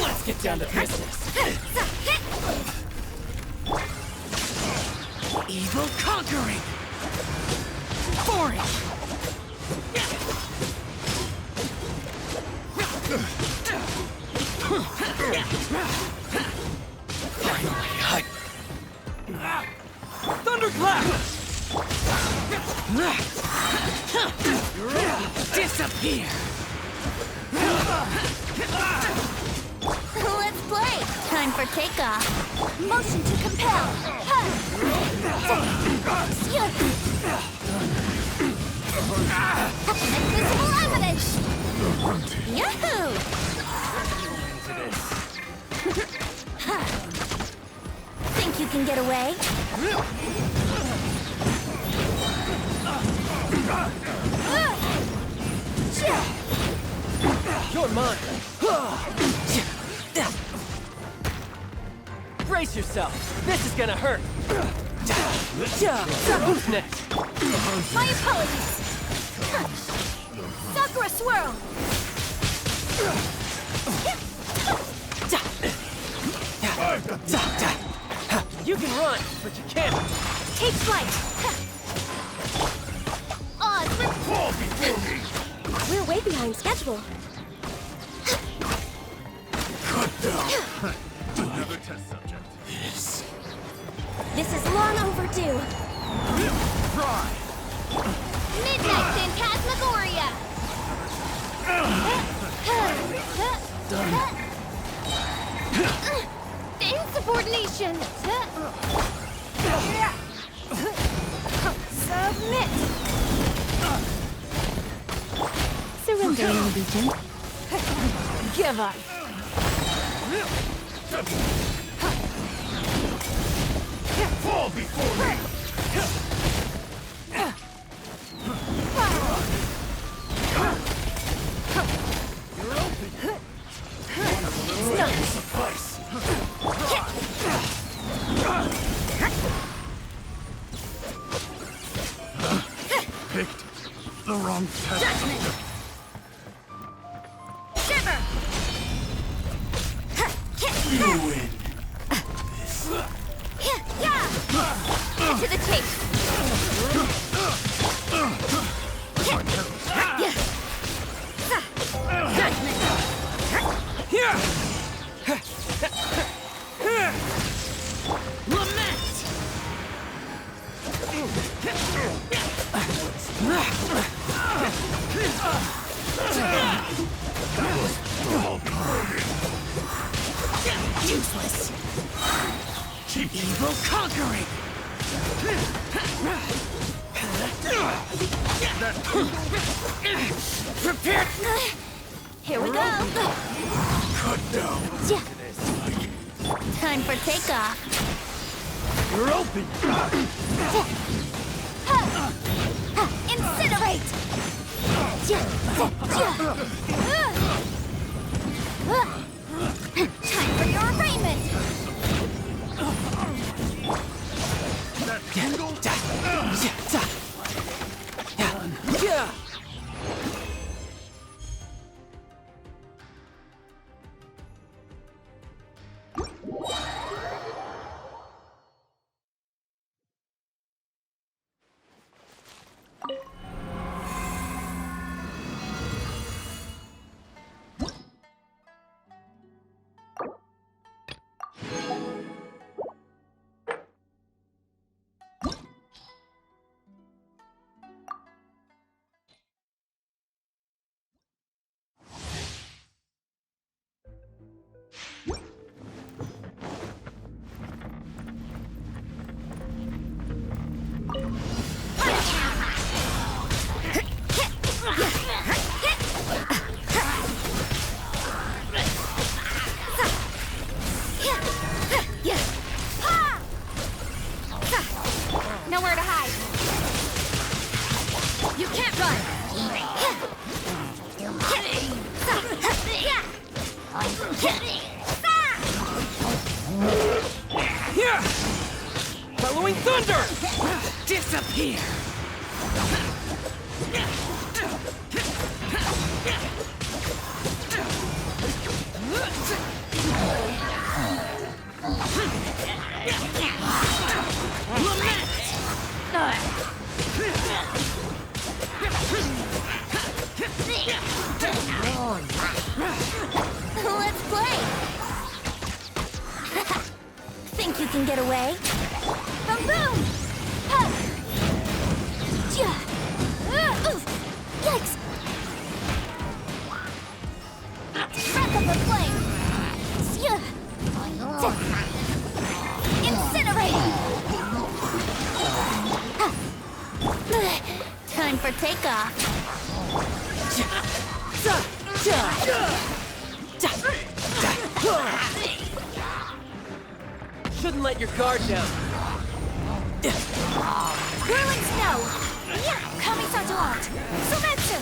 Let's get down to business! Evil conquering! Authority! Finally, Thunderclap! Disappear! Let's play! Time for takeoff. Motion to compel. Invisible evidence! Yahoo! Think you can get away? You're mine! Brace yourself! This is gonna hurt! Who's next? My apologies! Sakura Swirl! You can run, but you can't! Take flight! We're way behind schedule. Another test subject. This is long overdue. Try. Midnight Phantasmagoria! Insubordination! Submit! Surrendering, Legion. Give up! Fall before me. You're open. One of a little will suffice. Picked the wrong test. Shiver! You win. Get to the chase! Lament! Useless! Evil conquering! Prepare! Here we go! Cut down. Time for takeoff. You're open! Incinerate! Time for your arraignment! That tingle. Nowhere to hide. You can't run. Following thunder! Disappear! Let's play! Think you can get away? Boom boom! Huh. the flame! Incinerate! Time for takeoff. Shouldn't let your guard down. Whirling snow! Kami Satoat! Sumetsu!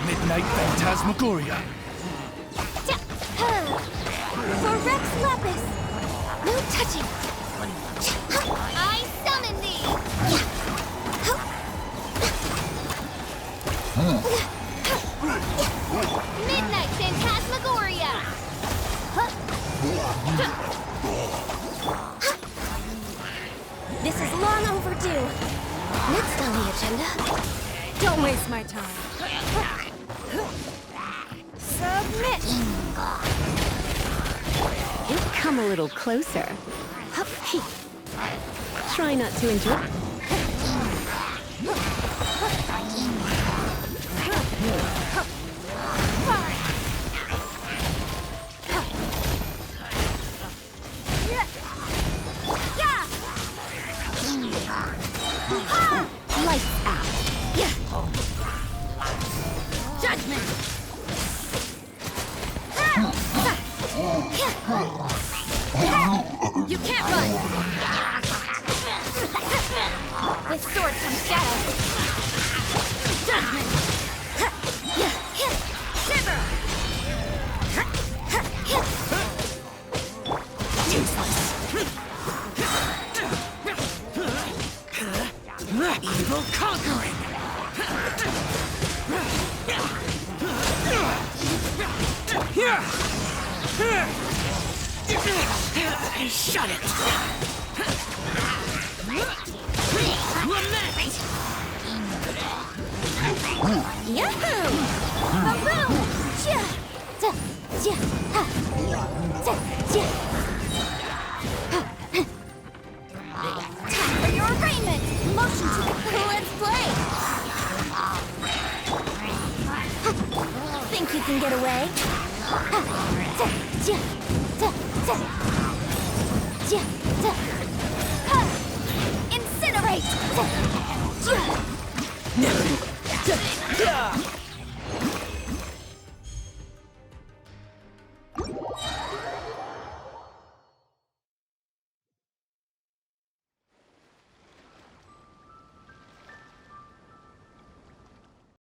Midnight Phantasmagoria. For Rex Lapis! No touching! I summon thee! Midnight Phantasmagoria! This is long overdue. Next on the agenda. Don't waste my time. Submit! You've come a little closer. Try not to enjoy. Lights out. Judgment! You can't run! With sword comes shadow. Judgment! Shiver! Useless! Evil conquering. Shut it! Yahoo! Boom! Time for your arraignment! Motion to let's play! Think you can get away? Incinerate!